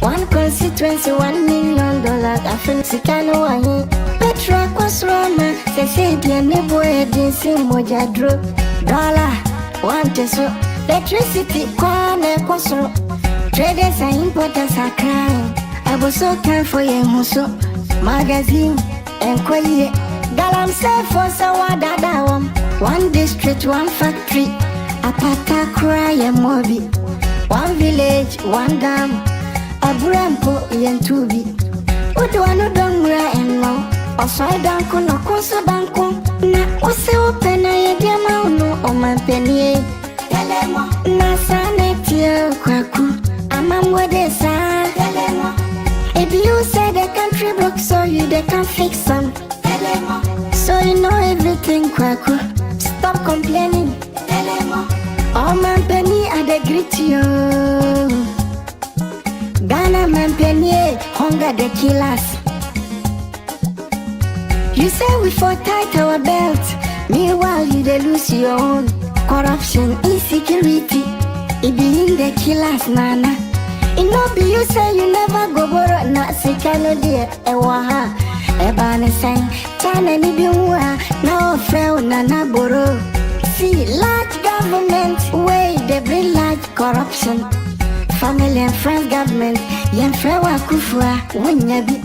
One constituency, $1 million. I feel Sikano ahi. Petra Kwasroma, say dear boy, didn't see Moja drop. Dollar, one teso. Electricity, Kwane Kwasro. Traders and importers are crying. I was so kind for you, Muso. Magazine, and Kwaye. Galam said for Sawadadawam. One district, one factory. Apata cry and mobi. One village, one dam. Abrampo yentubi. Udwano dongura enno. Osoi danko no konso danko. Na ose opena yedia mauno omampenie. Telemo. Na sanetia kwaku. Amamwede sa. Telemo. If you say the country broke, so you they can fix some. Telemo. So you know everything kwaku. Stop complaining. Telemo. Omampenie adegriti yo. Ghana man penny, hunger the killers. You say we for tight our belt. Meanwhile you they lose your own. Corruption, insecurity. It be in the killers, nana. It no be you say you never go borrow. Not sikano dear, ewaha. Ebane sang, chana ni biwa. Now fail nana borrow. See, large government, way they bring large corruption. Family and friends government, Yanfrewa Kufua, Winyabi.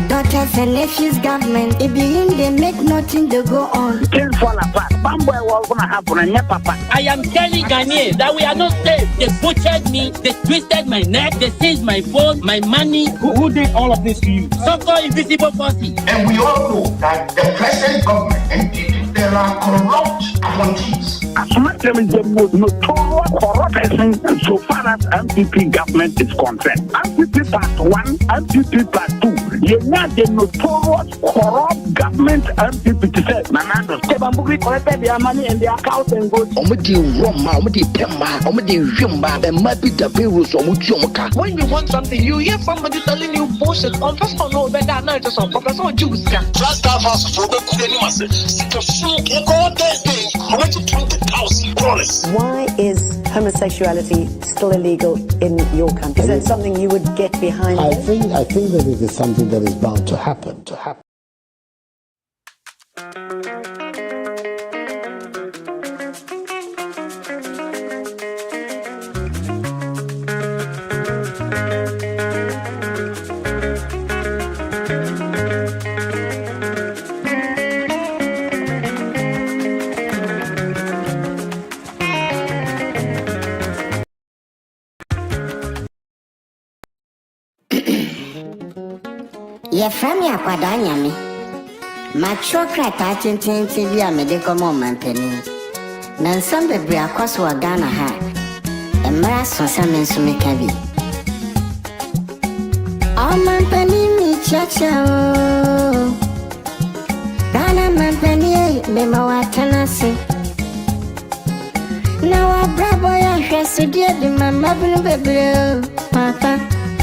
Daughters and nephews government, it be in they make nothing to go on. Things fall apart. Bamboy was gonna happen and papa. I am telling Ghanaians that we are not safe. They butchered me, they twisted my neck, they seized my phone, my money. Who did all of this to you? So-called invisible forces. And we all know that the present government and there are corrupt appointees. As much as the most notorious corruption so far as MPP government is concerned. MPP part 1, MPP part 2. You know the notorious corrupt government MPP to say, Nanando, Kebambuki collected their money and their account and goes. Omudi Roma, Omudi Pema, Omudi Yumba, and maybe the Beirut or Mujoka. When you want something, you hear somebody telling you bullshit. On first of all, better not just on Professor Jews. Trust our house for the Kudenimase. Why is homosexuality still illegal in your country? Is that something you would get behind? I think that it is something that is bound to happen. Ye from ya kwadanya me. Macho krata tintin bi a me de komo mampeni. Na nsam bebre akwaso wa Ghana ha. Emra so samen so me ka bi. O mampeni mi chacha o. Ghana mampeni me mawatana se. Na wa brabo ya hweso die di mama bunu bebre papa.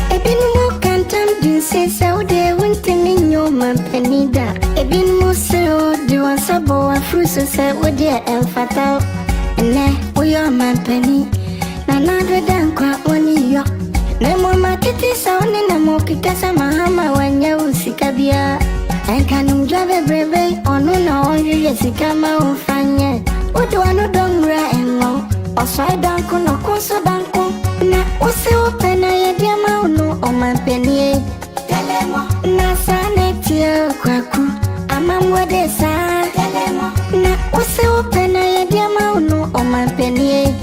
Ebinu mo kantam din se o de wintimi nyo mampanida. Ebinu mo se o di wansabo wa fruso se o de emfata. Ne o yo mampani. Na nado dankwa oni yo. Ne mo matiti sa oni na mo kitasa mahama wanya usikabia. Enkanum jabe brebe onu na onyu yesika ma ufanye. Udu anu dongra engo. Osoi danko no konso danko. Na ose opena yedia mauno omampenie. Telemo. Na sanetia kwaku. Amamwede sa. Telemo. Na ose opena yedia mauno omampenie.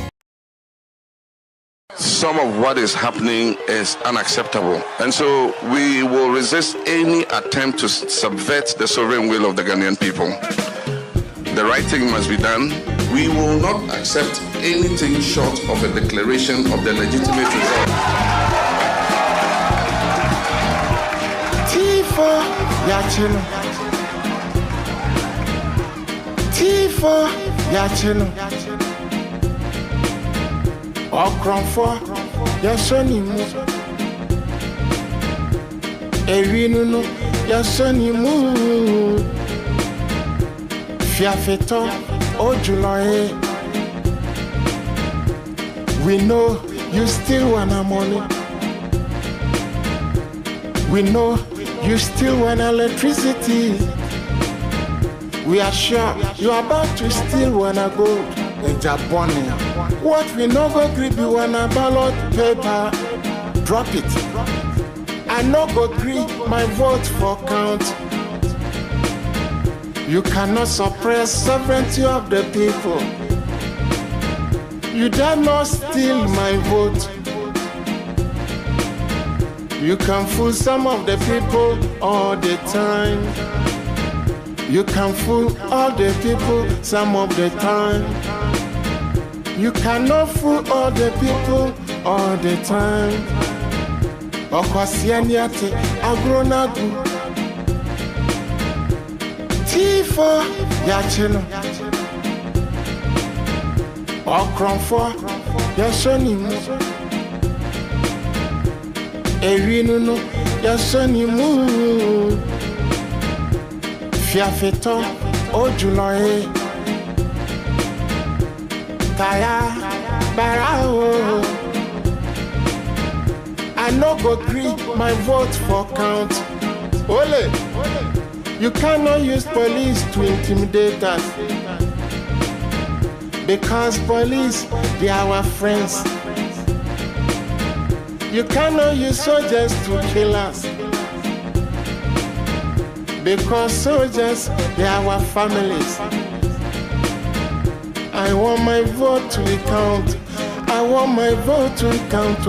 Some of what is happening is unacceptable. And so we will resist any attempt to subvert the sovereign will of the Ghanaian people. The right thing must be done. We will not accept anything short of a declaration of the legitimate result. Tifo Yachino. Tifo Yachino. Okronfo Yasonimu. Erinunu Yasonimu. Fiafeto Ojuloye We know you still want our money. We know you still want electricity. We are sure you are about to steal wanna gold in Japan. What we no go grip you wanna ballot paper. Drop it. I no go grip my vote for count. You cannot suppress sovereignty of the people. You dare not steal my vote. You can fool some of the people all the time. You can fool all the people some of the time. You cannot fool all the people all the time. Okwasianiate agronagu. Tifo yacheno. Okronfo yashonimu. Erinunu yashonimu. Fiafeto ojuloye. Kaya barao. I no go gree my vote for count. Ole, you cannot use police to intimidate us. Because police, they are our friends. You cannot use soldiers to kill us. Because soldiers, they are our families. I want my vote to count. I want my vote to count.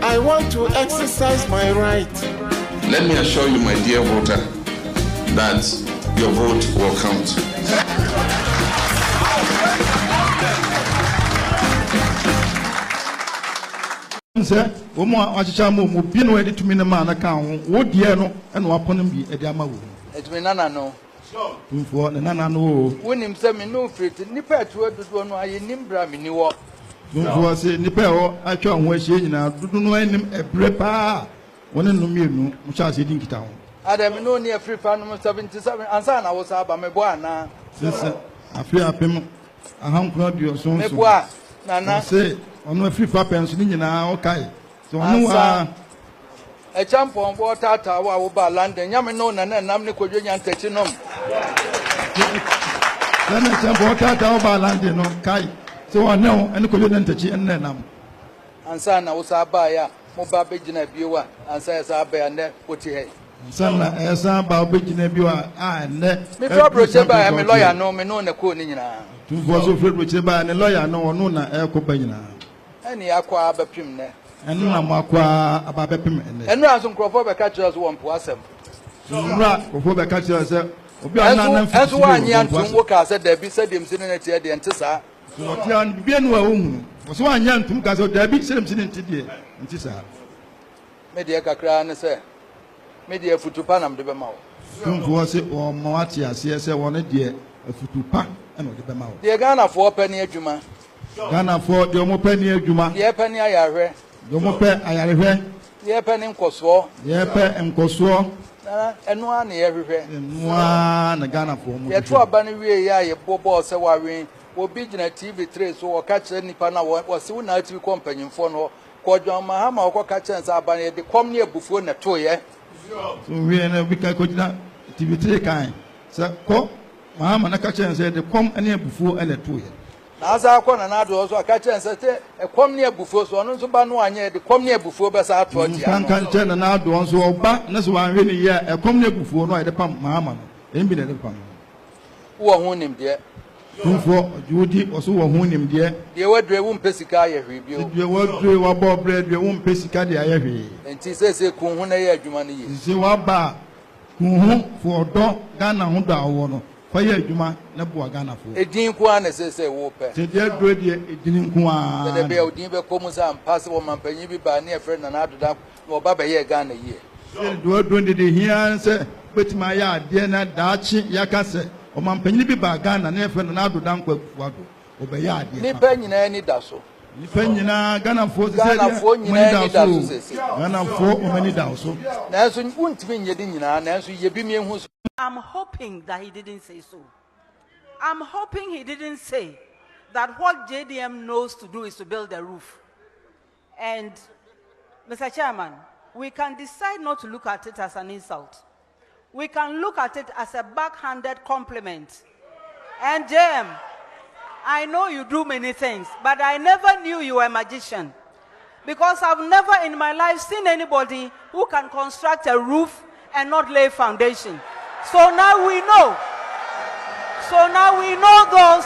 I want to exercise my right. Let me assure you, my dear voter, that your vote will count. Sir, Omo Achichamu, Mubino, edit to Minamana account, what dear no, and Waponum be a Diamawu. It's me, Nana, no. For the Nana, no. When him say me no fit, Nipper to one, I nimbra me new. Don't say Nipper, I can't wish you now, do know any a brepa. One in the Munu, which I said in town. I am no near free fan 77, and son, I was up by my boy now. Sister, I fear him. I haven't got your son. Nana say, on my free papa now, okay. So I know a champ on water tower about London, Yamino, and Namnico Union Techinum. Then I jump water tower about London, okay. So I know, and could you enter and then and son, I was up by Mobile Bigina Viewer, and says I bear net what he had. Son, as about Bigina Viewer, and Mr. Brocheba, I'm a lawyer, no, me no, the Kunina. Two was of Brocheba and a lawyer, no, Nuna, El Copena. Any aqua abapim, and Namakwa about Pim, and Ransom Crawford catchers one possum. Before the catchers, as one young worker said, there be said him sitting at the Antissa. Bien was one young to Gazo, there be some sitting today. Media Cacran, sir. Media Futupanam de Bemau. Don't was it or Moatia, CSA wanted dear, a Futupan and the Bemau. The Ghana for penny Juma. Ghana for the Omopenny Juma. The penny I read. The Mope I read. The penny Coswo. The and Coswo. And one everywhere. One a Ghana for the 2 bunny way, a bobo sawari, will be in a TV trace or catch any pana was soon night to company for no. Quadron Mahama or catchers are by the come near before the toy. So we are we can TV kind. So, Mahama Nakacha said the come near before and a toy. As I call another also a catcher and said, a come near before so on to Banoa, the come near before Bessa 20. Can't tell another one so back, that's why really, yeah, a come near before no, the pump Mahama. Ain't been at the pump. Who are him, dear? For Judy or so won him, dear. The word they won't Pessica review. Your word you are Bob bread, you won't Pessica the Ivy. And she says, a Kuhuna Jumani. See what bar for dog Ghana Honda or fire Juma, Nabua Ghana for. A dean Kwan says a whoop. Said dear good, it didn't Kwan. The Bell Dimba Comusa and Passable Mampany by near friend and after that, or Baba Ye Ghana year. Do it when did he hear and say, but my yard, dear Dachi Yakase. O man penny be bagana na efe na do dan kwa wado obeya ade ni pennyina ni daso ni pennyina Ghana fo se nyina ni daso sese Ghana fo o mani daso na so untimi nye di nyina na so ye bi mi hu. I'm hoping that he didn't say so. I'm hoping he didn't say that what JDM knows to do is to build a roof. And, Mr. Chairman, we can decide not to look at it as an insult. We can look at it as a backhanded compliment. And JM, I know you do many things, but I never knew you were a magician. Because I've never in my life seen anybody who can construct a roof and not lay foundation. So now we know. So now we know those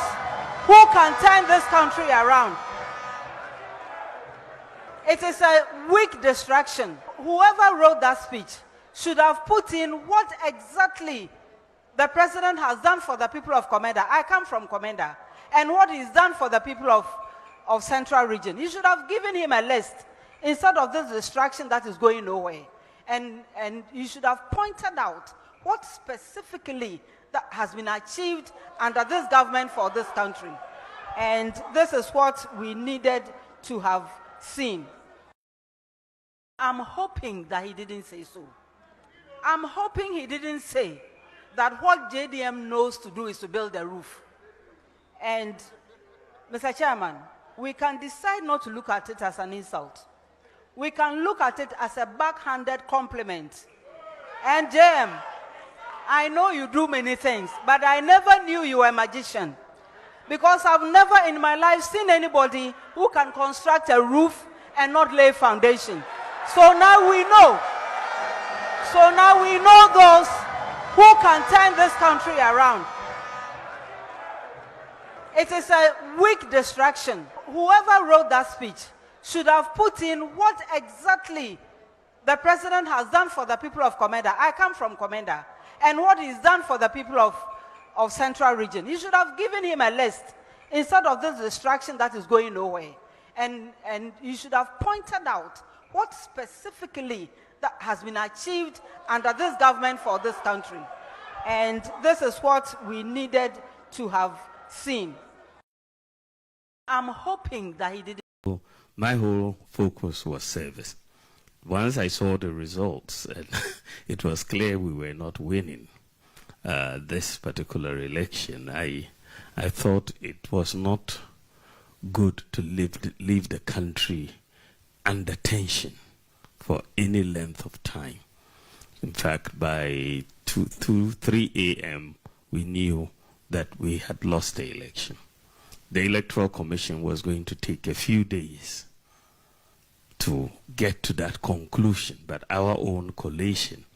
who can turn this country around. It is a weak distraction. Whoever wrote that speech should have put in what exactly the president has done for the people of Komenda. I come from Komenda. And what he's done for the people of Central Region. You should have given him a list instead of this distraction that is going nowhere. And you should have pointed out what specifically that has been achieved under this government for this country. And this is what we needed to have seen. I'm hoping that he didn't say so. I'm hoping he didn't say that what JDM knows to do is to build a roof. And, Mr. Chairman, we can decide not to look at it as an insult. We can look at it as a backhanded compliment. And JM, I know you do many things, but I never knew you were a magician. Because I've never in my life seen anybody who can construct a roof and not lay foundation. So now we know. So now we know those who can turn this country around. It is a weak distraction. Whoever wrote that speech should have put in what exactly the president has done for the people of Komenda. I come from Komenda. And what he's done for the people of Central Region. You should have given him a list instead of this distraction that is going nowhere. And you should have pointed out what specifically that has been achieved under this government for this country. And this is what we needed to have seen. I'm hoping that he didn't. My whole focus was service. Once I saw the results, and it was clear we were not winning this particular election, I thought it was not good to leave the country under tension for any length of time. In fact, by 3 a.m., we knew that we had lost the election. The Electoral Commission was going to take a few days to get to that conclusion, but our own collation,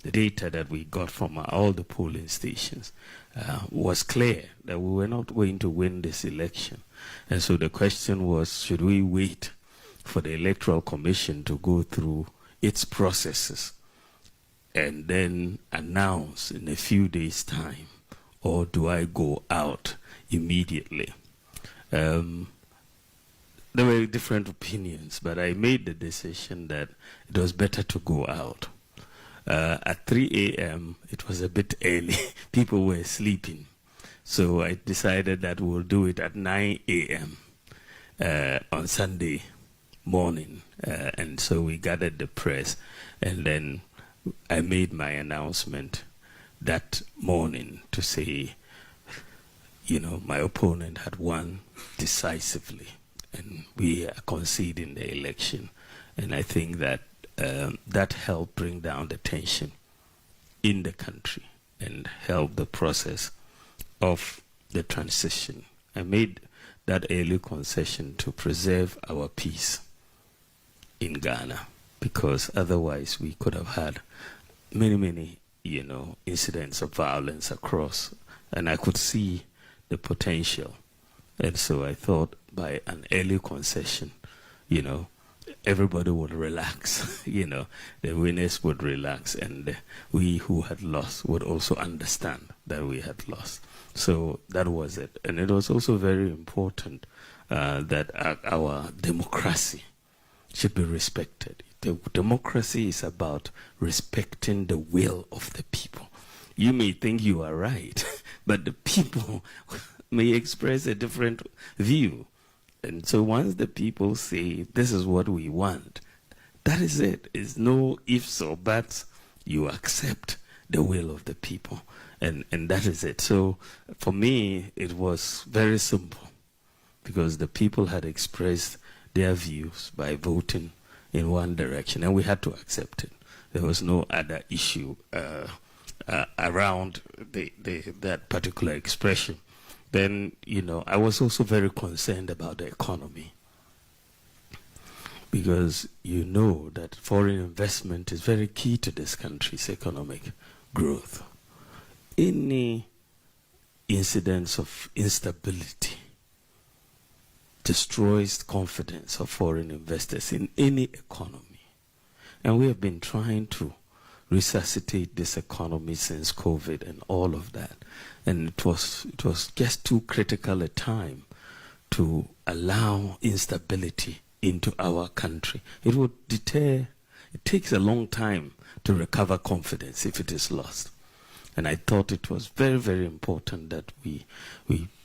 the data that we got from all the polling stations, was clear that we were not going to win this election. And so the question was, should we wait for the Electoral Commission to go through its processes and then announce in a few days' time, or do I go out immediately? There were different opinions, but I made the decision that it was better to go out. At 3 a.m., it was a bit early. People were sleeping. So I decided that we'll do it at 9 a.m. On Sunday morning. And so we gathered the press, and then I made my announcement that morning to say, you know, my opponent had won decisively, and we are conceding the election. And I think that that helped bring down the tension in the country and help the process of the transition. I made that early concession to preserve our peace in Ghana, because otherwise we could have had many, you know, incidents of violence across, and I could see the potential. And so I thought by an early concession, you know, everybody would relax, you know, the winners would relax, and we who had lost would also understand that we had lost. So that was it. And it was also very important that our democracy should be respected. Democracy is about respecting the will of the people. You may think you are right, but the people may express a different view. And so once the people say, this is what we want, that is it. It's no ifs or buts. You accept the will of the people. And that is it. So for me, it was very simple, because the people had expressed their views by voting in one direction, and we had to accept it. There was no other issue around that particular expression. Then, I was also very concerned about the economy, because that foreign investment is very key to this country's economic growth. Any incidents of instability destroys confidence of foreign investors in any economy. And we have been trying to resuscitate this economy since COVID and all of that. And it was just too critical a time to allow instability into our country. It would deter. It takes a long time to recover confidence if it is lost. And I thought it was very, very important that we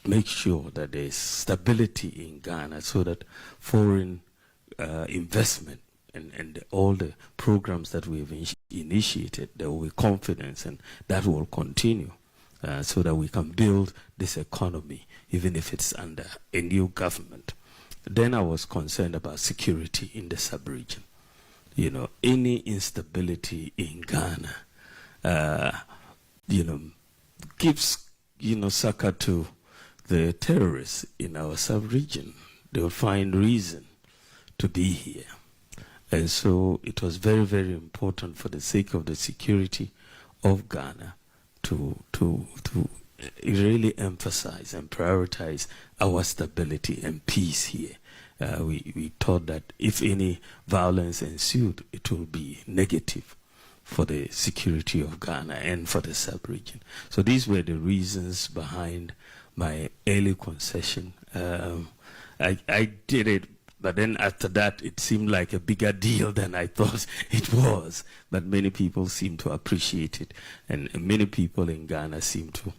make sure that there is stability in Ghana, so that foreign investment and all the programs that we've initiated, there will be confidence, and that will continue, so that we can build this economy, even if it's under a new government. Then I was concerned about security in the sub-region. Any instability in Ghana, gives, succor to the terrorists in our sub-region. They will find reason to be here. And so it was very, very important, for the sake of the security of Ghana, to really emphasize and prioritize our stability and peace here. We thought that if any violence ensued, it will be negative for the security of Ghana and for the sub-region. So these were the reasons behind my early concession. I did it, but then after that, it seemed like a bigger deal than I thought it was. But many people seem to appreciate it, and many people in Ghana seem to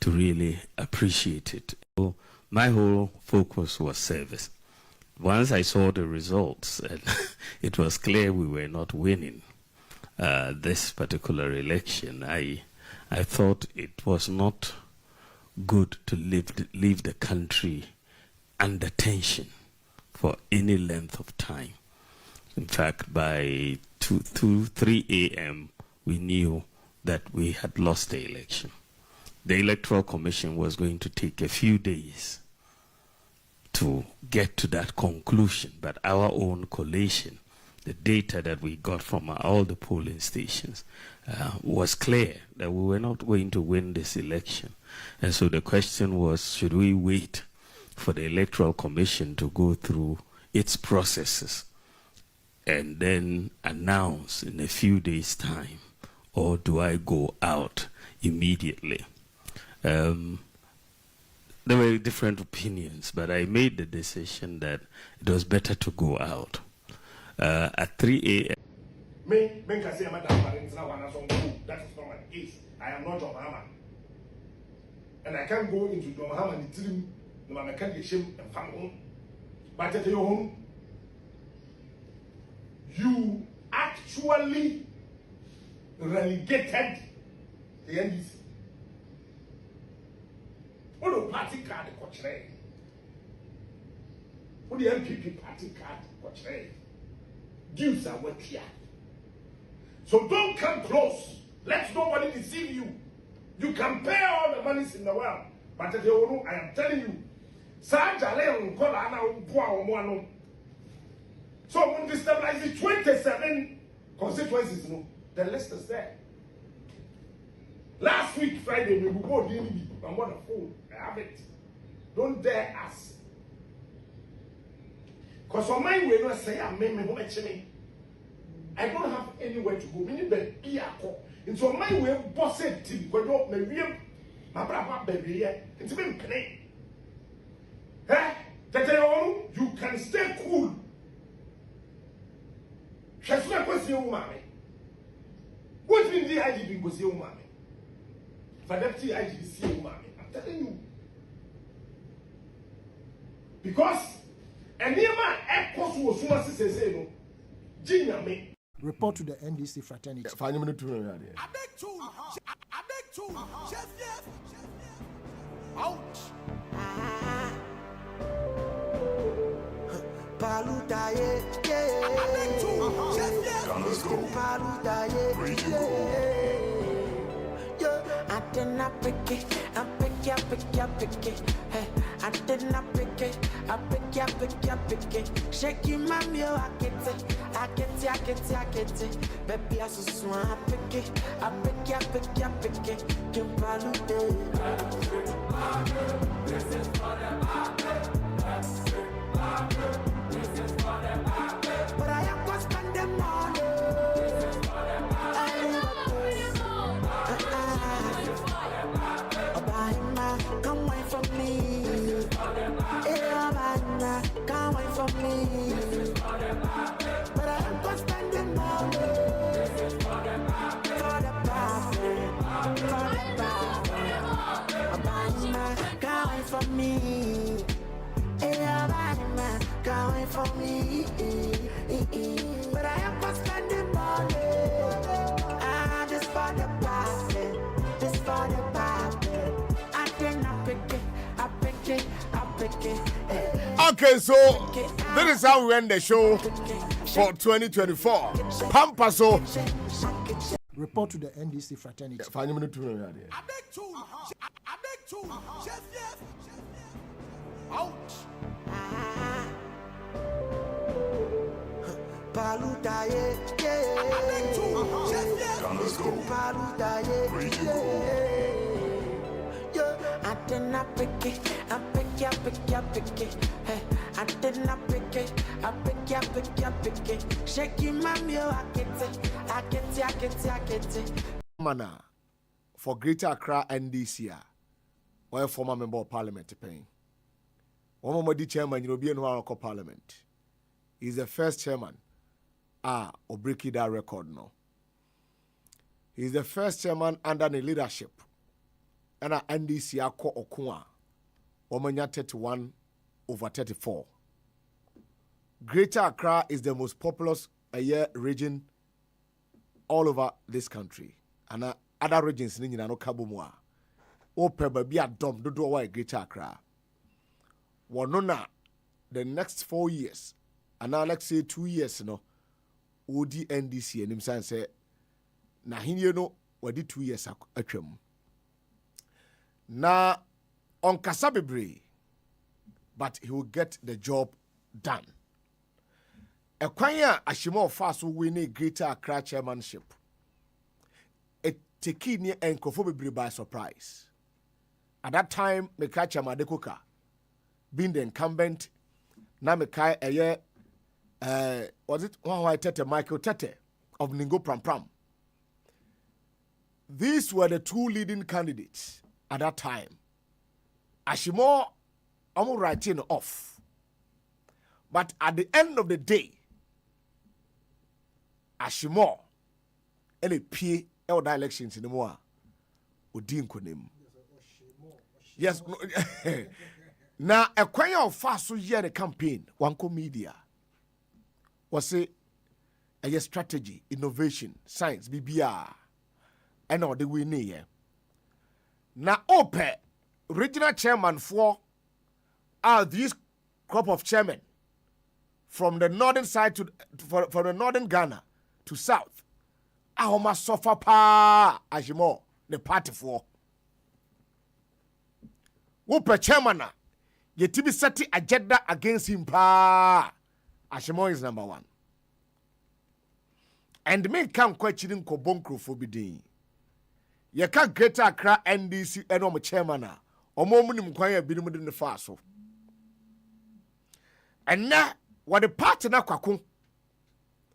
really appreciate it. So my whole focus was service. Once I saw the results, and it was clear we were not winning this particular election, I thought it was not good to leave the country under tension for any length of time. In fact, by 3 a.m., we knew that we had lost the election. The Electoral Commission was going to take a few days to get to that conclusion, but our own collation, the data that we got from all the polling stations, was clear that we were not going to win this election. And so the question was, should we wait for the Electoral Commission to go through its processes and then announce in a few days' time, or do I go out immediately? There were different opinions, but I made the decision that it was better to go out. At 3 a.m. That is not my case. I am not your mama. And I can't go into your mama and tell him, no, I can't get shame and family. But at your home, you actually relegated the NDC. What the party card portray? What the MPP party card portray? Dues are what here. So don't come close. Let nobody deceive you. You can pay all the monies in the world. But I am telling you, so when destabilize the 27 constituencies, the list is there. Last week, Friday, we will go DNB. I'm on the phone. I have it. Don't dare ask. Because on my way, not say I'm me. I don't have anywhere to go. We need the earcore. And so on my way, boss said, my brother, baby, it's been penny. You can stay cool. She's not going to see you, mommy. What means the IGB was your mommy? For that, the IGB see you, mommy. I'm telling you. Because, and near my echoes was so much to say, no. Junior me. Report to the NDC fraternity. Find a minute to me. I beg two. I beg two. Chef, yes. Ouch. Paluta, yeah. Let's go. Paluta, yeah. I did not pick it, I pick it. Hey, I did not pick it, I pick it. Shaking my meal, I get it. Baby, I so swan, I pick it, I pick it. Kim Palude. This is for the market. This is for the market. But I am gonna spend the money. This is for the market. Come wait for me. Come wait for me. But I am gonna spend the money for the profit. Come wait for me. Come wait for me. But I am gonna spend the money. This for the profit. This for the profit. I pick it. Okay, so this is how we end the show for 2024. Pampaso. Report to the NDC fraternity. Find me to I beg two. Chef. Ouch. Paluta, yeah. I beg two. Chef. Let's go. Paluta, yeah. I did not pick it, I pick it. Hey, I did not pick it, I pick it. Shaking my meal, I get it. Mana for Greater Accra NDC, or a former member of Parliament paying. One more chairman, European Parliament. He's the first chairman. Or breaking that record now. He's the first chairman under the leadership. And NDC ako okua omanya 31/34. Greater Accra is the most populous region all over this country. And other regions ni nyina no kabomwa. Ope ba bia dom dodo wa Greater Accra. Wonona the next 4 years and now let's say 2 years no odi NDC enim san say na hinye no wadi 2 years atwam. Na on Kasabebre, but he will get the job done. Ekwanya Ashimo Faso winning Greater Accra chairmanship. It take near Enkofobebre by surprise. At that time, Mekai Chamadekoka, being the incumbent, na Mekai was it Tete Michael Tete of Ningo Pram. These were the two leading candidates. At that time, Ashimo, I'm writing off. But at the end of the day, Ashimo, any P elder elections in the more, Udin Kunim. Yes, now a choir of fast year the campaign, Wanko Media was a strategy, innovation, science, BBR, and all the winning here. Na ope regional chairman for these crop of chairmen from the northern side to from the northern Ghana to south. Ahoma suffer pa Ajimo the party for. Ope chairman na yetibi seti agenda against him pa. Ajimo is number 1. And me come questioning ko bonkro for bidin. Yeka Greater Accra NDC enom chairman a omomunim kwan ya binim de ne fa so. And now what the party na kwako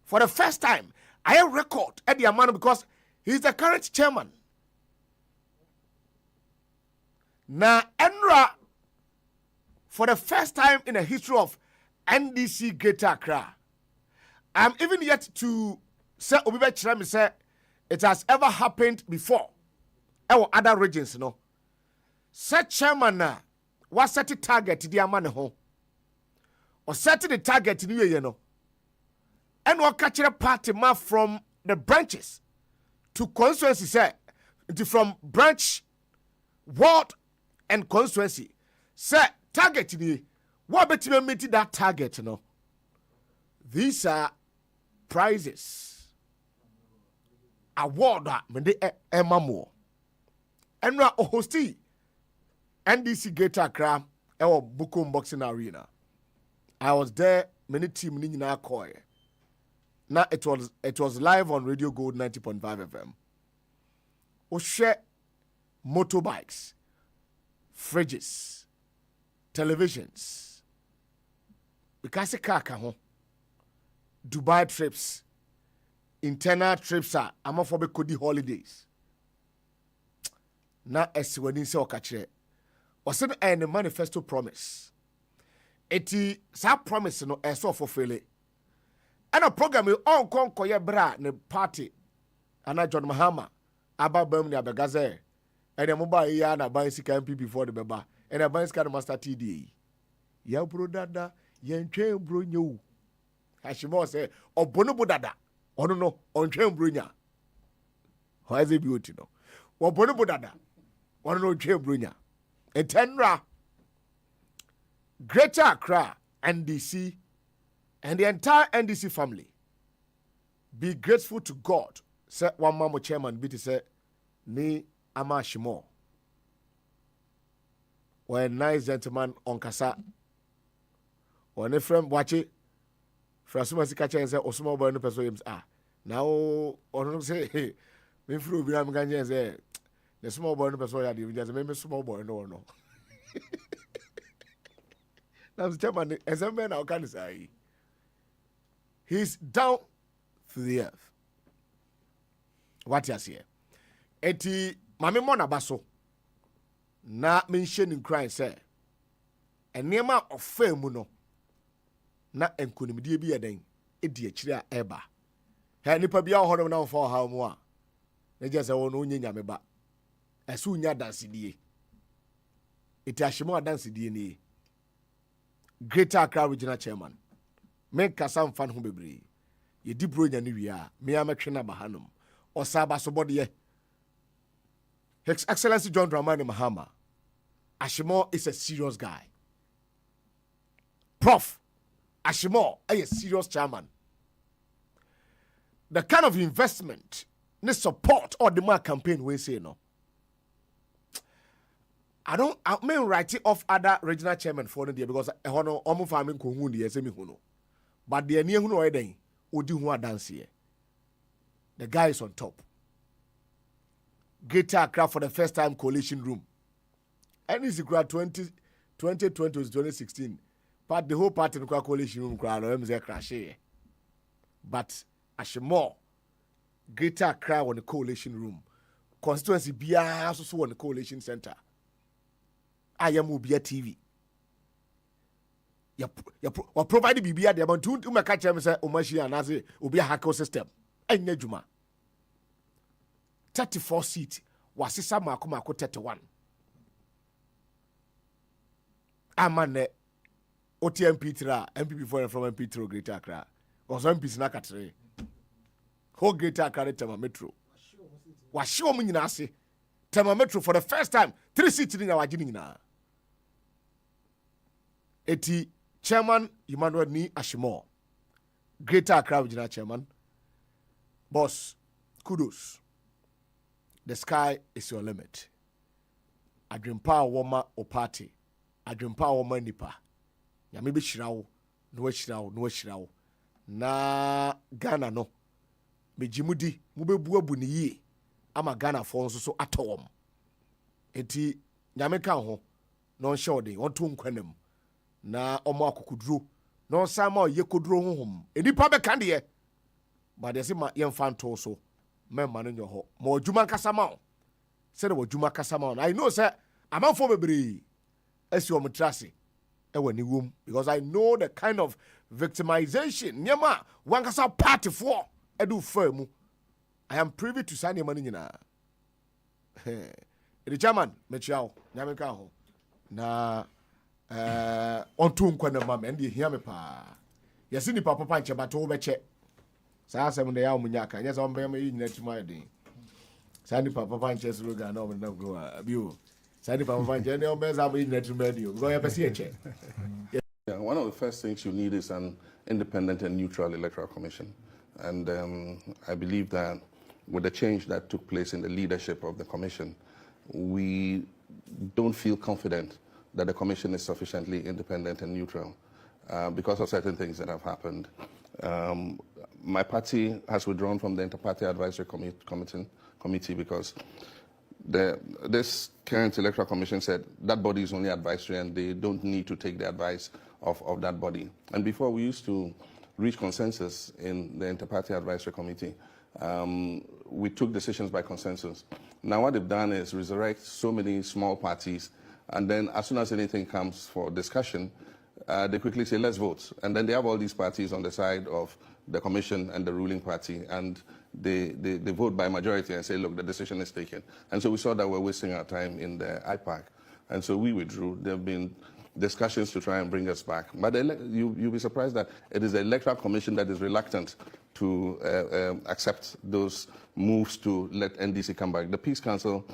for the first time I have record at the man because he's the current chairman. Na Enra for the first time in the history of NDC Greater Accra. I'm even yet to say Obibe Chirami say it has ever happened before. Or other regions, no. Such chairman was set a target to the man home. Or set the target to you know. And what catch a party map from the branches to constituency say from branch, ward, and constituency. Say target to the what bet you meet that target, no. these are prizes. Award mende emamo. Enra hosti NDC Greater Accra ewo Bukum Boxing Arena. I was there, many team ni nyina koye. Now it was live on Radio Gold 90.5 FM. O share motorbikes, fridges, televisions. Because car ho. Dubai trips, internal trips are amafo kodi holidays. Na esiwani se okachire. Osen and manifesto promise. Eti sa promise no eso fulfill. And a program you all come koye bra ne party. Ana John Mahama aba bam ne abegaze. And a mobile ya na ban sika MP before the beba. And a ban sika master TDA. Ya bro dada, yen bro nyu. Hashimo say, Obonobo dada. Ono no, ontwen bro nya. How is it beauty no? Obonobo dada. Ono no ontwen bro nya. Etenra Greater Accra NDC and the entire NDC family be grateful to God. Say one mama chairman be to say ni amashimo. Or a nice gentleman on kasa. Or a friend watch it. Frasuma sikacha and say Osmo boy no person now or say hey me fru bi am ganje say the small boy no person ya dey just me small boy no. Now the chairman as a man how can say he's down to the earth. What you say? Eti mame mona baso na mention in crying say enema of fame no na enkunimdie bi eden edi akire a eba ha nipa bia ho na for ha mu a na je se won onye nyame ba esu nya dansidie eti ahimo dansidie ni Greater Accra Regional Chairman make kasam fan ho bebre ye di bro nya ni wi a me ametwe na bahanum osaba so bode His Excellency John Dramani Mahama Ashimo is a serious guy. Prof Ashimo is a serious chairman. The kind of investment, the support or the more campaign we say no. I mean write it off other regional chairman for the because I hono omo farming ko hu the semi huno. But the near huno eden odi hu dance here. The guy is on top. Greater Accra for the first time coalition room. And it's 2020 to 2016. But the whole party in the coalition room crash here. But Ashimo, Greater Accra on the coalition room. Constituency Bia also on the coalition center. I am Ubia TV. You provide Bibia the amount to catch them say Omashi and Nazi Ubia Hako system. And Nejuma. 34 seats was Mako 31. Amane OTMP tra MP before from MP through Greater Accra. Was MP Snakatre. Whole Greater Accra Tema Metro. Was sure me nasi Tema Metro for the first time. 3 seats in our Jinina. Eti Chairman Emmanuel Ni Ashimo. Greater Accra Regional Chairman. Boss, kudos. The sky is your limit. Adrimpa woma o party. Adrimpa woma nipa. Ya maybe shirawo, no shirawo. Na Ghana no. Me jimudi mube buabu ni ye. Ama Ghana for so atowom. Eti nyame kan ho. No shode on to nkwanem. Na omo akokudro. No sama ye kodro honhom. Enipa be kan de. But they say ma yemfa nto so. Memma no nyo ho mo djuma kasama o se de wo djuma kasama o I know say amanfo bebre esi o mtrase e wani wom because I know the kind of victimization nyama wan kasa party for edu famu I am privy to sign money nyina the chairman mechiao nyame ka ho na onto nkwa na mama ndi hia me pa yesi ni papa panche bato be che saa asem de ya omunya ka nyesa ombe ma yinyina tima den saa ni papa panche slogan na omna go abio saa ni papa panche ne ombe za ma yinyina tima den go ya pese eche Yeah, one of the first things you need is an independent and neutral electoral commission. And I believe that with the change that took place in the leadership of the commission, we don't feel confident that the commission is sufficiently independent and neutral because of certain things that have happened. My party has withdrawn from the Inter-Party Advisory Committee because this current electoral commission said that body is only advisory and they don't need to take the advice of that body. And before, we used to reach consensus in the Inter-Party Advisory Committee. We took decisions by consensus. Now what they've done is resurrect so many small parties, and then as soon as anything comes for discussion, they quickly say, let's vote. And then they have all these parties on the side of the commission and the ruling party, and they vote by majority and say, look, the decision is taken. And so we saw that we're wasting our time in the IPAC. And so we withdrew. There have been discussions to try and bring us back. But you'll be surprised that it is the Electoral Commission that is reluctant to accept those moves to let NDC come back. The Peace Council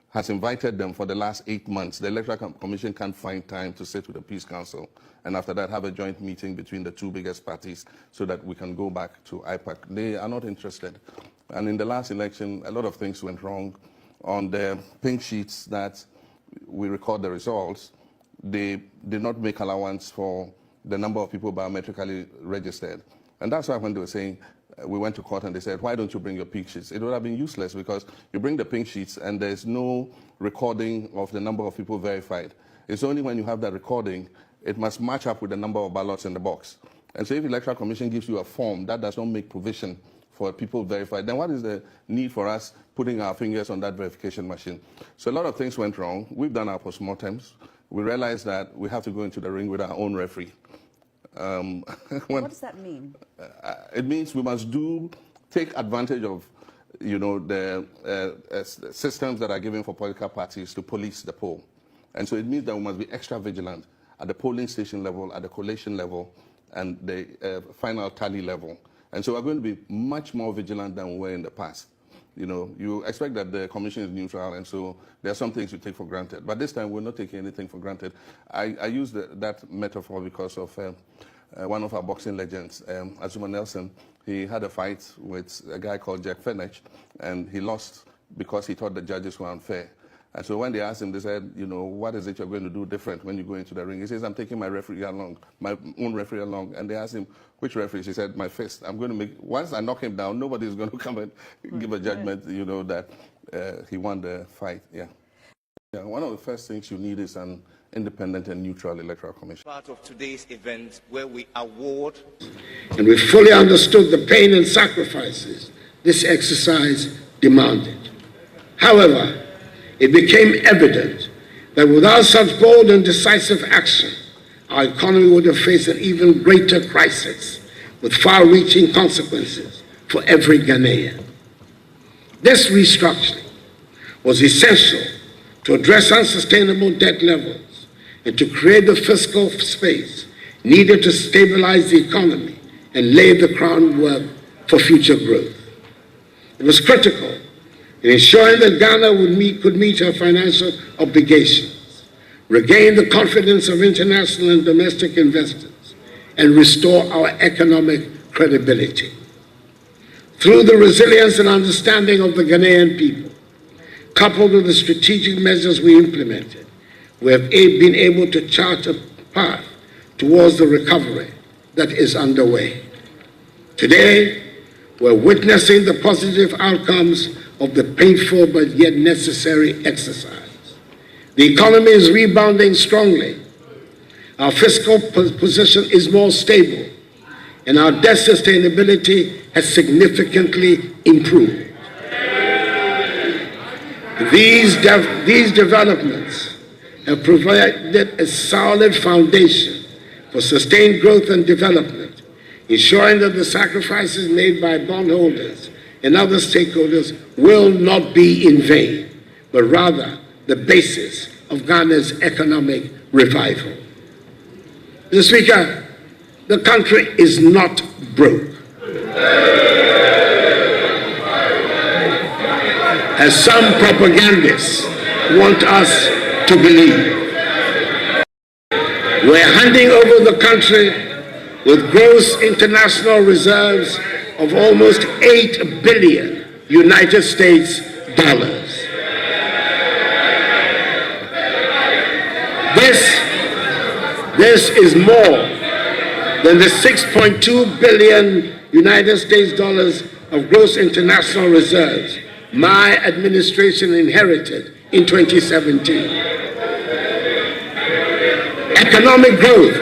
has invited them for the last 8 months. The Electoral Commission can't find time to sit with the Peace Council and after that have a joint meeting between the two biggest parties so that we can go back to IPAC. They are not interested. And in the last election, a lot of things went wrong. On the pink sheets that we record the results, they did not make allowance for the number of people biometrically registered. And that's why when they were saying, we went to court and they said, why don't you bring your pink sheets? It would have been useless because you bring the pink sheets and there's no recording of the number of people verified. It's only when you have that recording, it must match up with the number of ballots in the box. And so if the Electoral Commission gives you a form that does not make provision for people verified, then what is the need for us putting our fingers on that verification machine? So a lot of things went wrong. We've done our postmortems. We realized that we have to go into the ring with our own referee. What does that mean? It means we must take advantage of, the systems that are given for political parties to police the poll. And so it means that we must be extra vigilant at the polling station level, at the collation level, and the final tally level. And so we're going to be much more vigilant than we were in the past. You expect that the commission is neutral, and so there are some things you take for granted. But this time, we're not taking anything for granted. I use that metaphor because of one of our boxing legends, Azuma Nelson. He had a fight with a guy called Jack Fenech, and he lost because he thought the judges were unfair. And so when they asked him, they said, what is it you're going to do different when you go into the ring? He says, I'm taking my own referee along. And they asked him, which referee? He said, my fist. I'm going to make, once I knock him down, nobody's going to come and give a judgment, that he won the fight. Yeah. One of the first things you need is an independent and neutral electoral commission. Part of today's event where we award. And we fully understood the pain and sacrifices this exercise demanded. However, it became evident that without such bold and decisive action, our economy would have faced an even greater crisis with far-reaching consequences for every Ghanaian. This restructuring was essential to address unsustainable debt levels and to create the fiscal space needed to stabilize the economy and lay the groundwork for future growth. It was critical in ensuring that Ghana could meet her financial obligations, regain the confidence of international and domestic investors, and restore our economic credibility. Through the resilience and understanding of the Ghanaian people, coupled with the strategic measures we implemented, we have been able to chart a path towards the recovery that is underway. Today, we're witnessing the positive outcomes of the painful but yet necessary exercise. The economy is rebounding strongly. Our fiscal position is more stable, and our debt sustainability has significantly improved. These developments have provided a solid foundation for sustained growth and development, ensuring that the sacrifices made by bondholders and other stakeholders will not be in vain, but rather the basis of Ghana's economic revival. Mr. Speaker, the country is not broke, as some propagandists want us to believe. We're handing over the country with gross international reserves of almost 8 billion United States dollars. This is more than the 6.2 billion United States dollars of gross international reserves my administration inherited in 2017. Economic growth.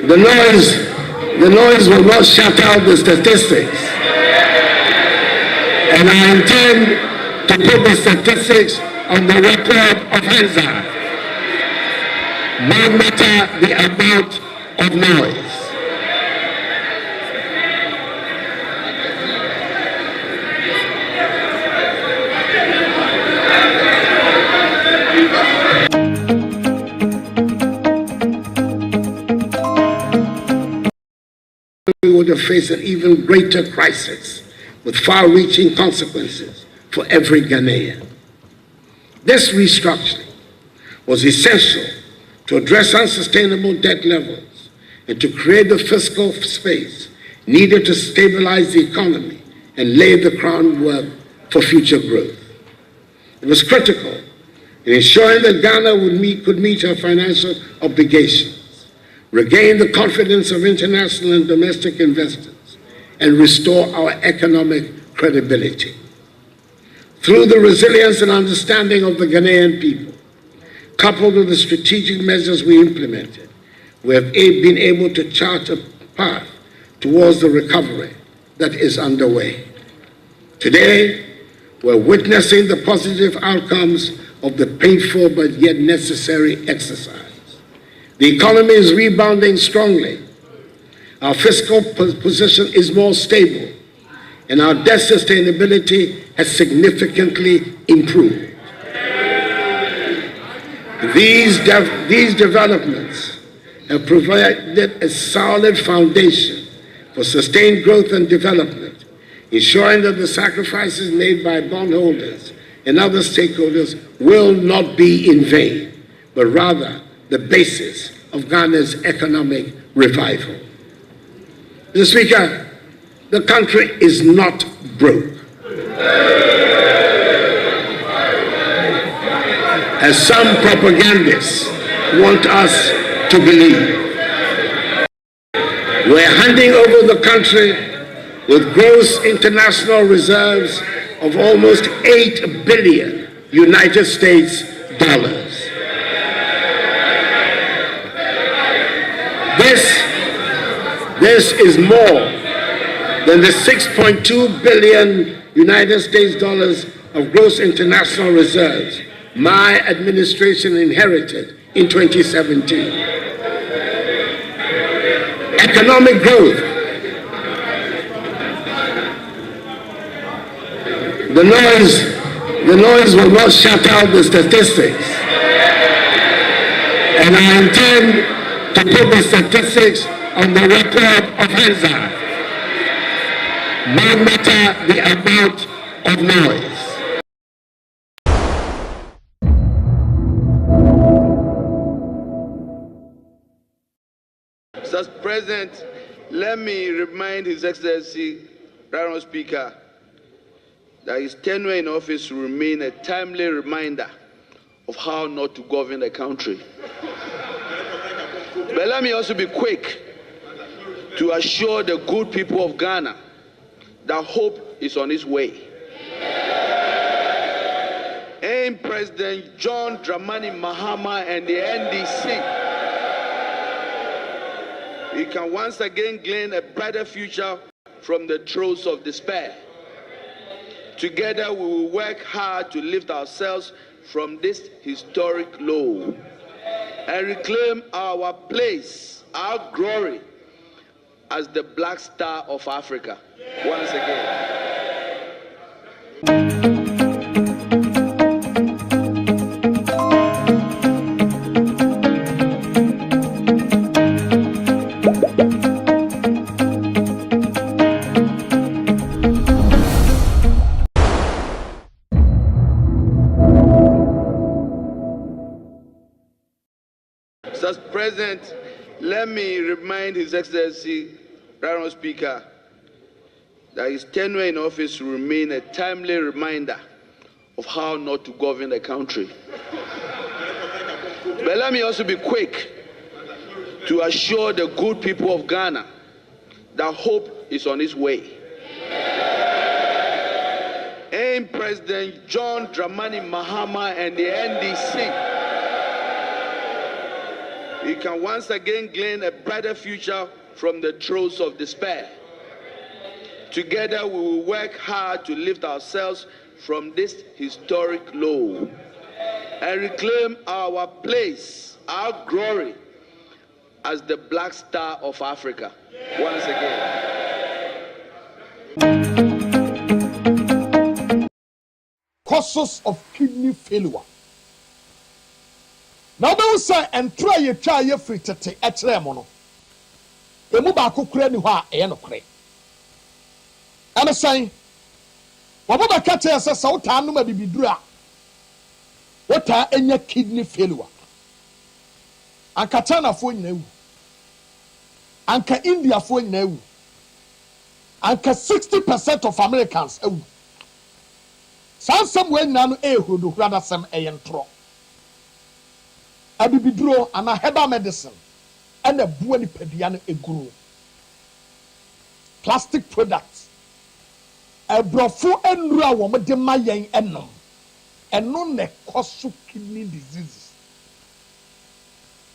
The noise will not shut out the statistics. And I intend to put the statistics on the record of Hansard. No matter the amount of noise. We would have faced an even greater crisis with far-reaching consequences for every Ghanaian. This restructuring was essential to address unsustainable debt levels and to create the fiscal space needed to stabilize the economy and lay the groundwork for future growth. It was critical in ensuring that Ghana could meet her financial obligations, regain the confidence of international and domestic investors, and restore our economic credibility. Through the resilience and understanding of the Ghanaian people, coupled with the strategic measures we implemented, we have been able to chart a path towards the recovery that is underway. Today, we're witnessing the positive outcomes of the painful but yet necessary exercise. The economy is rebounding strongly. Our fiscal position is more stable, and our debt sustainability has significantly improved. These developments have provided a solid foundation for sustained growth and development, ensuring that the sacrifices made by bondholders and other stakeholders will not be in vain, but rather the basis of Ghana's economic revival. Mr. Speaker, the country is not broke. As some propagandists want us to believe. We're handing over the country with gross international reserves of almost 8 billion United States dollars. This is more than the 6.2 billion United States dollars of gross international reserves my administration inherited in 2017. Economic growth. The noise will not shut out the statistics. And I intend to put the statistics on the record of Hansard, no matter the amount of noise. Mr. President, let me remind His Excellency, Honourable Speaker, that his tenure in office will remain a timely reminder of how not to govern the country. But let me also be quick to assure the good people of Ghana that hope is on its way. And President John Dramani Mahama and the NDC, we can once again glean a brighter future from the throes of despair. Together we will work hard to lift ourselves from this historic low and reclaim our place, our glory as the Black Star of Africa once again. Mr. President, let me remind His Excellency, Honourable Speaker, that his tenure in office will remain a timely reminder of how not to govern the country. But let me also be quick to assure the good people of Ghana that hope is on its way. And President John Dramani Mahama and the NDC, we can once again glean a brighter future from the throes of despair. Together we will work hard to lift ourselves from this historic low and reclaim our place, our glory as the Black Star of Africa. Once again. Causes of kidney failure. Now those say and try you free to take a tremono. The Mubako Krenua Enokre. And I say, Wababa Kata says, Southern may be dra. What are any kidney failure? And Katana for you. Anka India for you. Anka 60% of Americans. Somewhere none who do rather some entro. A bibidro and a herbal medicine and a buoni pediano a guru. Plastic products. A brofu enra woman de mayan enum. And no ne cause kidney diseases.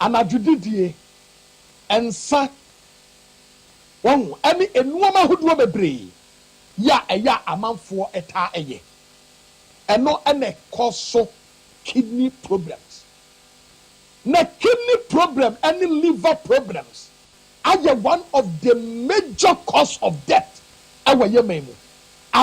And a judidie and sa one any woman who do be ya a man for a ta a ye. And no any cause kidney problems. Na kidney problem, any liver problems are one of the major cause of death. I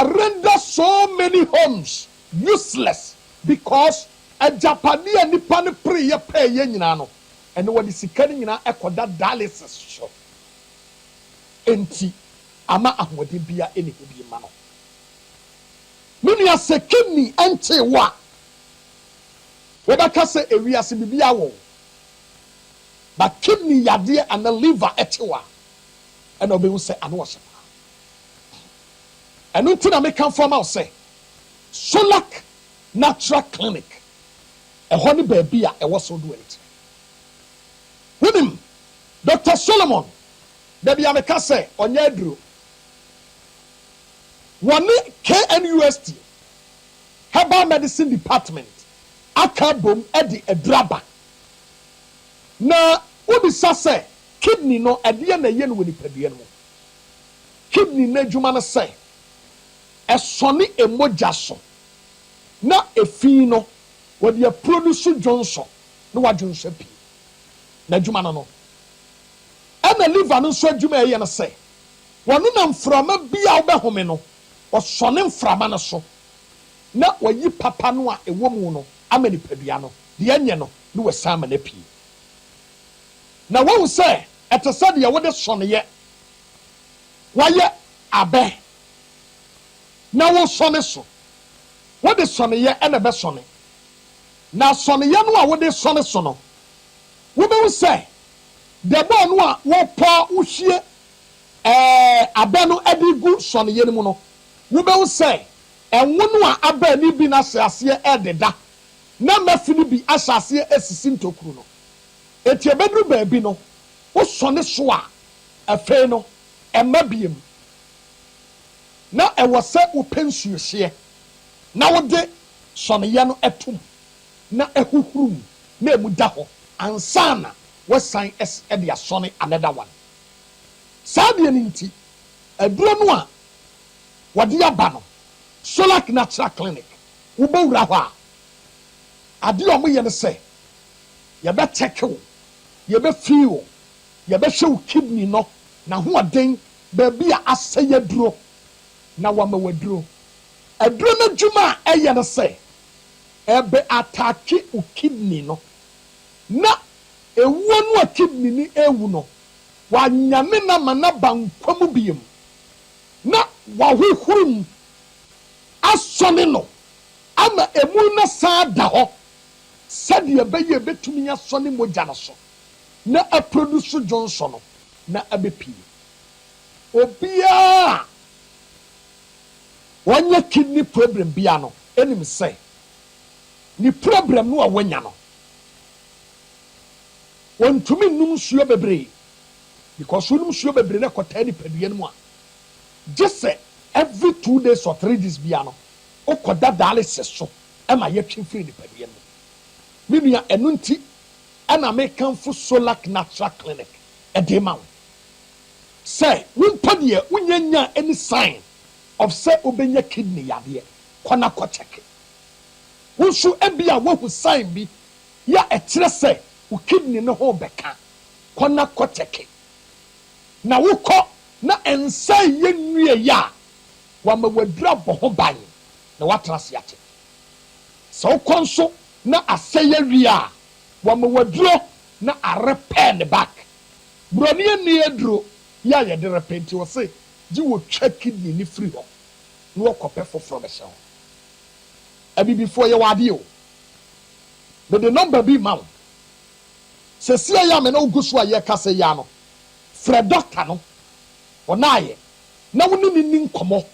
render so many homes useless because a Japanese Nippon pre pay yenano and what is occurring in our that dialysis show. Enti ama ahwadi bia eni hudi mano. Muni ase kidney ente wa. Webaka se ewia se bibia wo. But kidney yade and the liver etewa. And obe say anu wase. And until I make come from out say Solak Natural Clinic. A honey baby a was so do it. With him, Dr. Solomon, baby Ameka say on Yedru. One KNUST Herbal Medicine Department. Akabum Eddie Edraba. Na ubisa say kidney no adie na yen woni padua no. Kidney na djuma na say esone emoja so. Na efi no wo de produce Johnson no wa Johnson pi. Na djuma no. Ana liver no so adjuma ye na say wonu na mframa bia wo behome no osone mframa no so. Na wayi papa no a ewo mu no amani padua no. De anye no no we sama na pi. Na wo say ete said ye wo de sone ye. Waye abe. Na wo sone so. Wo de sone ye ene be sone. Na sone ye no a wo de sone so no. Wo be say de bo no a wo pa wo hie abe no edigu sone ye no mu no. Wo be say enwo no a abe ni bi na asase ededa. Na mafini bi asase esisi ntokuru no. Eti ebedru baabi no wo sone so a afe no emabiem na ewo se wo pensuo hye na wo de sone ye no etum na ehuhuru na emu da ho ansana wo san es e de asone another one sabe ni nti aduro no a wo de aba no Solak Natural Clinic wo bawura ho a ade o mo ye ne se ye be check wo ye be feel ye be show kidney no na ho aden baabi a aseye duro na wa ma waduro aduro na djuma eye ne se ebe atake o kidney no na ewu no a kidney ni ewu no wa nyame na mana bankwamu biem na wa hohurum asone no ama emu na sa da ho sade ebe ye betumi asone moja na so na a produce Johnson na abepi obia wanya kidney problem bia no enim say ni problem no a wanya no wontumi num suo bebre because num suo bebre na kwata ni padua no a just say every 2 days or 3 days bia no okoda dialysis so e ma ye twi free ni padua no minua enu nti ana mekan fu Solak Natural Clinic e dey ma say wonpade unyanya any sign of say obenya kidney yade kona ko check wonso ebia wo sign bi ya ekyere say o kidney no ho beka kona ko check na wokọ na ensa ye nwie ya wa ma wadura bo ho ban na watrase ate so konso na aseye wia wa ma waduro na arepair ne back broni ni eduro ya ye de repenti wo say ji wo twa kidney ni free ho no okope foforo be se ho abi before ye wade o but the number be ma se sia ya me na oguso a ye kase ya no Fred doctor no onaye na woni ni nkomo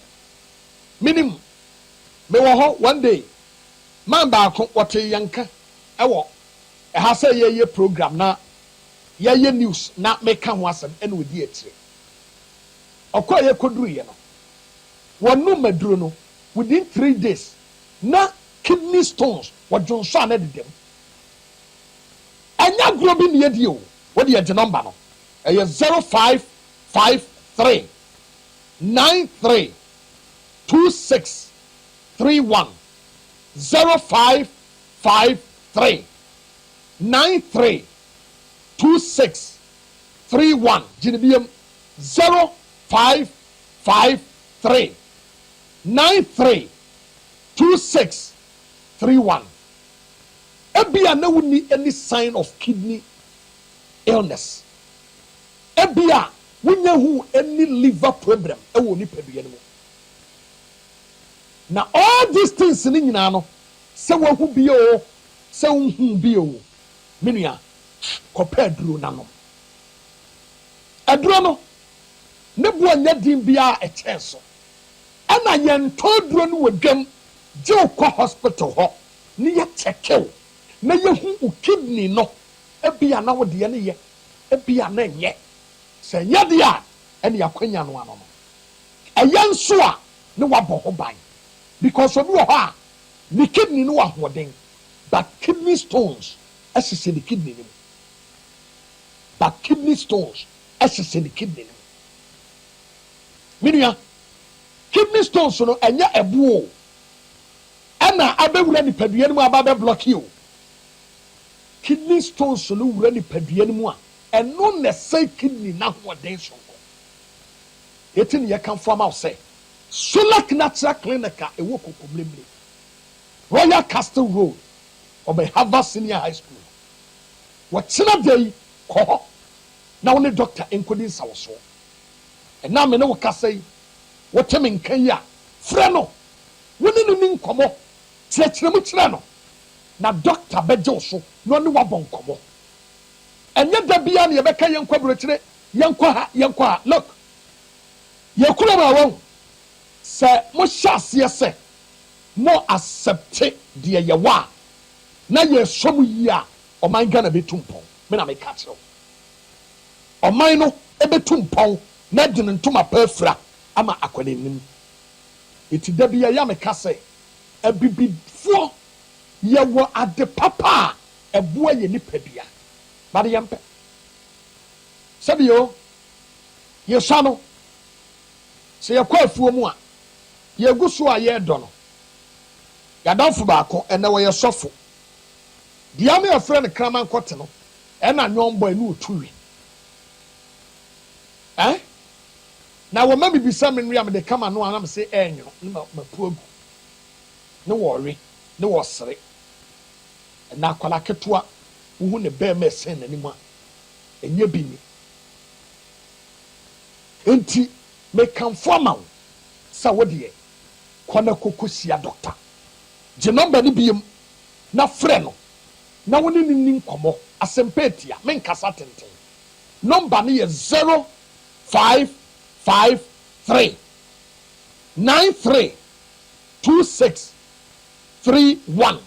minimum me wo ho one day man ba ko wote yanka ewo e ha say ye program na ye news na meka ho asem ene odi atire okwa ye koduru ye no wonu maduro no within 3 days na kidney stones wodwonso na dedem anya gro bi ne yedi o wodi ye number no e 0553 93 2631 0553 93 2631 Jinibium 0553 93 2631 Ebia na wuni any sign of kidney illness Ebia wunya hu any liver problem ewo ni padua no na all these things ni nyina no se wo hu bi o se wo hu bi o menua kopa duro na no aduro no ne bo anya din bia e cheso ana ye nto duro no wadwam je ko hospital ho ne ye chekew na ye hu kidney no ebia na wo de ne ye ebia na nye se nye de a ene yakwanya no ano no ayanso a ne wabɔ ho ban because obi wo ha the kidney no ahoden but kidney stones asese the kidney no but kidney stones asese the kidney no minua kidney stones no enya ebuo ana abewura ni padua no mu aba be block you kidney stones no wura ni padua no mu a eno na say kidney na ahoden so etin ye kan form out say Solak Natural Clinic e wo kokomlemle Royal Castle Road obe Harvard Senior High School wachina day ko na woni doctor enkodi sawoso e na me ne wo kasai wotemi nkan ya frɛ no woni ni nkomo kyerɛkyerɛ mu kyerɛ no na doctor beje so no ne wabɔ nkomo enye da bia ne yebɛka yenkwa brokyere yenkwa ha look yekura ba won se mo hyase se mo accept de ye wa na ye som yi a oman Ghana betumpon me na me ka kyerɛ oman no ebetumpon na de ntoma pafra ama akwanenim eti da bia ya me ka se abibifo ye wo ade papa eboa ye nipadua ba de yempe sabio ye sano se ye kwa afuo mu a ye guso a ye do no ya danfo baako ene wo ye sofo dia me afre ne kraman kote no ena nwombo enu otuwi na wo ma bibisa me nria me de kama no anam se enyo ne ma puagu ne worre ne wosere na kwala ketua wo ne be me sen nani mu a enye bi ni enti me kan forma sa wo de kona kokosia doctor je number ni biem na frɛ no na woni ni nkomo asempetia men kasa tenten number ni 0553 932631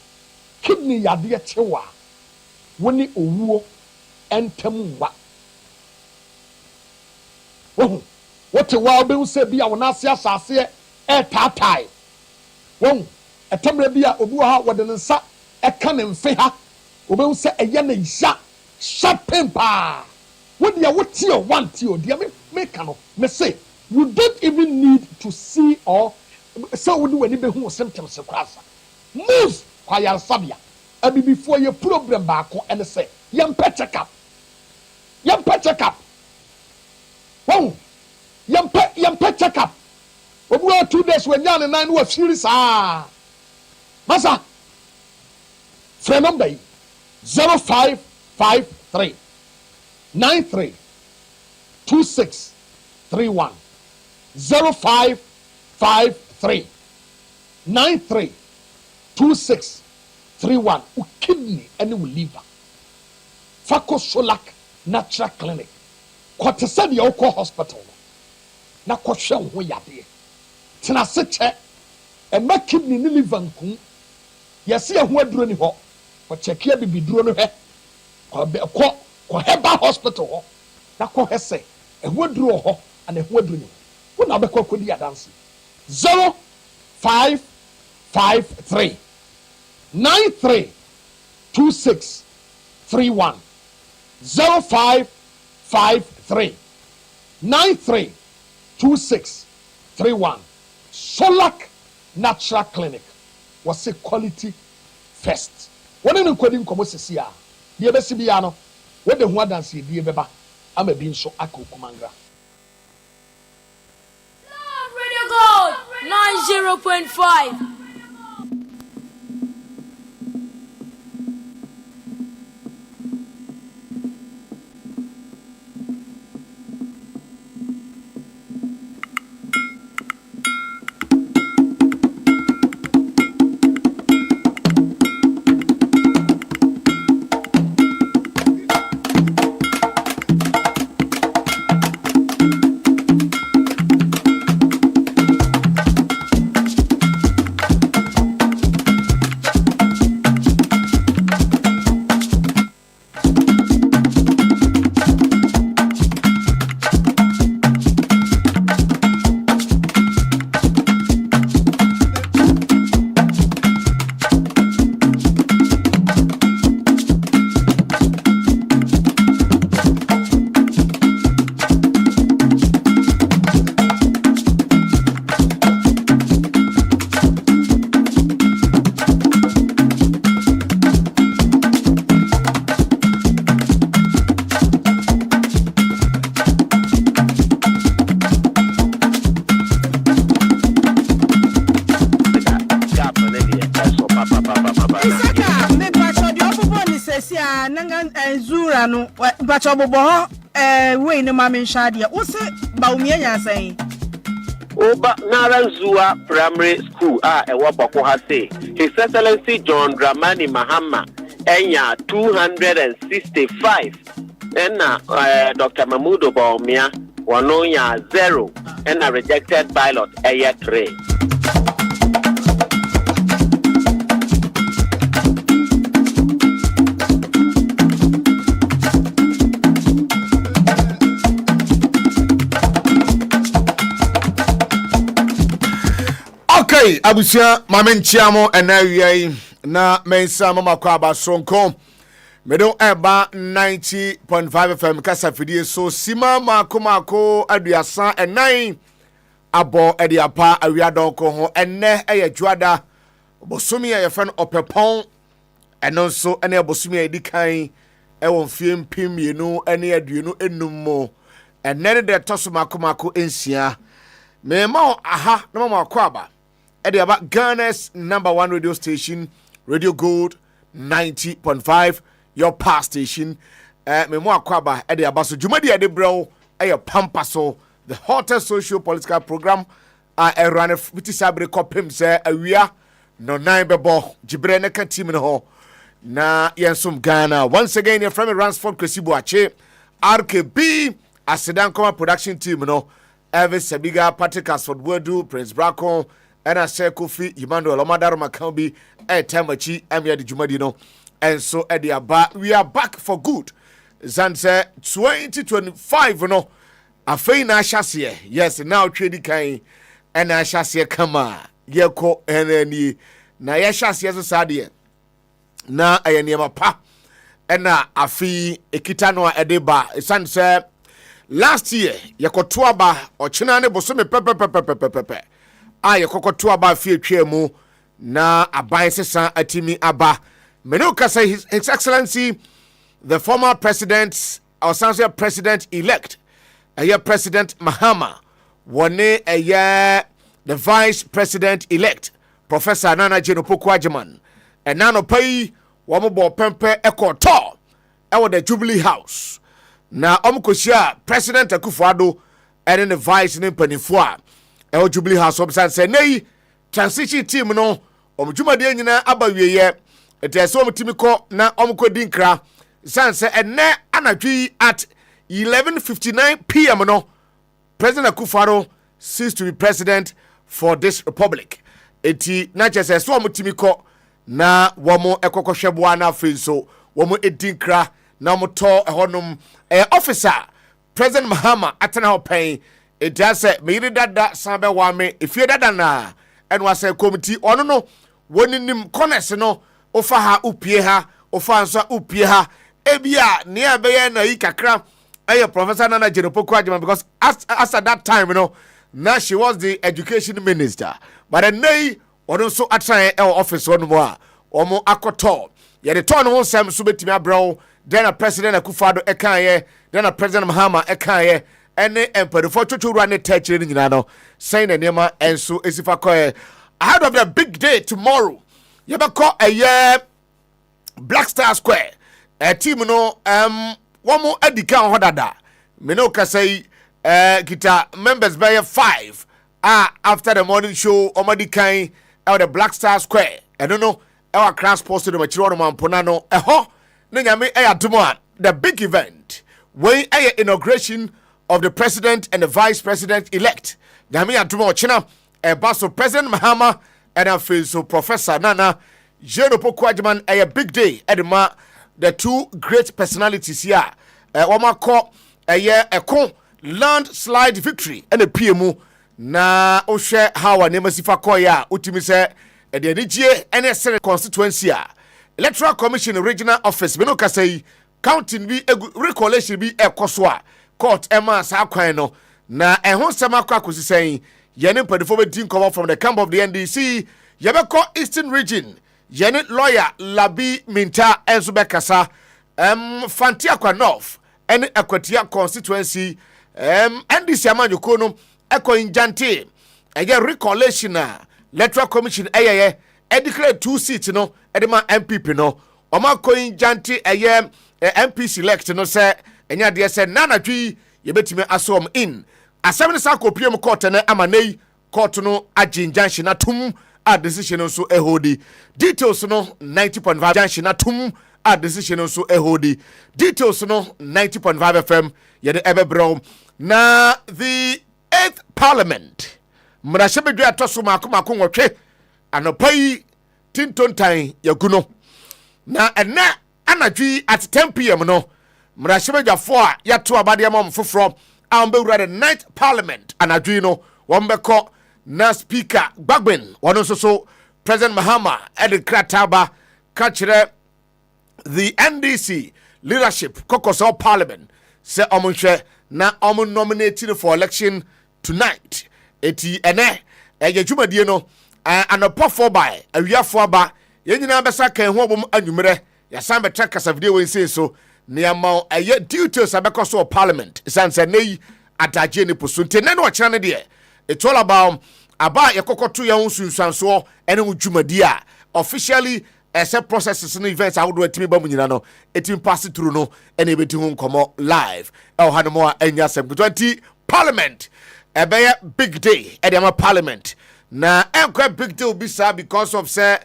kidney yade chewa woni owuo entamwa wote wa be se bia wona ase asase tatai etamre bia obi ha wode nsa eka ne mfe ha obe se eye na isha shapempa wodi ya wotie want you dia me kano me say you don't even need to see or so wodi wani be hu symptoms kwasa move kwa ya sabia abi before your problem back and say yam check up yam check up obi 2 days when yan and 9 was serious masa phone number 0553 93 2631 0553 93 2631 u kidney and u liver Fako Solak Natural Clinic kwate said ya uko hospital na kwahwe ho yade tena seche e ma kidney ni liver nku yesi ya ho aduro ni ho ko check ya bibiduro no he ko heba hospital ho na ko hese e ho aduro ho ana e ho aduro ni wo na be ko kodi adanse 0553 93 2631 0553 93 2631 Solak Natural Clinic was a quality first. One in coding commosia, the Bessibiano, where the one dance ye beba, I'm a being so ako kumanga. Radio Gold 90.5. Bachobo we no mama nshade wo se ba umie nyasan Oba Naranzua Primary School ewa bako ha say His Excellency John Dramani Mahama enya 265 ena Dr. Mahmudo Baumia wano ya 0 ena rejected pilot eye 3. Okay, abusia mamenchiamo enawiyai na mensa mama kwa basonko medo eba 90.5 FM kasa fidie so sima mako aduasa enai abo ediapa awiadonko ho enne juada bosumi yefen opepon eno so ene bosumi edikan ewon fiem pim yenu ene aduenu enummo enne de toso mako ensia mema aha na mama kwa ba about Ghana's #1 radio station, Radio Gold 90.5, your past station. Memo akwaba about so Jumadi Adebro, Pampaso, the hottest socio-political program. I ran a fiti sabre kopim se awia no nine bebo jibrene kan team no ho. na yensum Ghana. Once again, your friend Ransford Kwesibuache, R.K.B, Asidankoma production team, Elvis Sebiga, Patrick Asford Wedu, Prince Braco, and Ase Kofi, Emmanuel Omadaro Makambi, and Tamachi, Amia de Jumadino. And so at the we are back for good. Zanse 2025, Afei na Shasia, yes, now trading kind, and Shasia Kama, Yeko, and any na Shasia Sadia. Na ayaniema pa ena afi ekitano edeba sanse last year yakotoa ba ochina ne bosome pepepepepepepe yakotoa ba fi atwemu na aban sesa atimi aba menuka say his excellency the former president or sanse president elect president Mahama wone the vice president elect Professor Nana Jenopo and nano pay wamo pempe ekoto ewo the Jubilee House na omkoshia President Akufo-Addo and the vice ne panifo ewo Jubilee House obsan say nei transition team no omjumade nyina abawieye eteso omtimiko na omkodinkra sanse enne anadwi at 11:59 p.m. no President Akufo-Addo ceased to be president for this republic eti na chese so omtimiko na wamo ekokohweboa na afenso wamo edinkra na moto ehonum officer President Mahama atena hopan edase meyiri dada sanbe wame efie dada na enwa say committee ono no woninim corners no ofa ha upie ha ofa anso upie ha ebia ne abeye na yi kakra Professor Nana Jenopo because as at that time now she was the education minister but then so atran office one more omo akoto ye de ton ho sem so betimi abro then a President Akufo-Addo ekaye then a President Mahama ekaye ene emperor chochuru ne techire ni nyina no saying na nema enso esifa koye ahead of the big day tomorrow ye be call Black Star Square team no womo adika ho dada me no ka say kita members by 5 after the morning show omadikan the Black Star Square no our class posted the material mamponano nyame the big event when inauguration of the president and the vice president elect nyame adumo china baso President Mahama and so Professor Nana Jenopo a big day edema the two great personalities here wama call a landslide victory and a PMU na ohwe how anemasifa koya utimi se de anigye ene sere constituency Electoral Commission regional office me no ka say counting bi recollection bi ekoso a court ema sa kwan no na ehon sema kwa kosisen yene padifo be din come from the camp of the NDC yebeko Eastern region yene lawyer Labi Minta enso be kasa Fantia kwa North ene Akwatia constituency NDC amanyoko no eko injante recollection Electoral Commission declare 2 seats no edema MPP no omako injante MP select no say enya de say nanadwi yebetime asom in asem ne sa kopiem court na amanei court no ajinjanshi na tum a decision no so ehodi details no 90.5 janshi na tum a decision no so ehodi details no 90.5 FM yede ebebro na the 8th Parliament mrashebedwa atoso mako nwotwe anopai tintontan yaguno na ene anadwi at 10 p.m. no mrashebedwafo a yato abade am foforo ambewura the 9th Parliament anadwi no wombeko na speaker Gbagben wono so President Mahama ed krataba kachire the NDC leadership Kokoso Parliament say omunhwe na omun nominated for election tonight eti ene ejadwumadie no anopofo by awiafo aba yenyina besa kan ho bom anwumere yasan betra kasa video we say so niamma details abekoso Parliament sanse nei adaje ni posunte ne no kira ne de it's all about aba yekokoto ya hunsunsanso ene dwumadie a officially except processes and events I would do etimi ba munyina no etimi pass through no ene beti hu nkomo live hanomo enya 20 Parliament a big day at the Parliament na quite big deal bisa because of say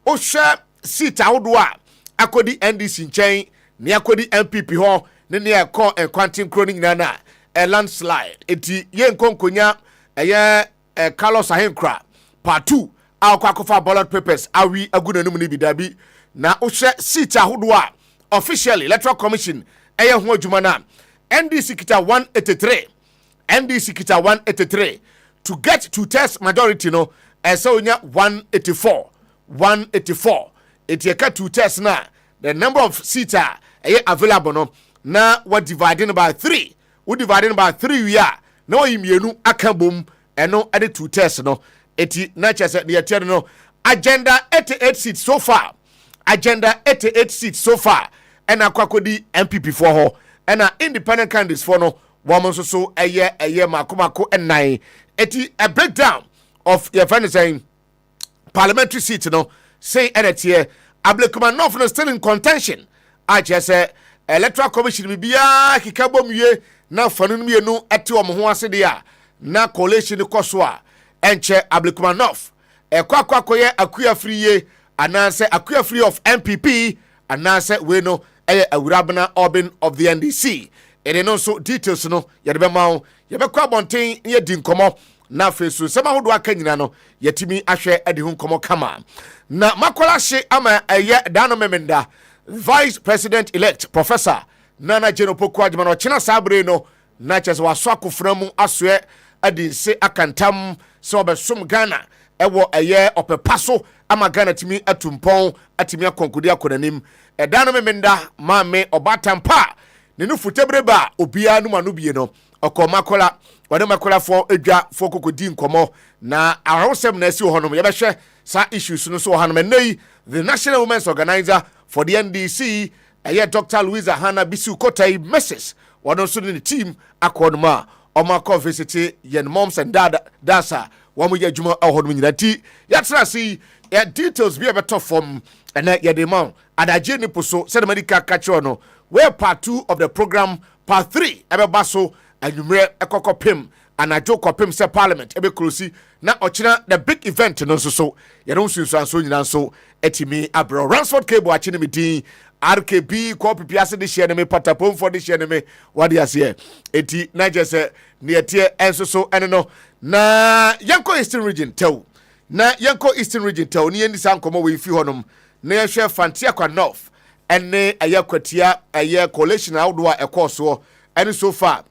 osha seat awodwa akodi NDC nkyɛn ne akodi MPP hɔ ne ne ɛkɔ nkwanten kuro no nyinaa na landslide eti yɛn nkonkonya ɛyɛ Carlos Ahenkra part 2 a akɔfa ballot papers awi agu nanum ne bidabi na wohwɛ seat ahodoɔ a officially Electoral Commission ɛyɛ ho adwuma na NDC kita 183 NDC kita 183 to get to test majority no ɛsɛ onya 184 eti ɛka to test na the number of seats ɛyɛ available no na what dividing by 3 we dividing by 3 we are na oyi mienu aka bom ɛno ɛde to test no eti na kyerɛ the yɛtiɛ no agenda 88 seats so far agenda 88 seats so far ɛna akɔkɔdi MPP for hɔ ɛna independent candidates for no wɔn nso so ɛyɛ mako ɛnan eti a breakdown of your friend saying parliamentary seat no say ɛna Ablekuma North no still in contention a kyerɛ sɛ Electoral Commission bibia keka bom wie na fanu mienu ɛte wɔn ho ase de a na coalition kɔ so a ɛnkyɛ Ablekuma North ɛkɔ akuya free ye anaasɛ akuya free of MPP anaasɛ we no ɛyɛ awurabena Orbin of the NDC ɛde no nso details no yɛde bɛma wo yɛbɛkɔ abɔnten yɛ di nkɔmɔ na afei so sɛm ahodoɔ aka nyina no yɛtumi ahwɛ ɛde ho nkɔmɔ kama na makola hye ama ɛyɛ dano memenda Vice President elect Professor Nana Jeno Poku Adjuma no kyena saa bere no na kyerɛ sɛ waso akofra mu asoɛ ade nse akantam sɛ ɔbɛsom Ghana ɛwɔ ɛyɛ ɔpɛpaso ama Ghana tumi atumpɔn atumi akɔnkodi akɔnanim ɛda no memenda maame ɔbatampa ne no futebre ba obia no manu bie no ɔkɔ makola wɔne makola fo edwa fo kokodi nkɔmɔ na arosɛm na asi hɔ no yɛbɛhwɛ sa issues no so hɔ no mɛnɛyi the National Women's Organizer for the NDC Dr. Louisa Hannah Bisu Kotai Mrs. One also in the team akɔnma ɔmakɔ visit yɛn moms and dasa wɔn mo yɛ adwuma ɛhɔ no nyina ti yɛtra si yɛ details bi a bɛtɔ fam ɛnɛ yɛde ma adagye ne poso sɛ de medical catcher no where part 2 of the program part 3 ɛbɛba so anwummerɛ ɛkɔkɔ pem anajo kɔpem sɛ parliament ɛbɛkrosi na ɔkyena the big event no nso so yɛno nsunsuanso nyina nso ɛtumi abrɛ Ransford cable akye ne me din R.K.B kɔ pipiase de hyɛ ne me patapomfo de hyɛ ne me wade aseɛ eti na gye sɛ ne yɛteɛ ɛnso so ɛne no na yɛnkɔ Eastern Region tew ne yɛndi sa nkɔmmɔ wɔ ifi hɔnom na yɛhwɛ Fantiakwa North ɛne ɛyɛ kwatia ɛyɛ coalition ahodoɔ a ɛkɔɔ soɔ ɛne so far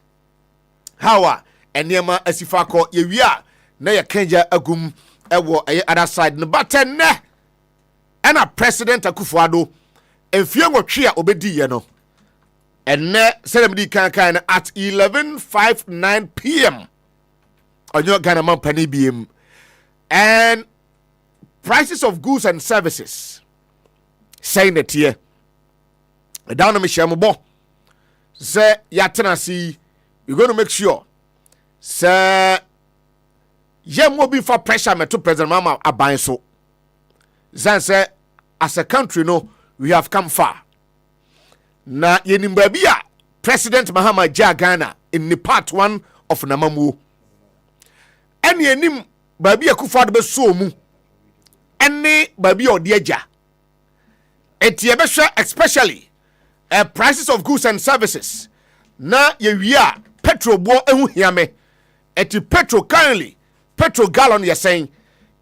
hawa ɛnneɛma asifa kɔ yɛwia na yɛkɛngya agum ɛwɔ ɛyɛ other side no but ɛnɛ ɛna President Akufo-Addo efie nwɔtwe a obedi yɛ no ɛnɛ sɛdɛmdi kankan no at 11:59 p.m. ɔnyɛ Ghana man pani biem and prices of goods and services saying that here down no me hyɛ mo bɔ sɛ yɛatena si we're going to make sure sɛ yɛmmɔ bi fa pressure meto President Mahama aban so zan sɛ as a country no we have come far na yenim baabi a President Mahama gya Ghana in the part 1 of namamuo ɛne yenim baabi a Akufo-Addo bɛso mu ɛne baabi a ɔde agya eti yɛbɛhwɛ especially prices of goods and services na yɛwia petrol bo ehu hiame eti petrol currently petrol gallon yɛsɛn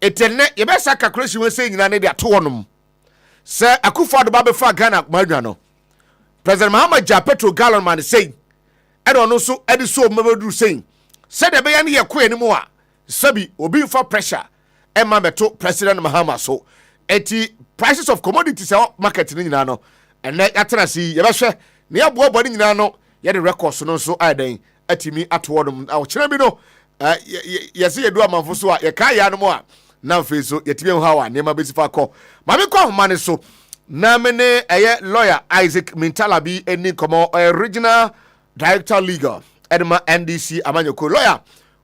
etenne yɛbɛsa calculation we say nyina ne de ato wɔnom sɛ Akufo-Addo ba bɛfa Ghana madwa no President Mahama gya petrol gallon man say ɛde ɔno so ɛde so mabɛduru say sɛ de bɛyɛ ne yɛ koe ne mu a sabi obi mfa pressure ɛma bɛto President Mahama so eti prices of commodities market ne nyina no ɛnɛ yɛatena si yɛbɛhwɛ ne yɛboaboa ne nyina no yɛde records no nso ayɛdɛn atimi ato wɔnom ɔkyerɛ bi no yɛsɛ yɛdu amanfo so a yɛka yɛ no mu a na afei so yɛtumi hu hawa nneɛma bɛsifa kɔ ma me kɔ ahoma ne so na me ne ɛyɛ lawyer Isaac Mintala bi ɛni nkɔmmɔ regional director legal ɛde NDC amanyɔko lawyer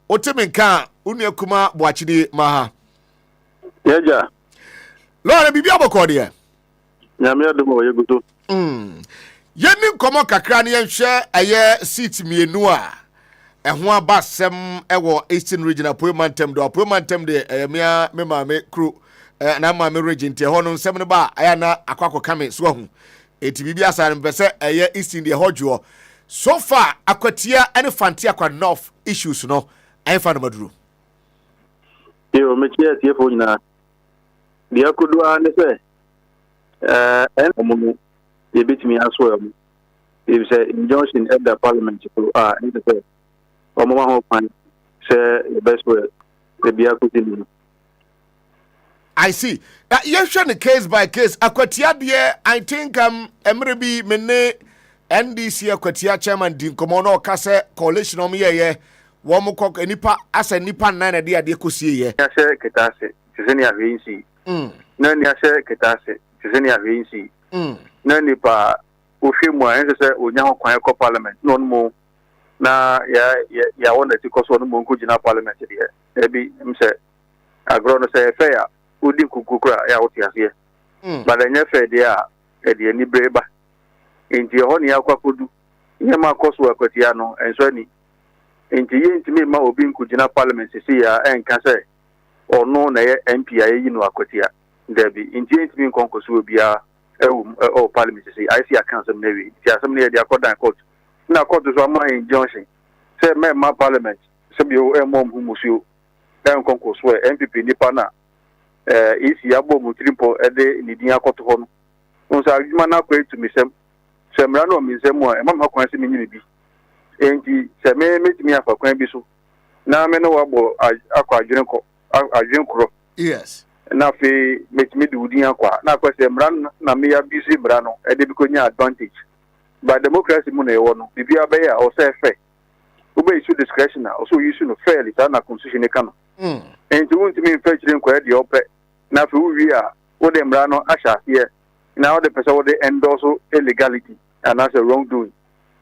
otimi nka unua kuma boakyide maha yɛgya lawyer bibi abɔkɔ deɛ nyame adom ɔyɛ gudo yɛni nkɔmmɔ kakra ne yɛnhwɛ ɛyɛ seat mienu a ɛho abasɛm ɛwɔ Eastern Region apoemantem de me maame kro na ma me regent ho no nsem no ba aya na akwakọ kame so hu eti bibia asa mpese eye east in the hojo so far akwatia any fanti akwa north issues no I fa no maduru yo me chia tie fo nyina dia kudu a ne se en omumu ye bitimi aso am if say injunction at the parliament to in the say omumu ho pan say the best way the dia kudu. I see. You show the case by case. Akwatia dear, I think Emrebi mene NDC akwatia chairman din komono kase coalition om ye womo kok nipa asa nipa nine de ade kosie ye. Ya se ketase, tizeni avensi. Na ni ase ketase, tizeni avensi. Na nipa ofemu a ense se onya ho kwan ko parliament no mo na ya wona ti koso no mo nkujina parliament de. Ebi mse agro no se fair udi kukukura ya oti ase but enye fe dia e de ni breba enti ho ni akwa kodu nye ma koso akwatia no enso ni enti ye ntimi ma obi nkujina parliament se ya enka se ono na ye MP ya yi no akwatia debi enti ye ntimi nkonkoso obi a o parliament se I see account some nevi ti asem ne dia court na court so ma injunction se me ma parliament se bi o emom humusuo enkonkoso MPP nipa na isi abo mutrimpo ede nidin akoto ho no nso adwuma na kwa etu misem semra no misem a emam akwan se menyi bi enti se me metimi afa kwan bi so na me no wabo akwa adwen kro yes na fe metimi de udin akwa na kwa semra na me ya bi si bra no ede bi ko nya advantage but democracy mu na ewo no bibia be ya o se fe ube issue discretion na also issue no fairly ta na constitution ka no enti wuntimi mfachire nkwa de ope na fe wi a wo de mra no asha here na wo de pesa wo de endorse illegality and as a wrongdoing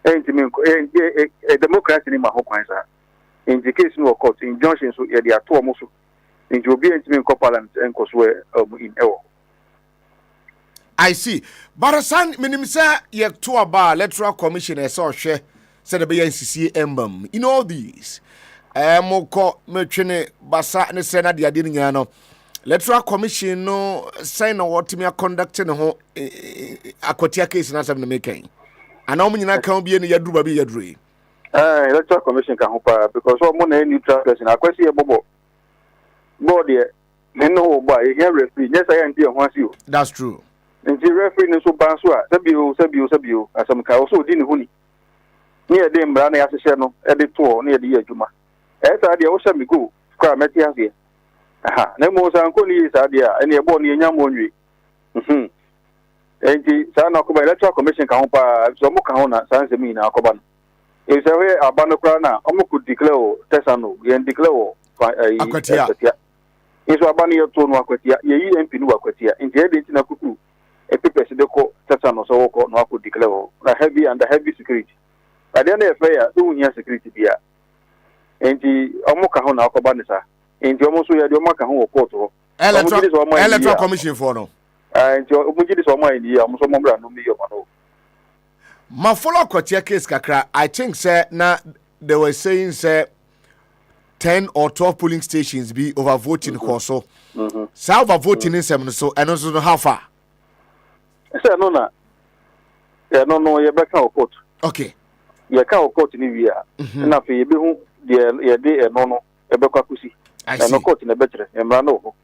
enti mi democracy ni ma ho kwan sa enti case no court injunction so ye de ato omo so enti obi enti mi parliament enko so in ewo. I see. Barasan minimsa ye to aba electoral commission e so hwe said be NCC embam in all these moko metwene basa ne se na de ade nya no electoral commission no sign na what me conduct ne ho akotia case na sam na mekan ana o nyina kan bi ne yaduru ba bi yaduru electoral commission kan ho pa because o mo na neutral person akwasi e bobo board ye no ba e here referee yes I am there ho asi o. That's true. Nti referee ne so ban so a sabio asam ka o so di ne ho ni ni e de mbra na ya hye no e de to na e de adwuma sa de o sha mi go kwa meti ase aha na mo san ko ni sa de a ene e bo ni enya mo nwi enti sa na ko ba electoral commission ka ho pa so mo ka ho na san se mi na akoba no e se we abano kra na o mo ku declare o tesano ye declare o akwatia iso abano ye to no akwatia ye yi MP no akwatia enti e de nti na kuku e pepe se de ko tesano so wo ko no aku declare o na heavy and heavy security ade na e fe ya so unya security bia enti omuka ho na akoba ne sa enti omo so ya de omuka ho wo court ho electoral commission for no enti omugidi so omo ni ya omo so momra no mi yo no ma follow kwatia case kakra I think say na they were saying say 10 or 12 polling stations be overvoting so so overvoting in some so and also how far say no na no ye beka o court okay ye ka o court ni wi a na fe ye be hu ye de no ebekwa kusi no court na betre emra no ho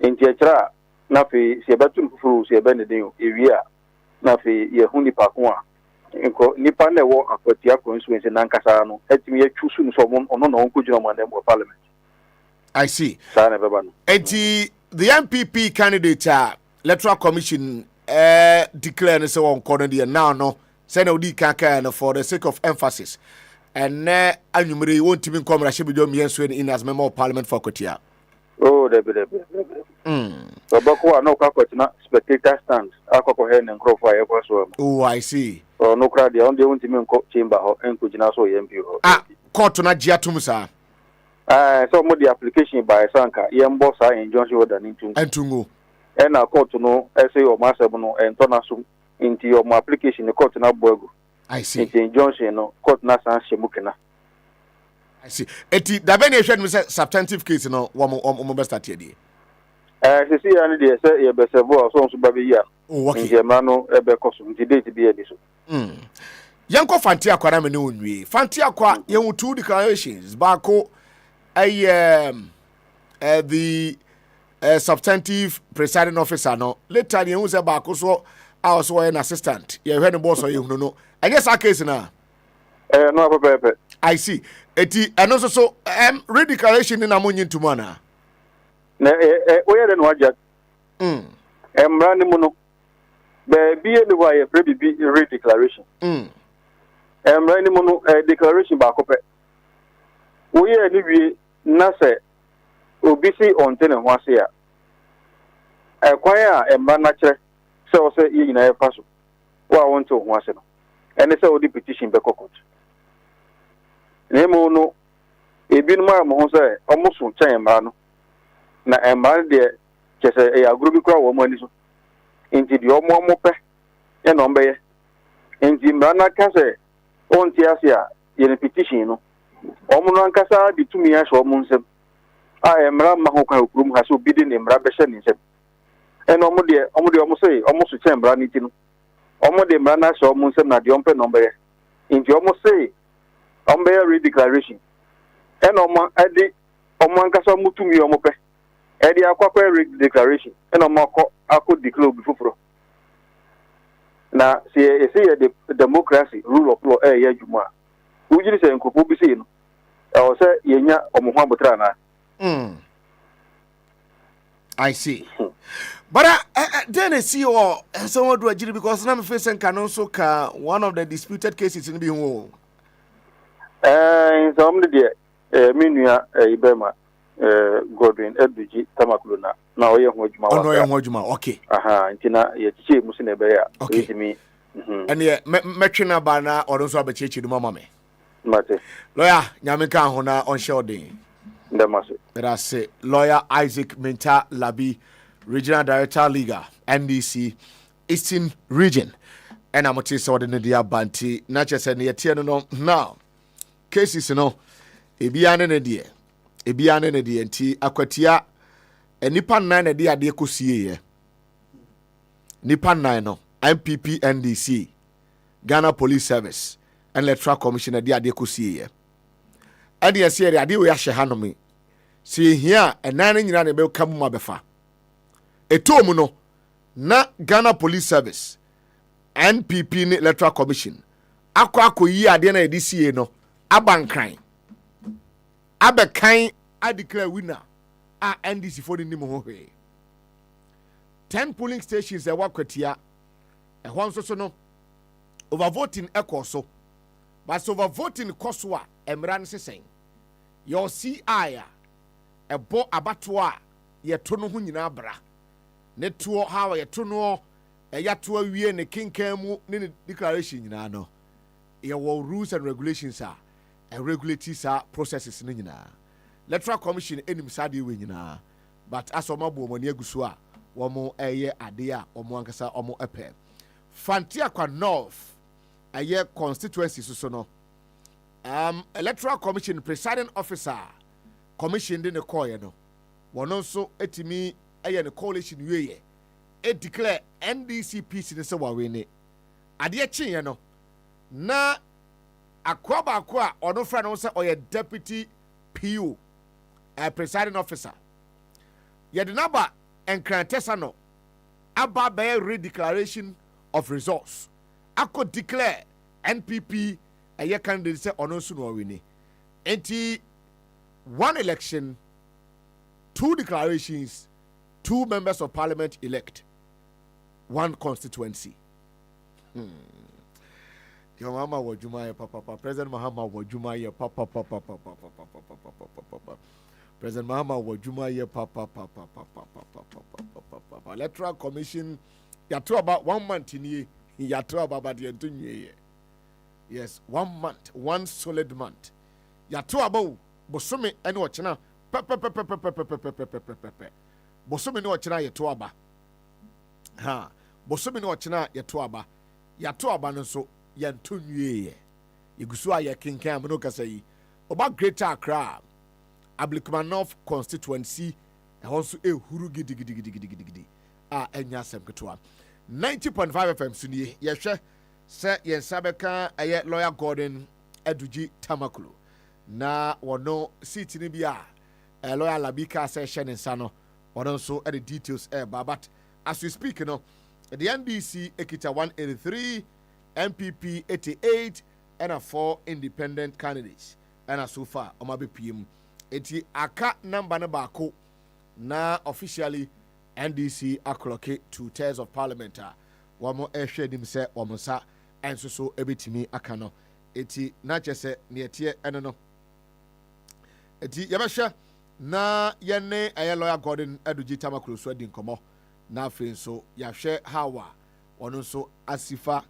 enti ekra na fe se betu fufuru se be ne den ewi a na fe ye hu nipa ko a enko nipa na wo akwatia constituency na nkasa no etimi ye twusu no so ono no nkojuna mo na parliament. I see. Sana beba no enti the MPP candidate electoral commission declare say on corner there now no say na odi kaka for the sake of emphasis and anumere won't even come rashe bido me enso in as member of parliament for Kotia. Oh de so bako no ka kwatina spectator stand akoko he ne nkrofo aye kwaso. Oh I see. So no crowd there on the won't even chamber ho enkujina so MP ho. Court na giatum sa. So mo the application by sanka yembo sa injunction order nintungu. Na court no say o masem no entona so into your application the court na boego. I see. Into injunction no court na san shemukena. I see. Eti da be na ehwe no say substantive case no wo best start here. Sisi ya ni de say ye besebo so nso ba be ya. Okay. Nje ma no ebe koso nti date bi e di so. Yanko Fanti Akwa na me ne onwie. Fanti Akwa ye hu two declarations. Baako the substantive presiding officer no. Later ye hu say baako so also an assistant. Ye hwe ne boss ye hu no. Anya sa case na. No pepe. I see. Eti eno so redeclaration ni na monyi ntuma na. Na oye de no aja. Emra ni mu no. Be bi e ni wa ye pre bi redeclaration. Emra ni mu no declaration ba ko pe. Oye ni wi na se obi si onte ne ho ase a. Kwan a emra na kire se o se ye nyina ye fa so. Wa won to ho ase no. Ene se odi petition be kokot. Nemo no ebi no ma mo say omuso chen ma no na emma de kese e agro bi kwa wo mo ani so enti de omo pe e no mbe ye enti mra na ka say onti ase a ye petition no omo no ankasa de tumi a hwe omo nsem a emra ma ho kwa okurum ha so bi de ne mra be hye ne nsem e no omo say omuso chen mra ni ti no omo de mra na hwe omo nsem na de ompe no mbe ye enti omo say on be redeclaration and omo ankasa mutumi omo pe e di akwa redeclaration and omo akọ declare before na see the democracy rule of law ya juma ujiri se nkopo bi se no o se yenya omo ho abotra na I see. But then I see someone do ajiri because na me face nka so ka one of the disputed cases in be ho. Some of the Minia Ibema Godwin Edwiji Tamakuluna. Now you Hojuma. Okay. Intina Yachi Musinebea. Okay. Me. And yet, Metrina Bana or also have a Mama. Mate. Lawyer Yamika Hona on Shorting. The Master. But I say, Lawyer Isaac Minta Labi, Regional Director Liga, NDC, Eastern Region. And I'm a taste of the Nadia Banti, not just any Tiano now. Cases no ebiane ne de nti akwatia enipa 9 na de ade kosie ye nipa 9 no MPP NDC Ghana Police Service and Electoral Commission de ade kosie ye ade yesi ade we ahye hanome si hia enan nyina ne be kam ma befa etom no na Ghana Police Service NPP ne Electoral Commission akoyi ade na edisie no abankan abekan I declare winner NDC for the name of 10 polling stations e wakwatia e ho nso no overvoting ekoso but overvoting koso a emran sesen your CI a ebo abato a ye to no ho nyina bra ne to how ye to no e ya to awie ne kenkan mu ne declaration nyina no ye rules and regulations are regulatory processes ni nyina Electoral Commission enim sade we nyina but asomabo mo ne aguso a wo mo eye ade a omo ankasa omo epe Fanti Akwa North eye constituency so no Electoral Commission presiding officer commission de ne call ye no wono so etimi eye ne coalition wiye e declare NDC peace ne se wa we ne ade chi ye no na akwa ono fra no say oye deputy PO presiding officer ye the number enkrantesa no aba by redeclaration of results ako declare NPP a candidate say ono so no wini enti one election 2 declarations 2 members of parliament elect 1 constituency Your mama wajuma ya papa. President Mahama wajuma ya papa. President Mahama wajuma ya papa. Electoral Commission ya to about 1 month in ye. Ya to about the entunye. Yes, 1 month, 1 solid month. Ya to about bosome eni wachina bosome ni wachina ya to aba. Ha, bosome ni wachina ya to aba. Ya to aba nso yantunye igusu aye kenkan amno kasa yi oba Greater Accra Ablikuma North constituency also a huru gidi enya asem ketewa 90.5 FM sunie yehwe se yensabeka aye lawyer Gordon Eduji Tamakulu na wono seat ni bia lawyer Labika say hye nsa no wono so the details but as we speak no the NDC ekita 183 MPP 88 and 4 independent candidates and so far omabe PM eti aka number na bako na officially NDC akloke 2 tiers of parliament wamo ehwe dim se wamo sa enso so ebetimi aka no eti na chese ne etie eno no eti yabehwe na yene aye lawyer Gordon Eduji Tamakulu so adi nkomo na afi so yahwe hawa ono so asifa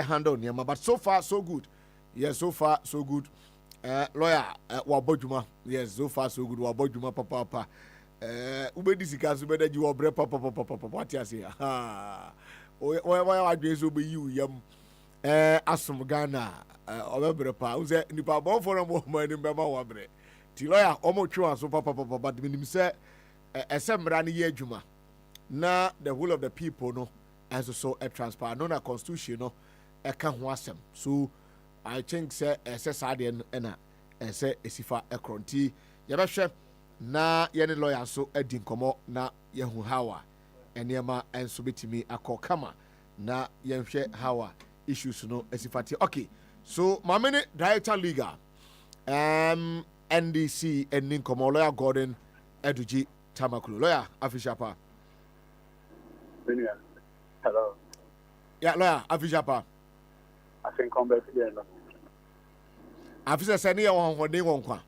handle niema but so far so good. Yes, so far so good. Lawyer wabojuma. Yes, so far so good. Wabojuma papa. Ubedi sikasu beda ji wabre papa. What you say? Ha. Why adweso be you yam. Asum Ghana. Obebre pa. Uze nipa bon for mo mani bema wabre. Ti lawyer omo twa so papa but minim say esemra ne ye adwuma. Na the whole of the people no as so a transparent no na constitution no e ka ho asem. So I think say SSRD na say esifa ekronti yebehwe na yene lawyer so adi nkomo na yehu hawa enema enso betimi akokama na yenhwe hawa issues no esifati. Okay, so mamene director legal NDC ending nkomo lawyer Gordon Eduji Tamakulu lawyer official pa. Hello. Yeah, lawyer official pa. I think come back again. Afisa sani ya wonhode wonkwa.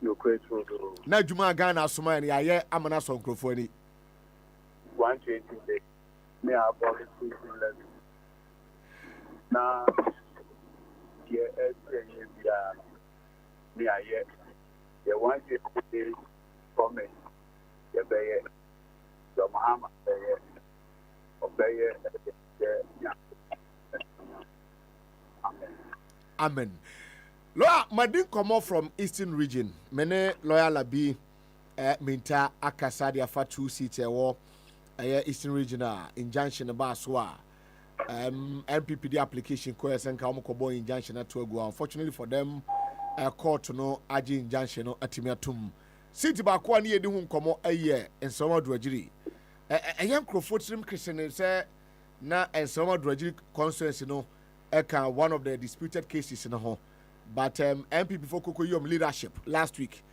No question. Na djuma Ghana asoma ni aye amana so nkrofo ni. 120 days. Me about 211. Na ye bia me aye. Ye 120 days from me. Ye beye. So Muhammad beye. Obeye. Amen. Lawyer Madin come from Eastern Region. Mene lawyer Labi minta akasa dia fa 2 seats war Eastern Region injunction ba so MPPD application ko esen ka omko boy injunction to agu. Unfortunately for them court no agi injunction no atimi atum. Seat ba ko ani yedi hu nkomo aye ensoma duagiri. Eyan crofotrim Christian say na ensoma duagiri constituency no eka one of the disputed cases in ho. But MP before Koko Yom leadership last week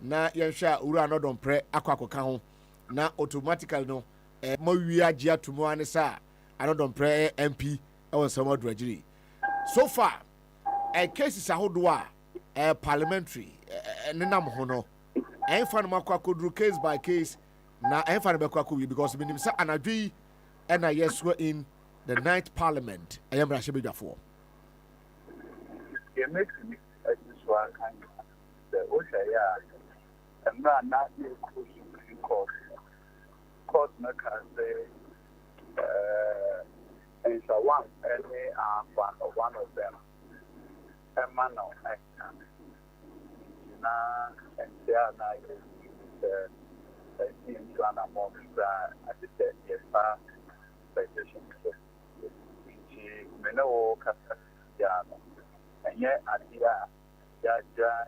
na yensha ura no don pre akwakoka ho na automatically no mo wia gia tumo anisa anodon pre MP e won some dragiri. So far cases ahodo a parliamentary nenam ho no enfa no makwakodru case by case na enfa no bekwakowi because minim say anadwi and I yes were in the 9th parliament I am Rashebedafo. It makes me a one kind of the Oshaya and not the Supreme Court. Court can say and so one any one of them a man of action. And they are not seems to an amount as it said, yes, citation. She may know Castellano. And yet, I dry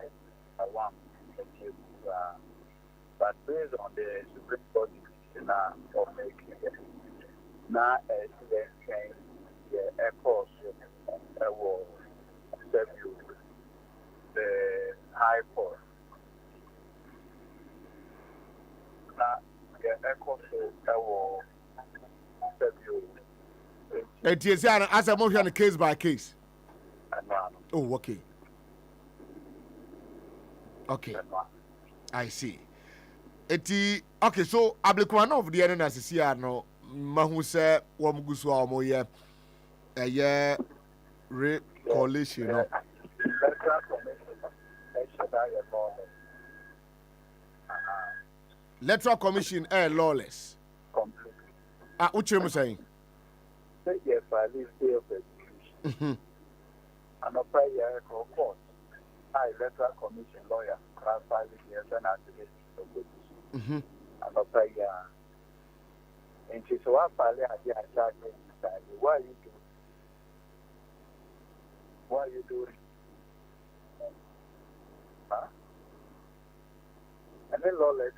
a one. But based on the Supreme Court decision of making it, now as they change the airport, will serve you the High Court. Now, the airport will serve you. And yes, as a motion case by case. Oh, okay. Okay. I see. Okay, so ablikwana of the NNCC no mahu se wo mgusu a mo ye coalition no. Electoral Commission lawless. Completely. What you saying? Yes, I live here of education. And a prayer court. I Electoral Commission lawyer, class 5 years and activist. Papa, yeah. And she's so up, why are you doing? What are you doing? Huh? And then lawless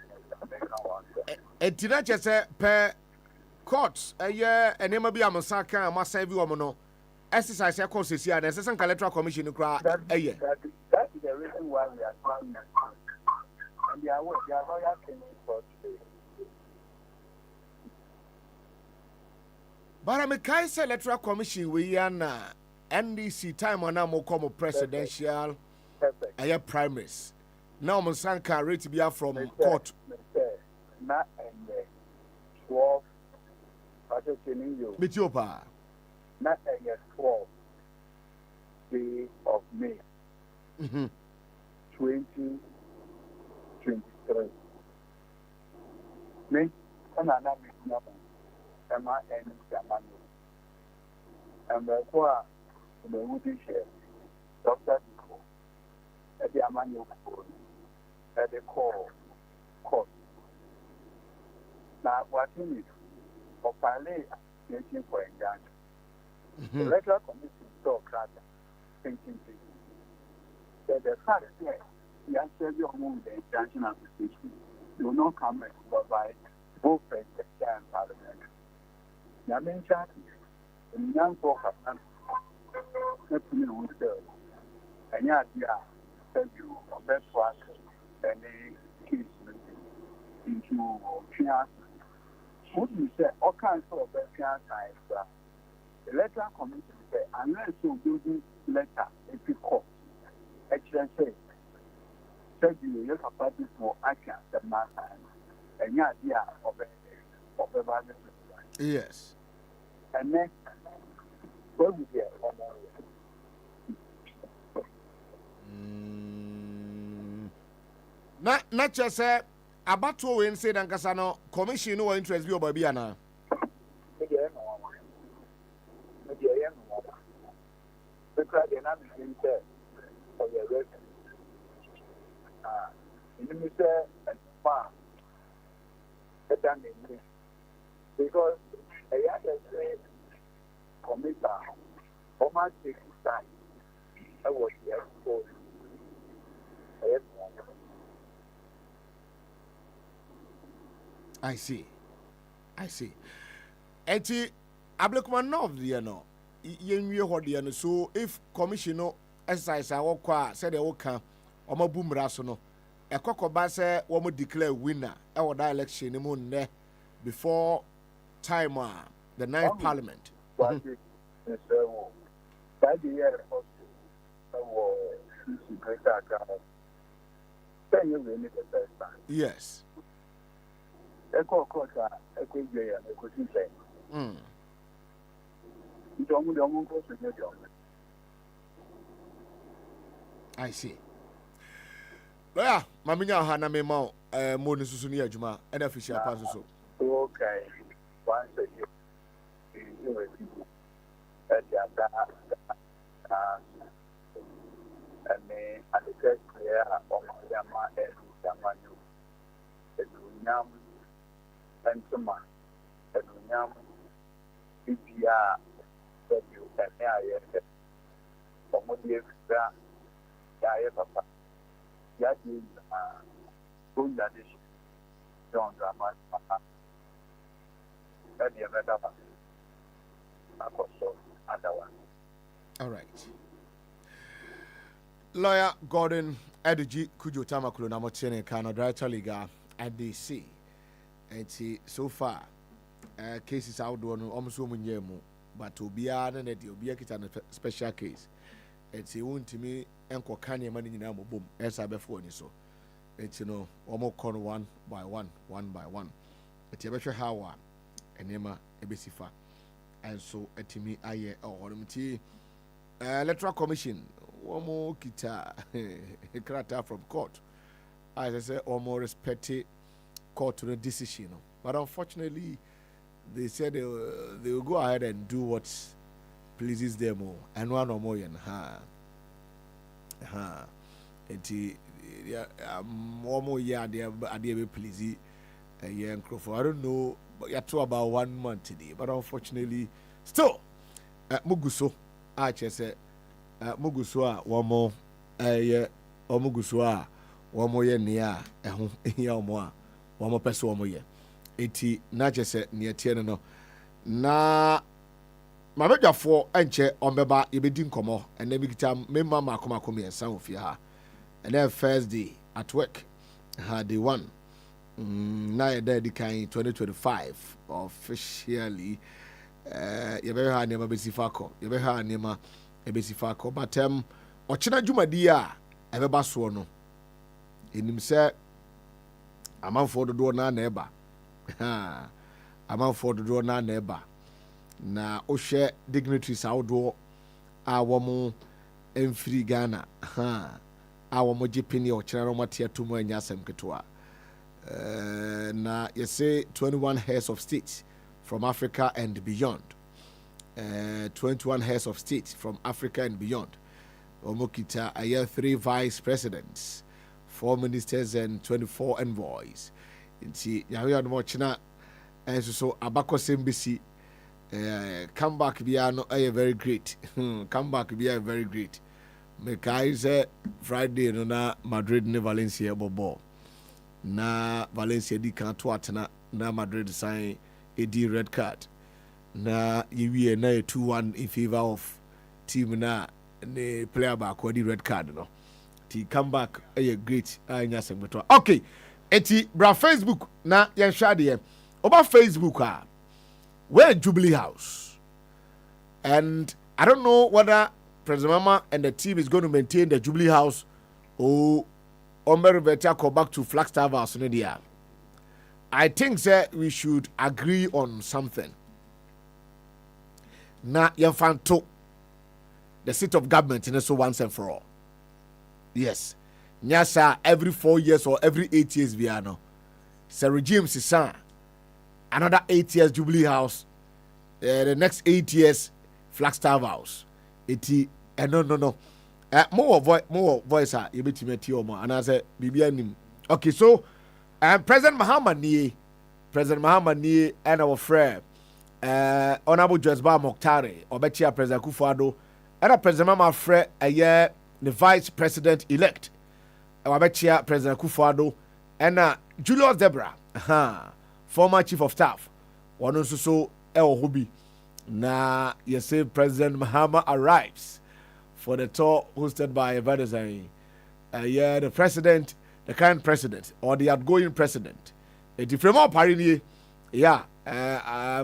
and Tina just per courts a year and never be a massacre and must save you no exercise a course here and assistant electoral commission cry a year. That is the reason why we are trying to and they are lawyer came for today. But I'm a Kaiser Electoral Commission we are NDC time on our come presidential a primaries. Now Monsanka rate to be from court. Not and 12 Mitiopa. Not and 12 day of May 2023. Me and another number. Emma and Samano. And the Qua, the Woody Share, Dr. Nico, at the Amano at the core court. Now, what you need for Pale, waiting for a gun. The Electoral Commission saw Crata, thinking that the fact that the answer your move the injunction application do not come and provide both president and parliament. Yamencha, the young folk have not me who serve. And yet, tell you, best work and the case into China. What you say, all kinds of best times. The Electoral Commission said, unless you building letter, if you court, actually say, said you have a party for action, the matter, and yet, of a yes. And then, what we get? Not just say about to win said and Casano commission no interest view by Biana. Because they're not being said for your record. You say, and farm, because a young committer, Oma takes time. I was here for I see. Eti ablekuma of the no. Yenwie hɔ de no so if commission no exercise a wɔkɔ said they will come ɔmo bumra so no ekokoba say wɔmo declare winner ɛwɔ that election no mu ne before time the 9th parliament. That the year also greater account. 10 years we need the first time. Yes. Echo Kota, Echo Jaya, Echo Sisay. I see. Yeah, Maminya Hana Memo, Moni Susuni Ajuma, and official Pampaso. Okay, once a year, you at the and me at the first clear of Yama and Yamanu, the Yam and Suma, and Yam, BPR, W, and Aya, for Modi, Yaya Papa, Yadi, Bundadish, John Drama, and the America. All right. Lawyer Gordon Edigi Kujotama Kulonamotene Kano Director Liga NDC. And so far, cases out on almost woman but to be an and the Obiakita special case. And see, won't to me and Kokani money in our boom as I before so. It's almost one by one. It's a better how and Emma Ebisifa. And so etimi aye orumti Electoral Commission omo kita krata from court as I say omo respect court to the decision, but unfortunately they said they will go ahead and do what pleases them and one or more and eti more year be pleasy a year I don't know, but you to about 1 month today, but unfortunately, still, Muguso, I just said, Mugusua, one more, or Mugusua, one more year near, here more, one more person, 1 more year. 80, not just said near Tiano. Na my major for enche ombeba yebedin komo and then big time me mama come and son of ya. And then first day at work had the one. Now the kind 2025 officially you better have nema besifako. You better have nema ebesifako. But ochina jumadi a ebeba so no. Enim say amanfo dodo na neba. Ha. Amanfo dodo na neba. Na ohwe dignitaries awdo a womo emfiri Ghana ha a womo jipini ochira no matia tumu anya asem ketwa na you say 21 heads of state from Africa and beyond 21 heads of state from Africa and beyond omokita aya 3 vice presidents 4 ministers and 24 envoys inti yawe no china enso so abakosem besi comeback be very great. Comeback be very great. Mekai say Friday no na Madrid ne Valencia bobo. Na Valencia di kan to atena na Madrid sign a D red card. Na yewie na 2-1 in favor of team na ne player back di red card no. Ti comeback great anya sembeto. Okay. Eti bra Facebook na yen hwade oba Facebook we're Jubilee House. And I don't know whether President Mama and the team is going to maintain the Jubilee House or better go back to Flagstaff House. I think that we should agree on something. Na Yanfanto, the seat of government in so once and for all. Yes. Nyasa every 4 years or every 8 years viano. Sir regime Sisan. Another 8 years Jubilee House, the next 8 years Flagstaff House. No. More voice you bet me more. And I said, Bibianim. Okay, so President Mahama Nye and our friend Honorable Josba Moktare or Betia President Kufuado and President Mama Fred the Vice President elect. Our Betia President Kufuado and Julius Debra. Former Chief of Staff, one also so El Hobby. Na you say President Mahama arrives for the tour hosted by the president, the current president, or the outgoing president. If Frema Parini,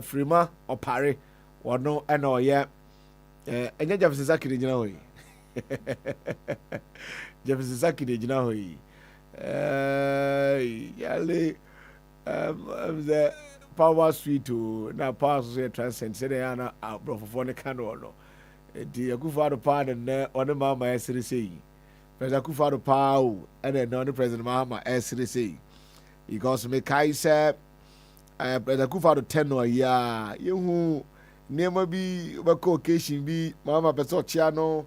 Frema or Pari, or no, and or and then Jefferson Saki de Jinawi. Jefferson Saki de Jinawi. The power suite to now power suite transcend say they are not for the canoe no the Akufo-Addo pardon on the mama SRC President Akufo-Addo power and then on the President Mahama SRC because me kai say President Akufo-Addo 10 or yeah you never be work occasion be mama person chiano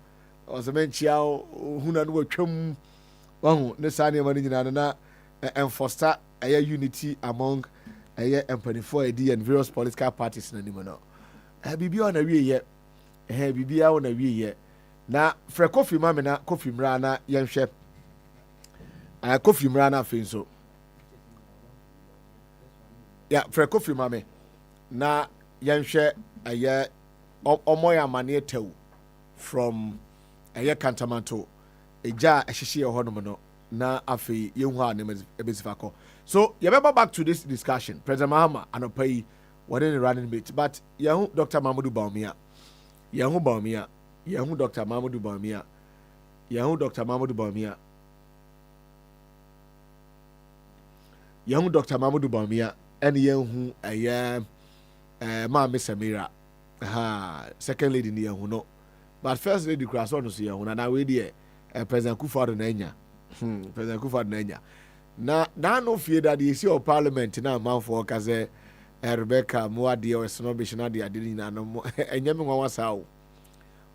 or some chiao who na no twam wahu ne sane mani nyina na enforcer a unity among a empanifo ID and various political parties in the no. Bibi on a way yet. Bibi on a way yet. Now, for coffee mamma, coffee mrana, young chef. Coffee mrana finso. Yeah, for coffee mammy. Now, young chef, a year or more money tell from a year cantamanto. A jar, a shishi or honomano. Na afi yunha name ebisifako. So you remember back to this discussion. President Mahama and pay what in the running mate, but Yahu Dr. Mamadou Bawumia. Yahu Dr. Mamadou Bawumia. Yahu Dr. Mamadou Bawumia. Yahu Dr. Mamadou Bawumia and Yahu Mama Samira. Second lady ni Yahu no. But first lady cross on to see Yahu na we there President Kufuor Nenya. President Kufuor Nenya. Na no fear that the issue of Parliament na man for kaze Rebecca Muadi or snobbish na dia didn't no enyame nwa sawo.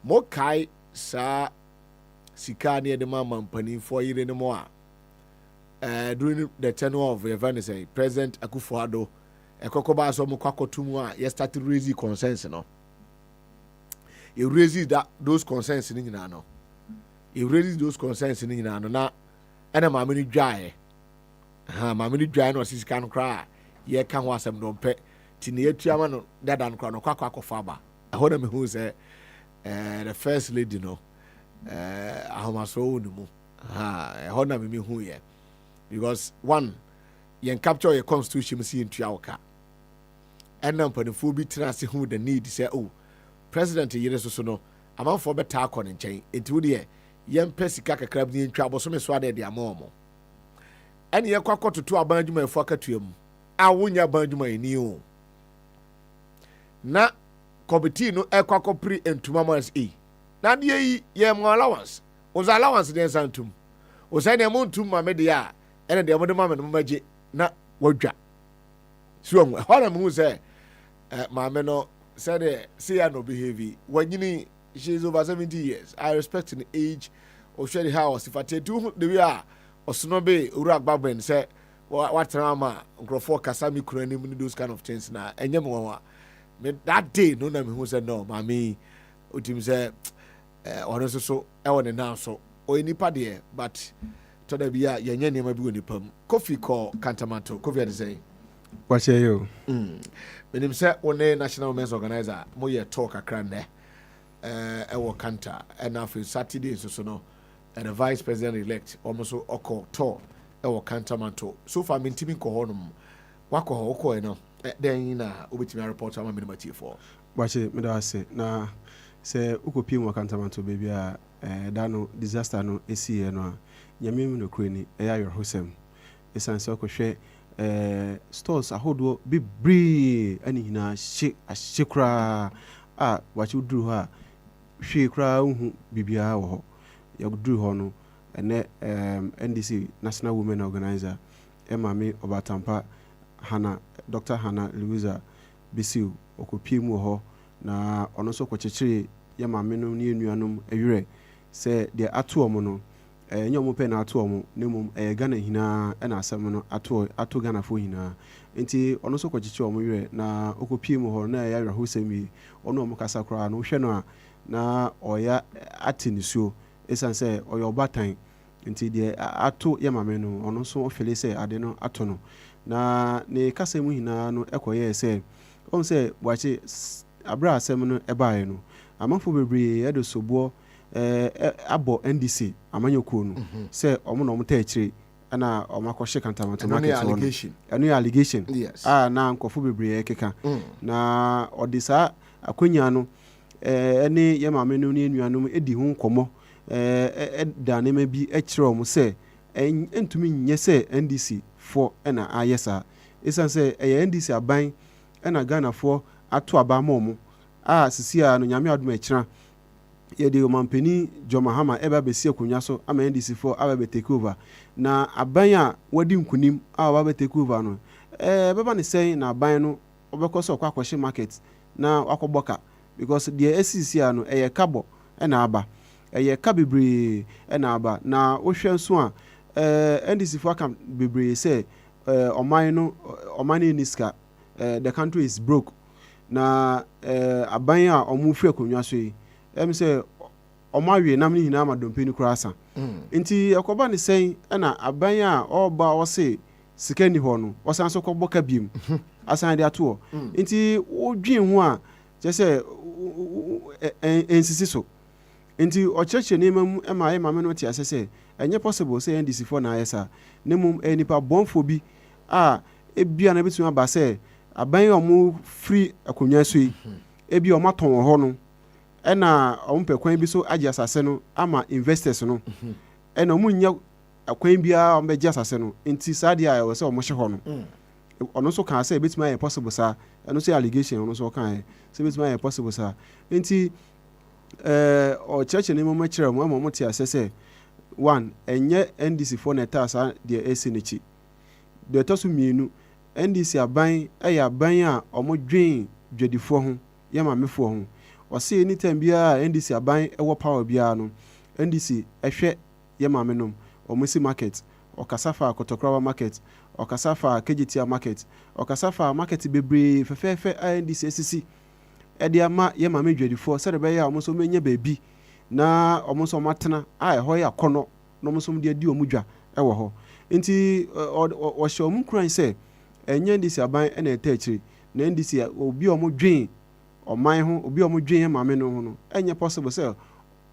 Mo kai sa sika ne de mama mpanin for yire ne mo a during the tenure of the President Akufo-Addo, Ekokoba so Mukwakotumu, you started raising concerns, no. You raise those concerns in Nano. You raise those concerns in Nano. Now, and a mammy dry. Mammy dry no sis can cry. Ye can was some don't pay. Tinia Tiaman, that and Crono Quaco Faba. I heard him who's the first lady, no. I must own the moon. I heard me who ye. Because one, you capture your constitution, see into your car. And then, for the full bit, who the need say, oh, President years so no amount for better con in chain into the young Pessica crab in trouble so much rather their momo. And ye quack to 2 abandonment for Catium. I won your abandonment in you. Na Cobitino e quaco pre and 2 months e. Now ye more allowance. Was allowance then santum. Was any amount to my media and the other moment magic na wodja. So what am who say my meno said see no behavior when you need she's over 70 years. I respect the age of Sherry House. If I tell you the way are or Snobe Urak Baben say what drama Grofo Kasami Kurenim those kind of things now. And you that day no name who said no, mammy Utim say honestly so I want to now so or any party but to the be a yen name be the pum coffee call Cantamanto coffee and say what say you? When him say one national men's organizer, more talk a cran there. Our Kanta, and now for Saturday, so no, and the vice president elect almost Oko Tor, our Kanta Manto. So far, I'm timing Kohonum, Wako Oko, you know, then in a Ubitima report, I'm a minimum for. Watch it, Meda say, na say Uko Pimo Kanta Manto, baby, Dano, disaster no, AC, no, Yamin no Queenie, your Hosem, a sense of share. Stores a hold be bree any na shake a shakra what you drew her shakra bibia ho you drew hono and NDC National Women Organizer Emma Obatampa Hannah Dr. Hannah Louisa Bisiu okopiemu ho na ono so kwechechire yama meno ne nuanom awire se de atomo no nyomo pe na atomo nemum Ghana hina na asem no ato Ghana fo hina enti ono so kwechechire omo wire na okopiemu ho na ya hwe semi ono omo kasa kra no hwe no na oya atinisuo esanse oya obatan enti de ato yama meno ono so ofele se ade no ato no na ne kasa mu hina no ekoye se on se wache abra asem no ebae no amafo bebre edo sobo abo NDC amanyokuo no se omo no mta akire ana omakoshe kantamanto market no allegation yes. Na nkofo bebre ekeka na odisa akwanya no ene yemame no ne nuanom edi ho nkomo da ne ma bi akire omo se entumi nye se NDC for na ayesa esanse NDC aban na Ghana for ato aba momo sisia no nyame adom akira ye de omampani Jomahama eba besi akonya so ama NDC for aba be take over na aban a wadi nkunim aba be take over no beba ne sei na aban no obekoso kwa kwahye market na akọboka because the SCC no kabo na aba ka bebre na aba na ohwe nso a NDC for aka bebre say omani niska the country is broke na aban a omufu akonya so yi say omawe nam ni hina amadompeni kurasa nti akoba ne sei na aban a oba o se sikani ho no o san so koboka biem asan de ato nti odwen ho a je say ensisi so nti o cheche ne mam ema mame no ti asese enye possible say NDC for na ayesa nemum enipa bonfo bi ebia na betuma ba say aban o mu free akonya so yi ebia o maton ho no ena ompekwan bi so agi asase no ama investors no ena omunya akwan bia ombeji asase no nti sadia ya wese omo hye ho no ono so kan say betuma ya possible sa eno say allegation ono so kan say betuma ya possible sa nti o church ni mo makire mo ti asese one enye NDC for neta sa de esinichi de tosu mienu NDC aban aban a omo dwen dwadifo ho yama mefo ho wase anytime bia NDC aban ewo power bia no NDC ehwe ye mamenom omusi market Okasafa Kotokrawa market, Okasafa KGTR market, Okasafa market bebre fefe INDCCC. Ediama ye mame dwedifo se de be ya omoso menye baby na omoso matena ho ya kono no omoso de adi omudwa ewo ho nti o hye omukran se enye ndisi aban na etachiri na ndisi obi omudwen oman ho obi omudwen ye mame no ho no enye possible se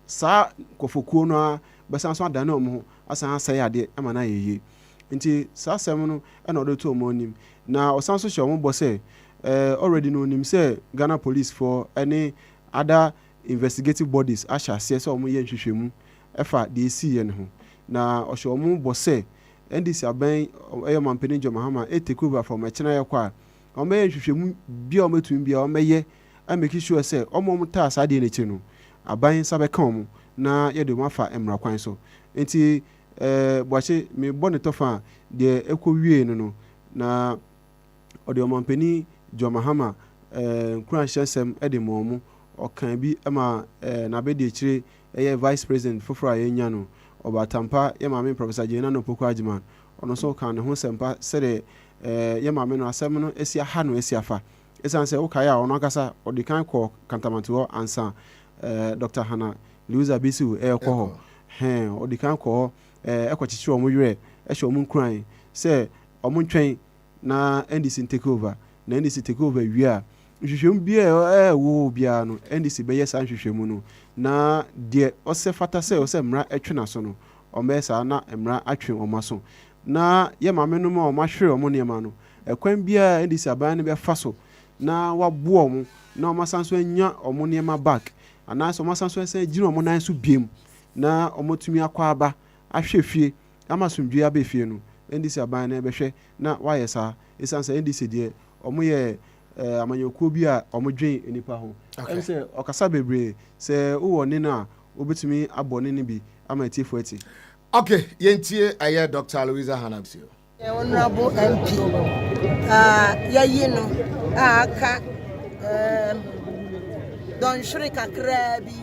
sa kofokuo no besanso adane omo asan asai ade ama na yeye nti sa sem no na odoto omonim na osanso hye omo bo se already no nim say Ghana police for any other investigative bodies asha say so omo ye nhwehwemu efa de esi ye ne ho na ohye omo bo say ndc aban mampeni jo mahama take over from echena ye kwa omo ye nhwehwemu bia omo tumi bia omo ye make sure say omo ta asade ne chi no aban sabe kan omo na ye de mafa emra kwan so enti boache me bone tofa de ekowie no na ode mampeni jo mahama nkran hyesem ede momu okan bi ama na bedi chire vice president foforo ayenya no obatampa ye maame professor Jena no Poko Ajiman ono so kan ne ho sempa sede ye maame no asem no esi aha no esi afa esan se ukaya ono akasa odi kan ko kantamanto ansa Dr. Hana Luisa Bisu ko ho odi kan ko ekwachichi omo yire ehye omo nkran se omo ntwen na NDC take over na NDC take over wia nhwehwem bia wo bia no NDC be yes nhwehwemu no na de ose fata se ose mra etwena so no omesa na mra atwe omaso na ye mame no ma omahwere omo niema no ekwan bia NDC aban ne be faso na wabo omo na omasanso anya omo niema back ana so omasanso ese giro omo nan so biem na omotumi akwa aba ahwe fie amasomdwe aba fie no NDC aban ne be hwe na wayesa esanse NDC de omo ye amanyokuo bi a omo dwen enipa ho ense okasa bebre se wo ne na obetumi abone ne bi ama etiefo eti okay yentie aye Dr. Louisa Hanamsio honorable MP yayino aka don shiri kakra bi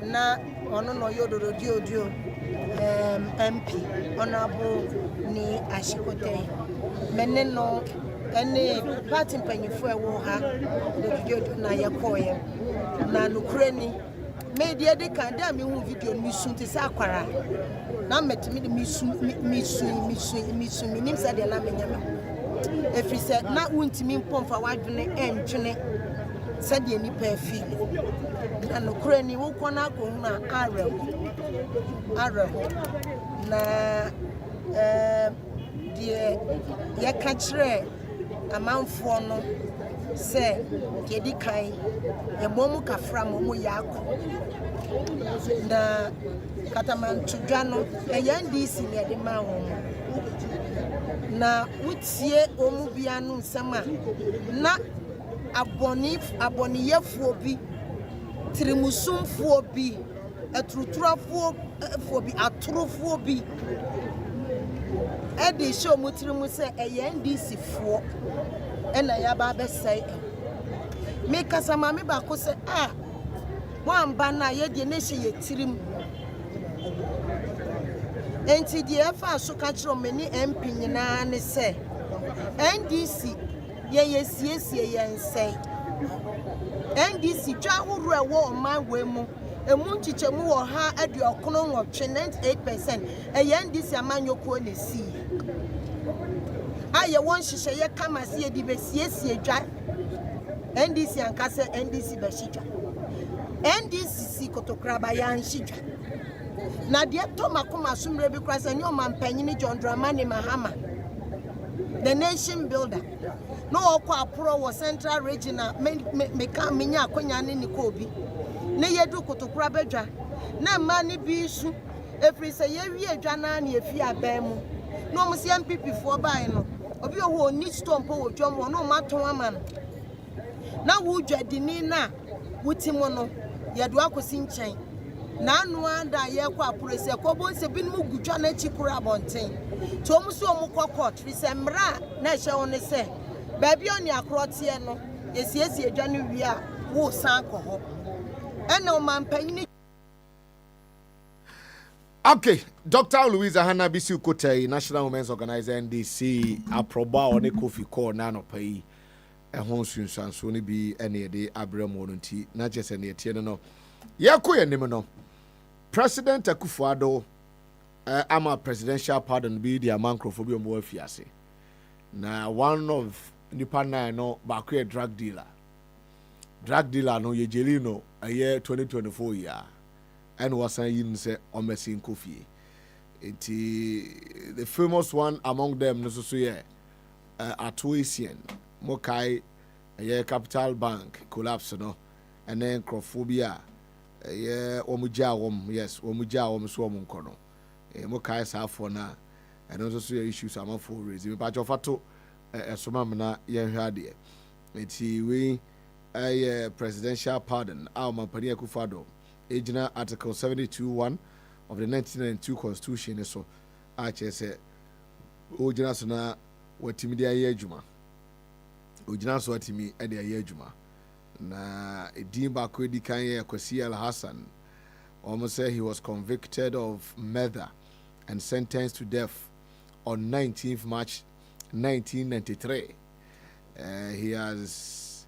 na ono no yododo dio MP honorable ni ashikote meneno ene party mpanyifo ewo ha de na yakoye na nukreni media de kan da me hu video mi sunti sa akwara na metimi de mi nim sa de na menyama efri se na wuntimi mpomfa wadwene entwene sa de ni pa fi na nukreni wo kona ko na arem na die yakachre amanfo no se kedi kan ye momu kafra momu yako na katamantudwa no NDC ne de ma ho na wutie omu bia no nsama na aboniyefo bi trimusumfo bi aturuturafuo bi aturufo bi edi show mutirimu se NDC fo ena ya ba be sai me kasama me ba ko se wamba na ye de ne hye ye tirim enti de efa so ka kiro meni MP nyina ne se NDC ye siesie ye nsai NDC twa huru ewo man we mu emu nchichemu wo ha adi okono nwotwe 98% NDC amanyoko ne si aye won hihye ye kama se ye di be siesie dwa NDC ankase NDC be hidwa NDC kotokraba ya nhidwa na de to makoma sumre bi krasa ni o mampanyini John Dramani Mahama the nation builder no okwa apro wo central regional me ka menya akonya ne nikobi ne yedu kotokura bedwa na ma ne bi su efri se ye wi edwa na na efi aban mu no mo se MPP fo bai no obi oho ni storm po wodwom wo no maton ama na wo dwadini na wutimo no yedu akosi nchen na anu anda ye kwa apurese ko bon se bin mu gudwa na chikura abonten to mu so mu kokot fi se mra na hye won se ba bi oni akrotie no yesiesie edwa no wi a wo san ko ho ena o mampanyini Okay, Dr. Louisa Hannah Bisi Kote, National Women's Organizer NDC, Aproba on a coffee call nano pay. A home soon, so be any day Abraham Monty, not just any no. Yakuya Nimino. President Akufo-Addo, I'm a presidential pardon be the amanchrophobia more fiase. Now, one of Nipana no Boakye drug dealer. Drug dealer no Yejelino a year 2024 year. And was saying say Omesin Kofi. The famous one among them no so yeah. Atuisian, Mokai, a year Capital Bank collapse no, and then Crophobia. Omujawom, yes, Omujawom Swom Kono. Mokai Safona, and also see issues I'm for raising. But of Fato, a Somamana, Yanhadia. It's we a presidential pardon, Alma Pania Kufado, Agena Article 72(1) of the 1992 Constitution. So, I say, Ojana Sona, what Timidia Yejuma. Ojana Swatimi, Edia Yejuma. Na Edin Bakwedi Kanye Kwesi Al Hassan almost said he was convicted of murder and sentenced to death on 19th March 1993. He has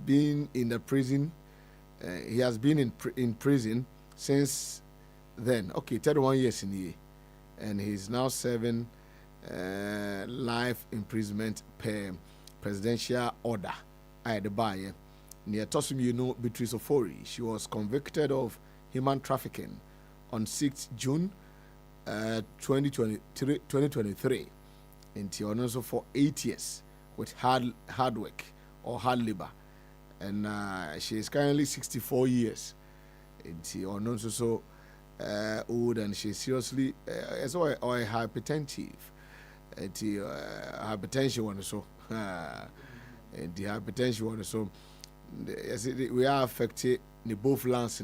been in the prison. He has been in prison since then. Okay, 31 years in here, and he's now serving life imprisonment per presidential order. I had the buyer. Near Tosum, you know, Beatrice Ofori. She was convicted of human trafficking on 6th June 2023 and also for 8 years with hard work or hard labor. And she is currently 64 years. And she also so old, and she's seriously or hypertensive. And hypertension one so and the hypertension one so. We are affected in both lands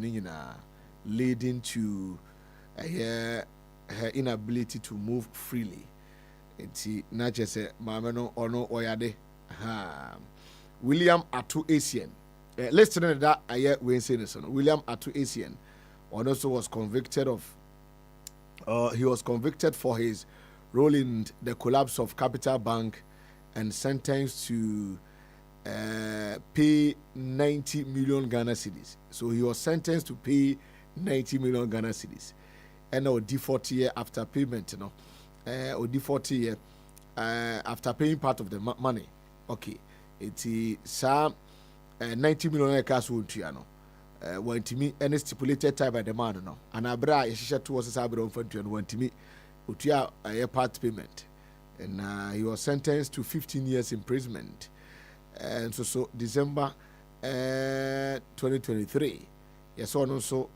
leading to her inability to move freely. It's not just a mamano or no oyade. William Atu Asian. Listen to that. I hear we say this. William Atu Asian also was convicted of. He was convicted for his role in the collapse of Capital Bank and sentenced to pay 90 million Ghana cedis. So he was sentenced to pay 90 million Ghana cedis. And or default year after payment, you know, or default year after paying part of the money. Okay, it's 90 million cash would you know. When to me any stipulated time by the man, no, and Abra Yesha towards the Sabron for 21 to me, Utia a part payment. And he was sentenced to 15 years imprisonment. And so December 2023, yes, also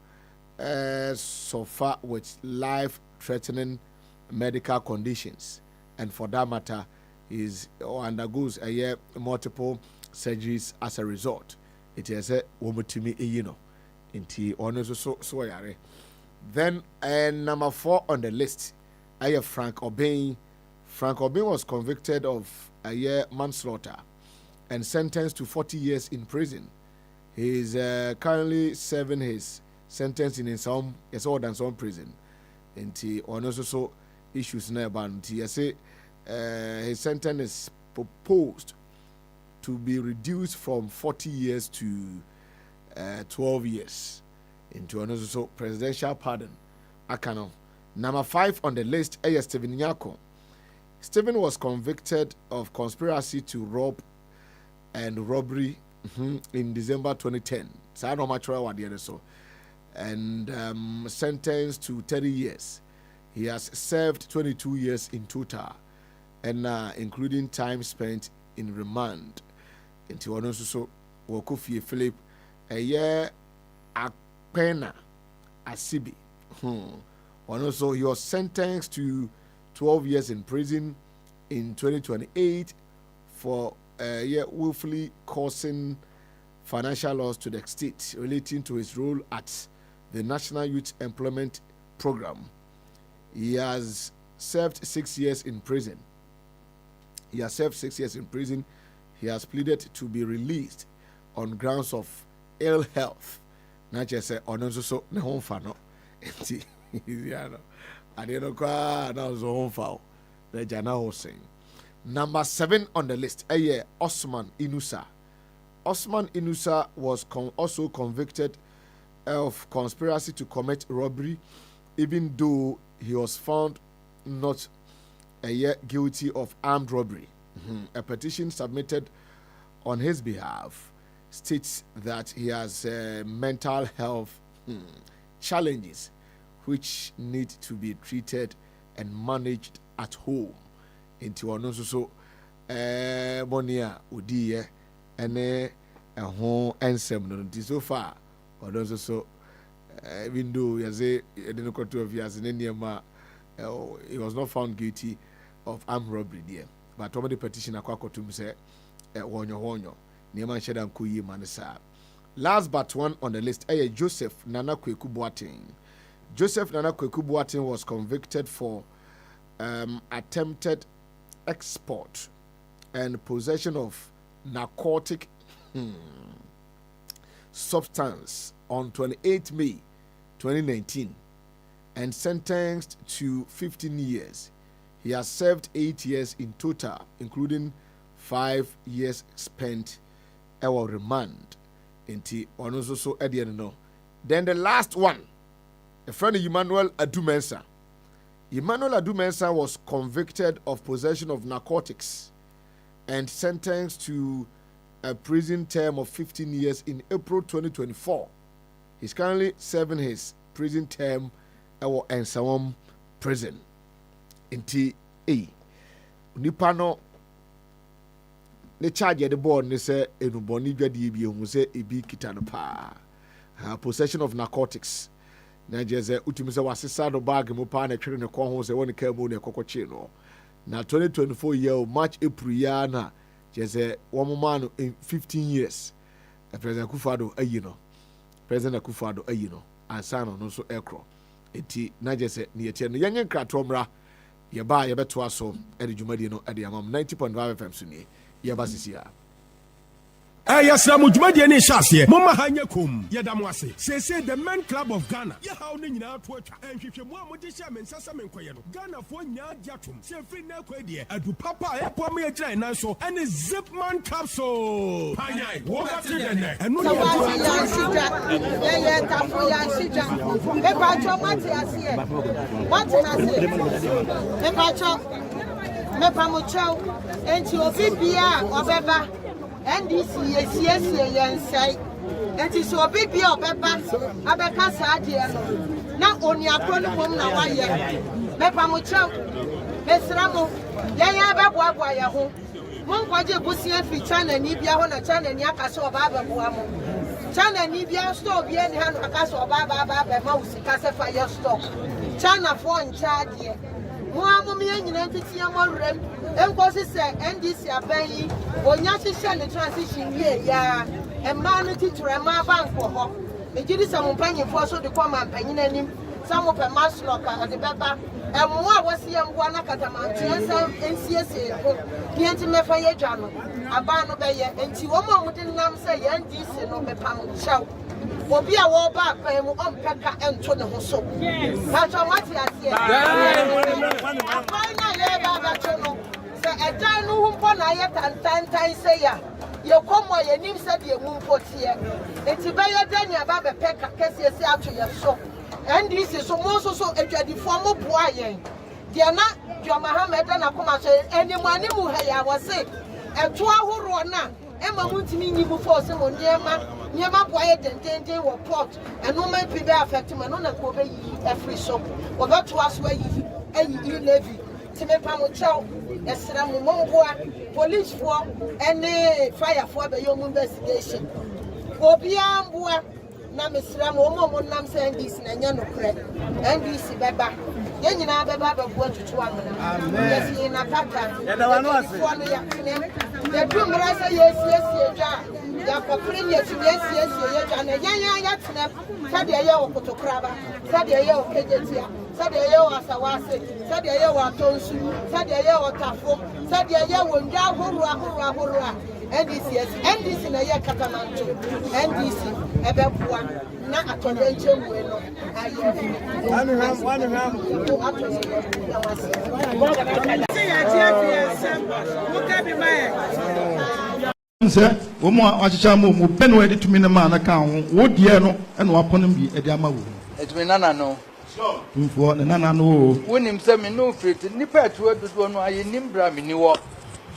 so far with life-threatening medical conditions, and for that matter, is or undergoes a year multiple surgeries as a result. It is a woman to me, you know, into honors so yare. Then number 4 on the list, I have Frank Obeng. Frank Obeng was convicted of a year manslaughter and sentenced to 40 years in prison. He is currently serving his sentence in some prison. And he also issues now about his sentence is proposed to be reduced from 40 years to 12 years. Into also presidential pardon. Akano. Number 5 on the list is Stephen Nyako. Stephen was convicted of conspiracy to rob and robbery in December 2010. And sentenced to 30 years. He has served 22 years in total, and including time spent in remand. Into also Wokofi Philip a year Akpena Asibi. Also, he was sentenced to 12 years in prison in 2028 for willfully causing financial loss to the state relating to his role at the National Youth Employment Program. He has served 6 years in prison. He has pleaded to be released on grounds of ill health. Not just say on also so no fano. I didn't cry. Now was home foul. The Jana Hussein. Number 7 on the list. Osman Inusa. Osman Inusa was also convicted of conspiracy to commit robbery, even though he was found not guilty of armed robbery. A petition submitted on his behalf states that he has mental health challenges which need to be treated and managed at home. Into one so Monia Udiye and a home and seven so far. Or so even though he has a didn't 12 years in India, he was not found guilty of armed robbery there. But over the petition Akwakotum say Wonyo Nieman Shedan Kuyi Manasa. Last but one on the list, Joseph Nana Kweku Boateng. Joseph Nana Kweku Boateng was convicted for attempted export and possession of narcotic substance on 28 May 2019 and sentenced to 15 years. He has served 8 years in total, including 5 years spent at remand. Then the last one, a friend Emmanuel Adumensa. Emmanuel Adumensa was convicted of possession of narcotics and sentenced to a prison term of 15 years in April 2024. He's currently serving his prison term at Ensawam prison. Inti Nipano ne charge the board ne say enuboni dwadi bi hu say ebi kita no pa. Possession of narcotics. Na jeze utumi say wasesa do bag mo pa na twere ne kon ho say woni ka mu ne kokoche no. Na 2024 year March April ya na jeze woman no in 15 years. President Akufo-Addo ayi no. President Akufo-Addo ayi no. Ansano no so ekro. Enti na jeze ne yetie no yenye kratomra yeba yebeto aso e de dwumadi no e de amam 90.5 FM so ni yeba sisia. Yes, Ramujmadi and Shasia, Mama Hanyakum, Yadamwase, say the Men Club of Ghana. Yahow Nina Twitter, and if you want Modisham and Sasam and Koyano, Ghana for Nya Jatum, say free no quadia, and to Papa, Epomia China, so and a Zipman capsule. Panyai, walk up to the neck, and no NDC yes say that is so big be obeba abeka saade no na oni akro bom na waye mepa mo chew mesra mo yan abeboa ye ho mo nkwaje busia fi channel ni bia ho na channel ni aka so oba abeboa mo channel ni bia store bia ni ha no aka so oba ba ma usika se fire stock channel for in charge mo amu me nyina ntitia mo rem enkosi se NDC abayi onya hihye ne transition wie ya emma no titura ma banko ho ejidi sam mpanyimfo so de koma mpanyina nim sam pe masloka de beba emo a wose ye mbo na katamantu ensam ensiese ho klienti mefa ye dwa no aba no be ye enti wo mo mudi nam se ye NDC no mepa mo chaw obi a wo ba kan mu ompeka ento ne ho so ha so mati asie na ye ba to no se edan no hu mpo na ye tantantan se ya ye komo ye nim se de mu mpo tie enti ba ye dan ya ba be peka kese se ato ye so NDC so mo so edwadifo mo boa yen de na Jo Mohammed na koma so enimani mu ha ya wo se eto ahoro na ema muntimi nyi mu force mo niema boye dendende wo port eno man pi be affect me no na ko be yi every so wo be to aso ayi levy time pa mo chaw esra mo boa police for any fire for be yo investigation obi amboa na mesra mo nam say NDC na nya no kre NDC beba ye nyina beba beboa tutu amana yes ye na papa ya da wano ase ya du mra say yes ja ya ko free yes ye ja na ya tena sade ye wo kotokraba sade ye wo kejetia sade ye wo asawase sade ye wo atonsu sade ye wo tafo sade ye wo ndwa ahoro NDC na ye katamanto NDC ebeboa na atọnenche we no Sir, woman, I shall move. Ben ready to me, the man account. What dear no, and upon him be a dama. It's me, Nana, no. For the Nana, no. When him say me no fit, nipper to it, one I nimbra me new.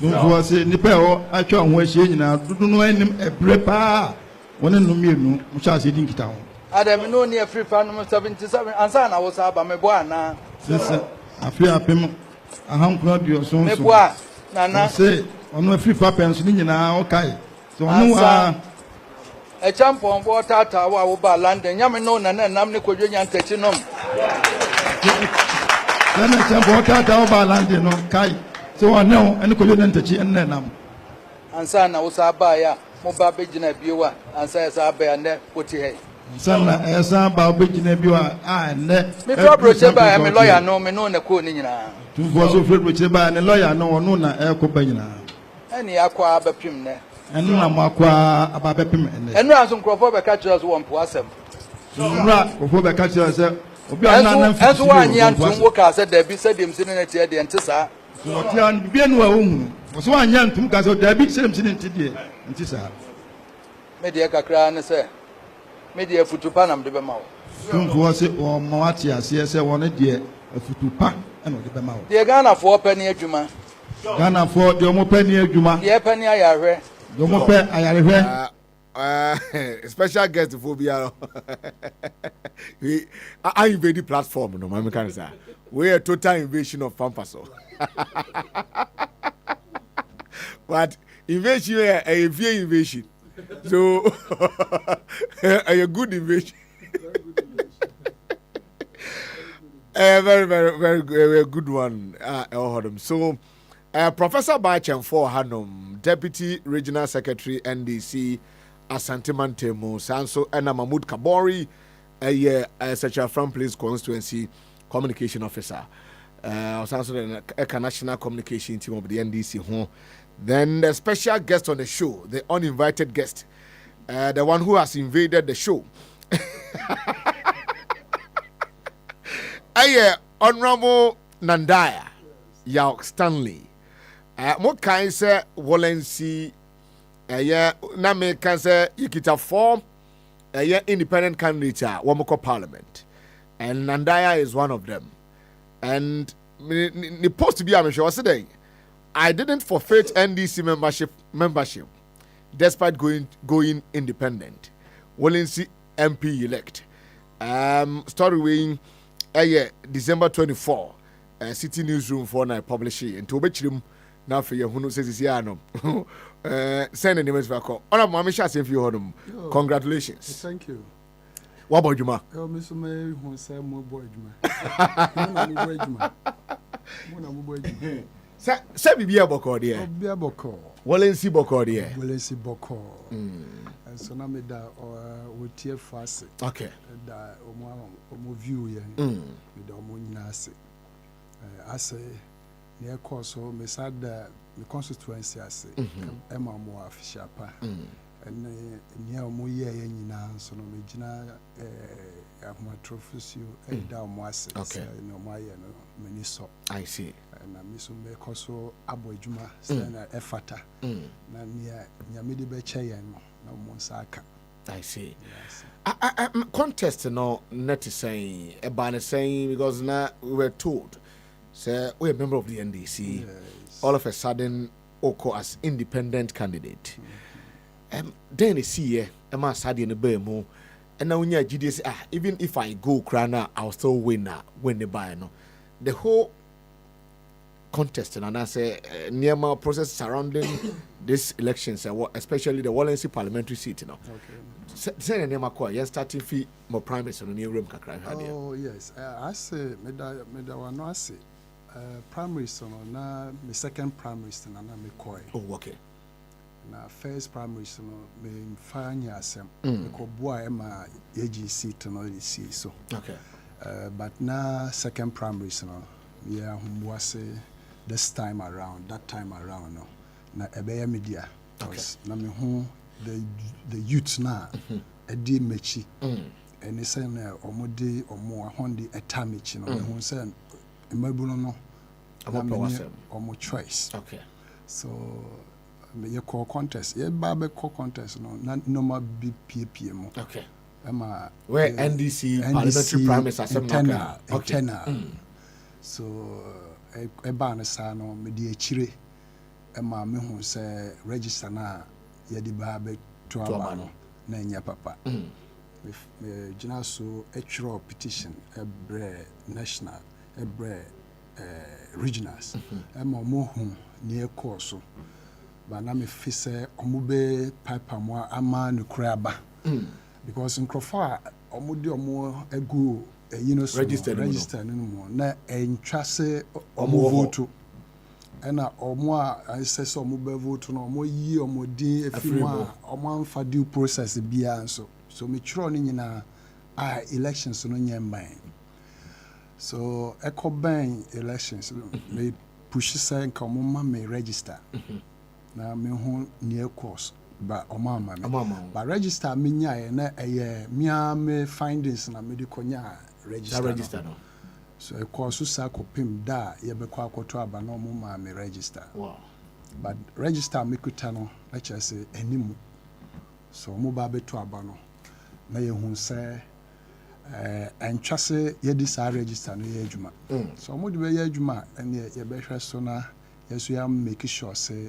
Don't say nipper, I can't wish you now. Do know any a brepa. One in the mirror, which I said in town. Adam no near free fan 77, and son I was up by my boy now. Listen, I fear him. I haven't got your son. My boy, Nana say. On no free papa and swinging now, okay. So no, a champ on water tower over London, Yamino, and Namni Koyan Techinum. Then a champ water tower over London, okay. So I know, and Koyan Techi and Nenam. And son, I was a buyer, Moba Bejina Bua, and says I bear net what he had. Son, as about Bejina Bua, and let me probably say by a lawyer, no, me no, the Kunina. Two was of which by a lawyer, no, no, air company. Any aqua bepim ne. And no aqua about bepim. And now some crop catchers one possum. Before catchers, as one young worker said, there be said him sitting at the antissa. So, bien well, was one young to Gazo, there be same sitting today. And Tissa. Media Cacran, sir. Media Futupanam de Bemau. Don't was it or Moatia, CSA wanted dear, a Futupan and the Bemau. The Ghana for penny a Juma. Ghana for the Omopenny Juma. The penny I read. The Omope I read. Special guest for BR. I invade the platform, no, my mechanics. We are total invasion of Pampaso. But invasion, a view invasion. So, a good invasion. A very good one. So, Professor Bachem for Hanum, Deputy Regional Secretary NDC Asante Mantemo, Sanso Ena Mahmoud Kabori, a Central Front Police Constituency Communication Officer. Sanso the National Communication Team of the NDC. Then the special guest on the show, the uninvited guest, the one who has invaded the show. Honorable Nandaya Yauk Stanley. Mo kan say Walensi na me kan say yikita form independent candidate womoko parliament, and Nandaya is one of them. And the post to be I'm sure saying I didn't forfeit NDC membership despite going independent. Walensi MP elect. Story weighing December 24 City Newsroom for na publish it and to obey now for you who says no. Send an image back. Honorable Mamisha same for you. Congratulations. Thank you. What about you, ma? Oh, Mr. May who say more boy, Juma. Say be a boko dear. Be a boko. Walensi boko dear. Walensi boko. And so now me da with tear fast. Okay. Da omo view ye. Me da omo nyase. I say near course so me sad the constituency ase. Emma mo official pa. And near omo ye nyina so no me gina ahoma trophies you da omo ase. Okay. No mo ye no many so. I see. Na me so me koso abodwuma say na efata. Na near nyamede be che ye no na mo nsaka. I see. I contest no net saying about saying because now we were told say we're a member of the NDC. Yes. All of a sudden Oko as independent candidate. Then they see Emma Sadi in the Bemo and now when you GDS even if I go crana I'll still win when they buy no. The whole contest and I say near my process surrounding this elections especially the Walensi parliamentary seat, you know. Okay. Say the name of yes starting fee more primaries on the new room kakra. Oh yes. I say me da wano I say primaries no na me second primaries na me koi. Oh okay. Na first primaries no me fanya asem. Me ko boa ema AG seat no the see so. Okay. But na second primaries no yeah humwase this time around, that time around no. Na ebeye media Na me hu the youth na edi mechi. And say na omode omo ahonde etamichi no me hu say mabuno no omo choice. Okay. So me call contest. Ye ba be call contest no na normal BPP mo. Okay. Emma where NDC parliamentary primaries internal. So eba na sa no me di akire Emma me hu say register na ye di ba be to aba no na nya papa. Me gina so Electoral petition ebre national ebre regionals. Emma mo hu ni course ba na me fi say omube pipe mo ama no kura ba. Because in Crofa omudi omo egu register no mo na entwase omo vote ena omo a say so omo be vote no omo yi omo din efimu a omo amfa due process bia so me chiro no nyina elections no nyemban so ban elections me push say nka omo ma me register na me hu near course ba omama me ba register me nya na me findings na me di konya register no so e course sa kopim da ye be kwa akoto aba na omo ma me register but register me kuta no let's just say animu so omo ba beto aba no na ye hu say entwase ye di sa register no ye adwuma so omo di be ye adwuma ene ye be hwe so na ye so ya make sure say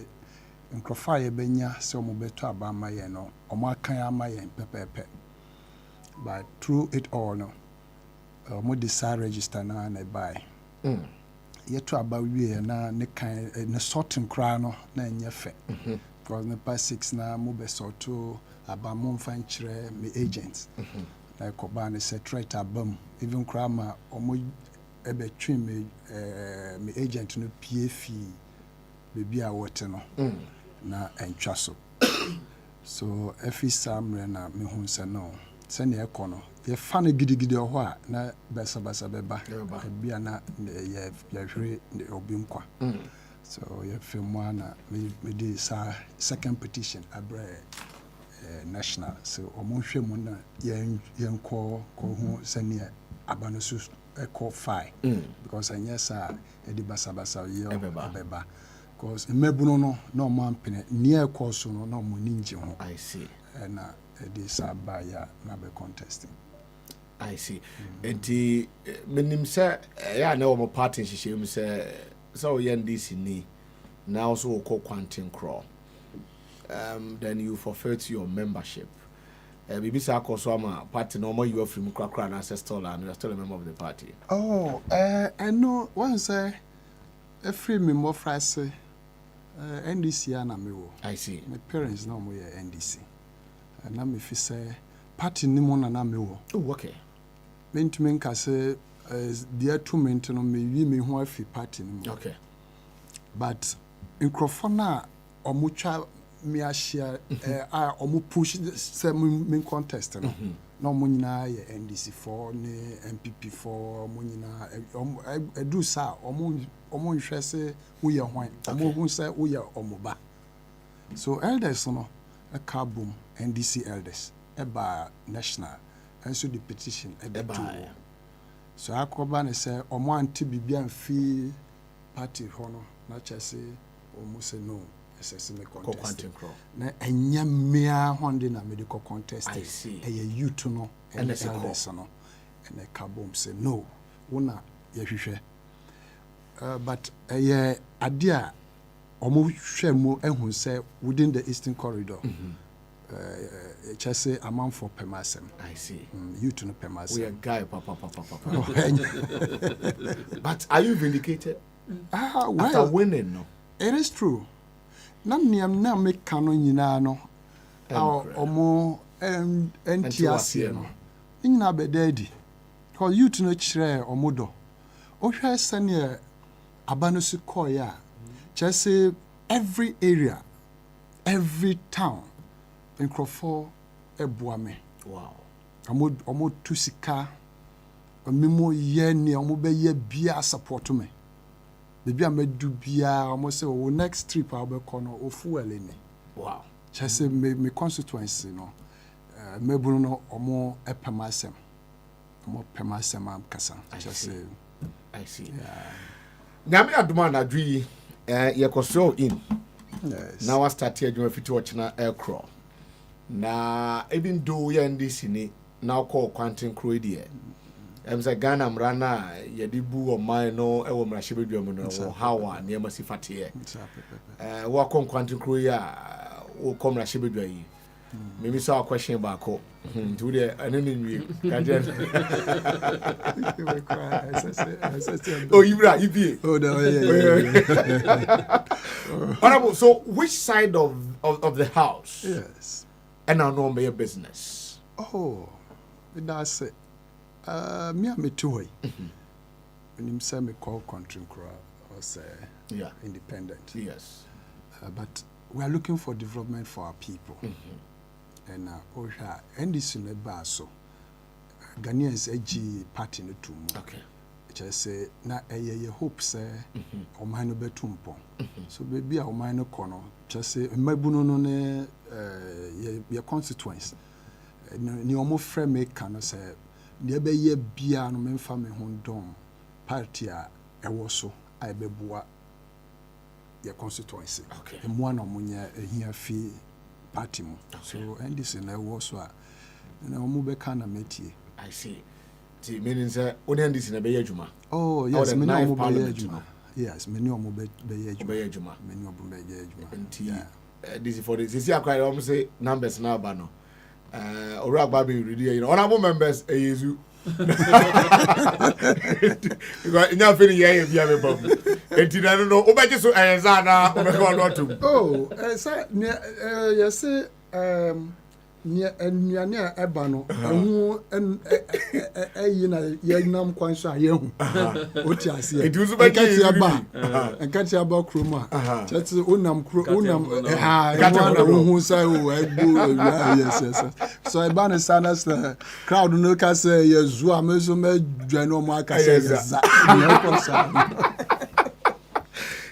Nkrofa ye benya se omo beto aba ma ye no omo akan ama ye pepepe but through it all no omo decide register na buy ye to aba wie na ne kan ne sorting kra no na enye fe because ne pa 6 na mo be sorto aba mo fan kire me agents na ko ba ne secretary abam even kra ma omo ebe twi me agent no PFE bebi a wote no na entwa so every samre na me hu se no se ne ekono ye fa na gidigidi ho a na besa beba bia na ye hwe obi nkwa so ye femu na me di sa second petition abre national so omo hwe mu na ye nko ko hu se ne abano su eko fai because anya sa e di basa ye beba because mebuno no na man pene near course no na mo ninje ho I see na e saba ya na be contesting I see enti menim say ya na o party hihye say so NDC ni now so call quantum crawl then you forfeit your membership bibi sa akoso ama party no mo you afrim krakra na ancestral and you're still a member of the party I know one say every member phrase NDC ana mewo I see my parents no mo ye NDC na me fi say party ni mo na mewo okay mentumi nka say dia to ment no me wi me ho afi party ni mo okay but nkrofona omutwa me ahia omu push say me contest no na omu nyina ye NDC for ne MPP for omu nyina edu sa omu nhwe se wo ye hwan omu hu se wo ye omuba so elders no a carbon NDC elders eba national and so the petition eba so akoba ne say omu anti bibia mfi party hono na chese omu se no me contest na enya mea honde na medical contest youth no and elders no and a carbon say no wona ye hwehwe but adia omo hwe mu ehun say within the eastern corridor chese amount for permasem I see youth no permasem we are guy papa but are you vindicated well, after winning no it is true na niam na me kano nyina no omo entiase no nyina bedadi ko youth no kire omodo o hwe sane abano su koya chese every area every town in Crawford ebuame wow omo tusika omimo ye ni omo be ye bia support me bibia medu bia omo say o next trip a be kono o fuel ni Wow. Just say me constituency no. Me Bruno omo epemasem. Omo pemasem am kasa. Just say I see. Nyame adoma na dwi ye kosro in. Yes. Now I start here doing fit watching Electoral. Na even though ye NDC ni now call Quantum Crow there. Say Ghana mrana ye di bu o man no e wo mrahye no how na ma sifate here. Wo kon Quantum Crow ya wo kom mrahye bedwa yi. Maybe so a question back to the enemy. Oh, you right, oh, no, yeah. So, which side of the house? Yes. And I know my business. Oh, that's it. Me and me too. When you say me call country crowd or say independent. Yes. But we are looking for development for our people. And NDC ne baso Ghanaians AG party no too. Okay. Just say na ye hope say o man no betumpo. So baby o man no kono. Just say mabuno no ne ye constituents. Ni omo frɛ me kan say ne be ye bia no memfa me ho dom party a ɛwɔ so a beboa ye constituency. Okay. Emo na omunya ehia fi party mu. So NDC na wo so a na omu be kana metie. I see. See meaning say only NDC na be adwuma. Oh yes, many omu be adwuma. Yes, many omu be adwuma. Be adwuma. Many omu be adwuma. Nti this for this akwai omu say numbers na ba no. Ora agba be ready you know. Honorable members eyezu. Because ina feel ye bia me bam. Enti na no obeje so enza na obeka no to. Oh, say yes nnuane a eba no ehu eyi na yenam kwan so ayehu oti ase e nti be kati aba nkati aba krom a chati onam kati na hu sai o egbo yes so eba na sanas na crowd no ka say yezu amezo me dwane o mo aka say yes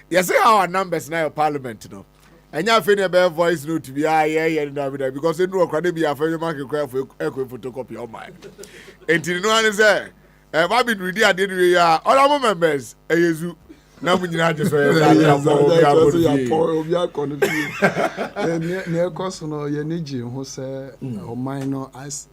you see how our numbers now parliament no. And you feel a voice note to be because they know crowd be a family market cry for photocopy on mine. And you know what I say? I've been reading I did all our members. Yezu. Now we need just near cost no ye niji who say o minor as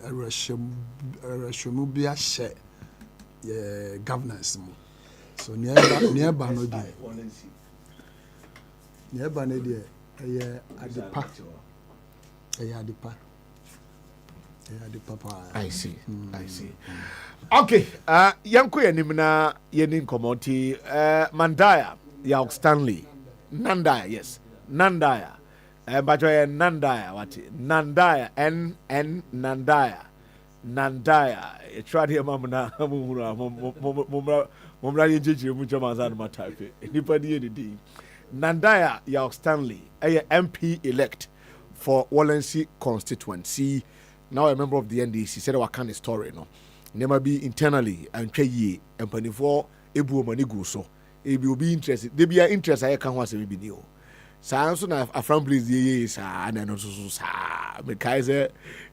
Rashamu be a share governance. So near Bano, near Banadia, at the park. I see. I see. Okay, Yanko Yanimina Yenin Komoti, Mandaya, Yauk Stanley, Nandaya, yes, Nandaya. But Nandaya, what? Nandaya, N Nandaya, Nandaya. Try here, Mamma, Mumra, Jiji, Muchamazan, my type. Anybody, Nandaya Yauk Stanley, a MP elect for Walensey constituency. Now a member of the NDC said our kind of story, no. Never be internally and ye and penny for Ebu Manigu so. If you be interested, they be interested, I can't want to be new. Sanso na afram please ye sa na no so sa me kaiser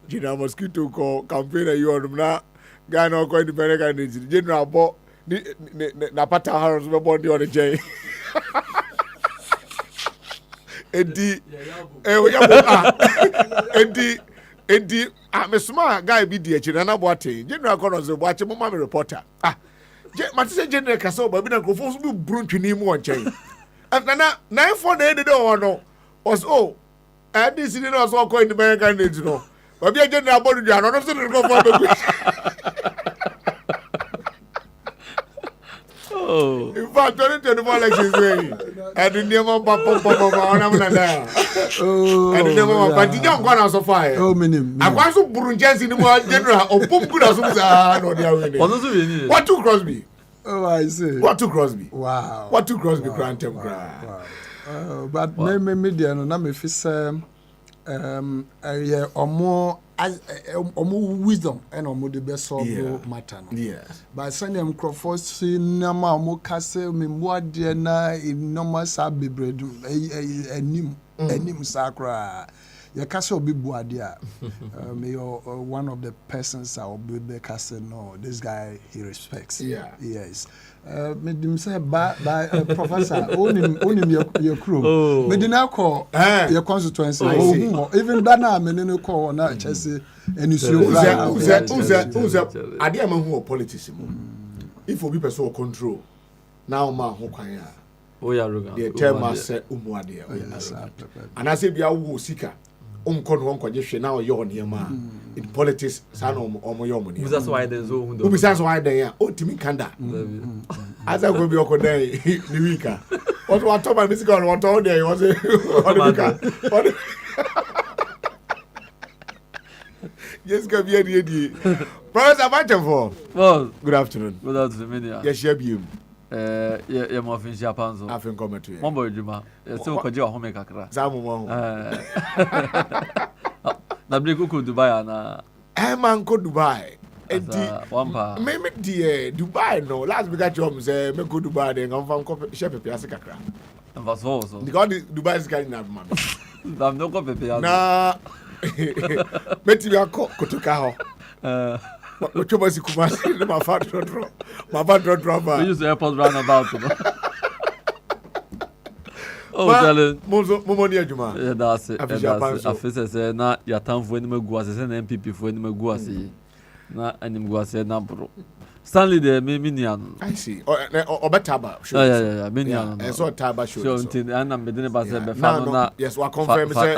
General Mosquito ko campaign you on na Ghana ko independent candidate General Bo na pata house be body on the jay edi edi me smart guy be die chi na boate General ko no so boate mo ma me reporter matise General ka so ba bi na krofo so bi bruntwini mu on chen. And now for the end of the no was and this is also going to American needs no. But we are getting about the not to go for oh, in fact, 2024 elections way. And the name of Papa and the name of but the young one so far. Oh, minimum. I want to Burundians in the more general or Pumkuda. What to Crosby? Oh, I see. What to Crosby? Wow. What to Crosby? Wow. But me media no na me fi say wisdom and omo the best solve matter. Yes. But Sunday microphone see nama omo kase me muade na normal sabe bread enim sakra. Ya kase obi buade a me one of the persons I obi be kase no this guy he respects. Yeah. Yes. Me dim say ba professor onim your crew. Me di na call your constituency. Even that na me no call na chese enisuo ade am hu politics mu. If obi person control now ma ho kwan a the term as umuade and I say bia wo sika onko no onko je hwe na oyo niema in politics sa no omo yo mo niema. That's why there's so who besides why then o timi kanda as I go be okodai ni wika what talk about music on what all there was what yes go be any Professor Bachenfo. Well, good afternoon. Good afternoon. Yes, you. Yeah, more things Japan so. I think come to you. Mambo Juma. So ko je wa home kakra. Zamu mo. Na break ko Dubai na. Man ko Dubai. Wampa. Me die Dubai no. Last we got you say me go Dubai then come from chef pepe kakra. And so. Because Dubai is getting na man. Dam no ko pepe. Na meti ya ko kutoka ho. Ochoba si kumasi ma fa drop. We use the airport roundabout. Oh, darling. Momo ni adwuma. Yeah, that's it. Afisa say na yatamfo ani magu ase say na MPP fo ani magu ase. Na ani magu ase na bro. Stanley de me nian. I see. Obetaba. Yeah, me nian. And so taba show. So until and am bedene ba say be fa no na. Yes, we confirm say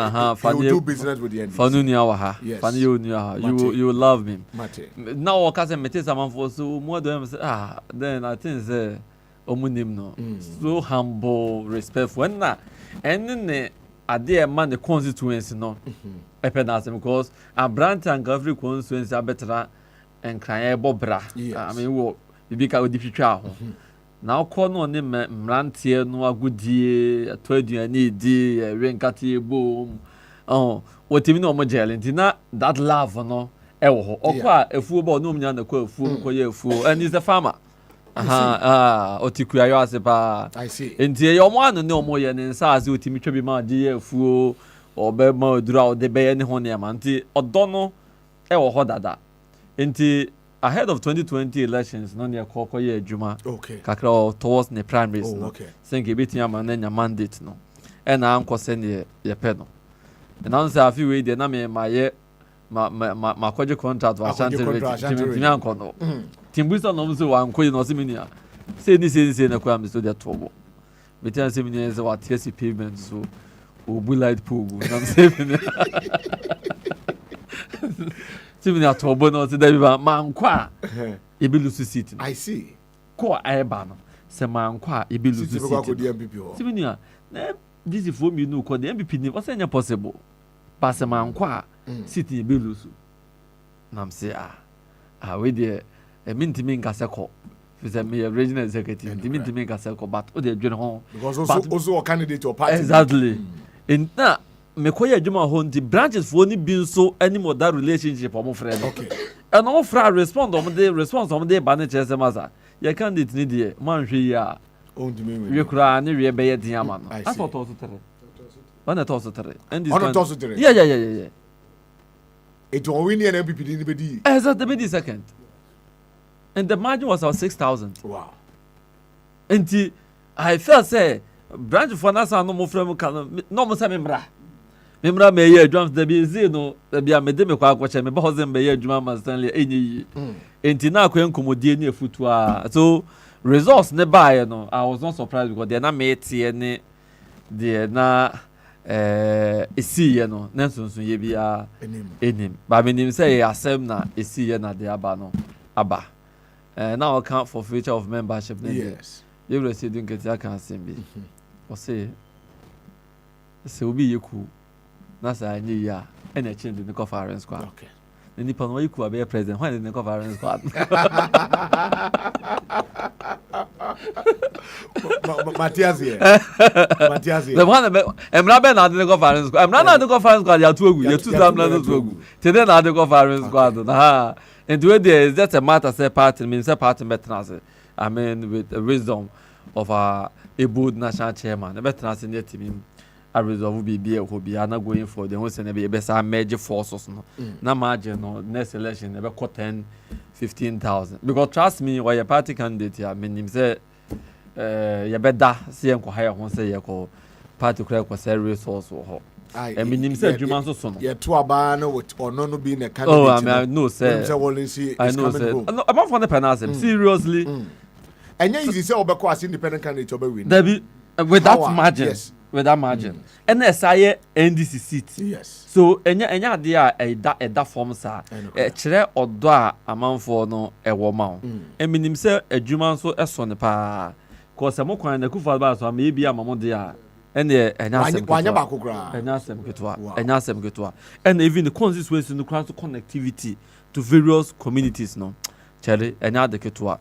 you do business with the NDC. Fa no nia wa ha. Fa you nia. You love me. Mate. Now o ka say mete samanfo so mo do say then I think say omunim no. So humble, respectful na. And ne ade man the constituency no. Epenase because a branch and every constituency abetra and cry bobra. I mean, what Bibika would defeat. Now, call on him, Mrantier, no goodie, a 20 and need a rain catty boom. Oh, what you know, Magellan, that love, no, or quite a football, no, the fool, and he's a farmer. Otikuya, I see. And your one no more than Saz, you Timothy, my dear fool, or Bemo draw the bay and Honiamanti, or Dono, or Hodada. Ahead of 2020 elections, no near Kokoye Juma. Okay. Kakra towards the primaries. Oh, okay. Think a bit yam and then your mandate no. And I'm send ye penal. And I say a few way the name my project contract was Shanty. Tim Wilson knows one queen or similar. Say this is in a crime to their trouble. But tell seminars about TSC payments so will light pool. I'm saving Timina trouble no say man kwa e be lose seat. I see. Ko aiba no say man kwa e be lose seat. Timina na busy for me no ko the MPP ni o say nya possible. But say man kwa seat e be lose. Na am say we dey e mintimi nkase ko. Say me regional executive mintimi nkase ko but o dey dwen ho. Because also a candidate or party. Exactly. In na me koye adwuma ho ndi branches for ni bin so any more that relationship omo friend. Okay. And all fra respond on the response on the ban chese maza. Your candidate ni dey man hwe ya. On the me. We kura ni we be ye dia ma no. I thought also tere. One thought also tere. And this one also tere. Yeah. It won win an MPP ni be di. Exactly the second. And the margin was about 6,000. Wow. And I felt say branch for nasa no mo frem kan no mo say membra. Membra me ye adwam da bi zi no da bi amede me kwa akwache me ba hozem be ye adwuma ma Stanley enyi. Enti na akwa nkomodie ni afutu a. So results ne buy no I was not surprised because they na me tie ne de na esi ye no na sunsun ye bia enim. Ba me nim say asem na esi ye na de aba no aba. Now account for future of membership. Yes. You will see doing get that can be. Or say Obi Yeku. That's a new year. And a change in the conference squad. Okay. The Nippon Yeku be a president. Why didn't the conference squad? Matthias here. The one I'm not been at the conference squad. I'm not at the conference squad. You're too good. You're too damn not too good. Today at the conference squad. And today there is just a matter say party means a party better. I mean with the wisdom of a bold national chairman. The better in the team. A result will be who be not going for the whole Senate be best major forces. No margin no next election never cut 10-15,000. Because trust me, while your party candidate, I mean him say you better see him hire one say you party clerk was a resource or I mean him say Juman so soon. Yeah, to a ban or no being a candidate. Oh, I mean I know say I know say I'm not for the penalty seriously. And then you say Obeko independent candidate over win. With that margin. Yes. With that margin. And SIA NDC seat. Yes. So enya dia that form sa chere odo a amanfo no ewo and minim say adwuma so eso ne pa cause mo kwan na kufa ba so am e bia mamo dia enya wanya ba kokra enya asem ketwa and even the constituency no cross connectivity to various communities no chere enya de ketwa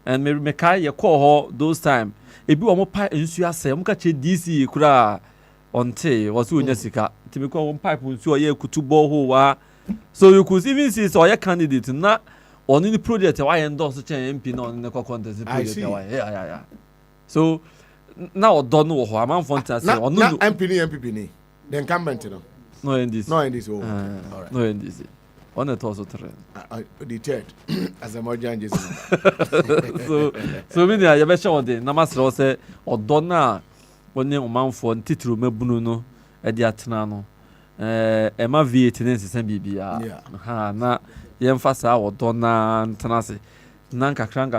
and me kai ye call ho those time ebi wo mo pa ensu asem mo ka che DC kura onte was unya sika timiko one pipe nsu oye kutu borehole wa so you could even see so oye candidate na on the project why endorse chen MP na on the contest project why yeah so now don no ho am for say on no MP ni the incumbent no NDC oh all right no NDC on the torso terrain the third as a more changes so me ya be show de na masro say odon na woni omanfo ntitiro mabunu no e di atena no e ma VAT ne nsesan bibia ha na yemfa sa odon na ntena se nan kakran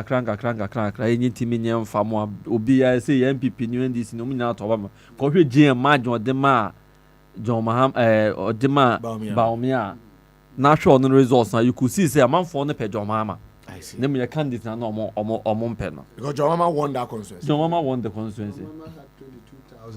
enyi timi nyemfa mo obi ya say MPP ni NDC no munya to ba ma ko hwe GM ma jon de ma John Maham odema Baumia na hwe no results na you could see say amanfo no pe John Mahama I see them your candidate na no omo mpe no because John Mahama won that constituency. John Mahama won the constituency.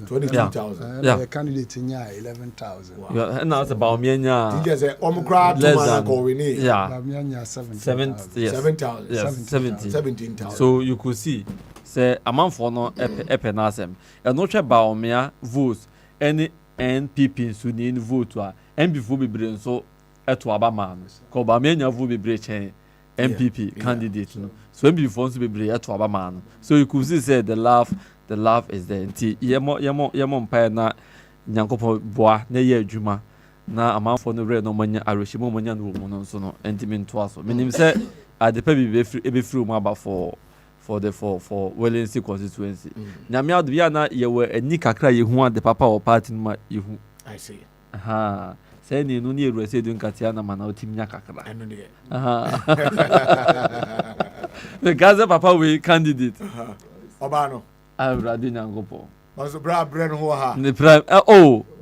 22,000. Yeah. The candidate nya 11,000. Wow. Yeah, and now it's about me nya. Did say omkra to man ko we need. Yeah. Baumia nya 17,000. So you could see say amanfo no epe na asem. E no hwe Baumia votes any NPP so ni vote a MPP bebre nso eto abama no. Ko Baumia nya vote bebre chen MPP candidate no. So MPP nso bebre eto abama no. So you could see say the love is there. Nti yemo mpa na nyankopo boa na ye adwuma na amanfo no re no manya arehimo manya no mo no so no entimi nto aso menim say adepa bi be free mo aba for Wellency constituency nyame adu bia na ye we ani kakra ye hu ade papa o party no ma ye hu I see aha say ni no ni eru say dun katia na mana otim nya kakra eno ne aha the gaza papa we candidate obano Abradi Nyangopo. Was bra brand ho ha. The prime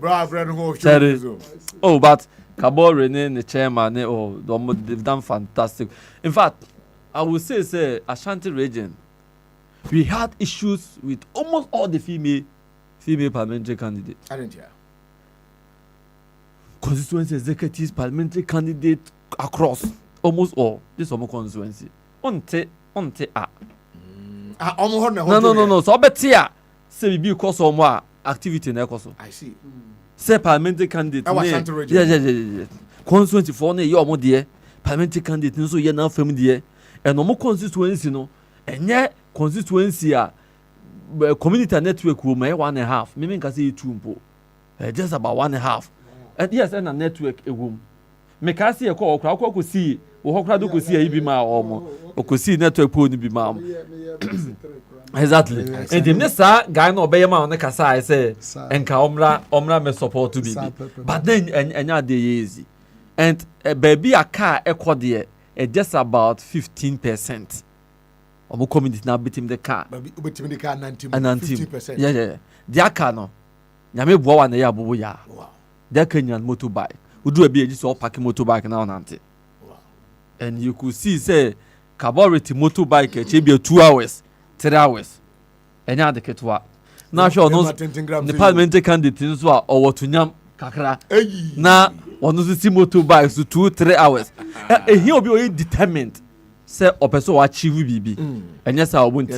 bra brand ho. Oh, but Kabo Rene the chairman they've done fantastic. In fact, I would say Ashanti region we had issues with almost all the female parliamentary candidates. I didn't hear. Constituency executives, parliamentary candidates across almost all this constituency. Onte No. So betia say be because of more activity na ekoso. I see. Say parliamentary candidate. Yeah. Constituency for na ye omo de parliamentary candidate nso ye na fam de. And omo constituency no enye constituency a community network wo me 1.5. Me nka say 2 mpo. Just about 1.5. And yes, and a network ewom. Me ka say e ko okra ko see wo hokra do ko see e bi ma omo. Okosi network po ni bi ma exactly and the next guy no obey ma on kasa I say enka omra me support to be but then enya dey easy and baby a car ekode just about 15% omo community na betim the car baby betim the car 90% yeah the car no nyame bo wa na ya bobo ya wow the Kenyan motorbike udu e bi eji so park motorbike na onante wow and you could see say Cabority motorbike be 2 hours, 3 hours. Enya de ketwa. Na sure no the parliamentary candidate nso or what nyam kakra. Na ono si motorbike so 2-3 hours. He obi o determined say opeso achieve bibi and yes our won't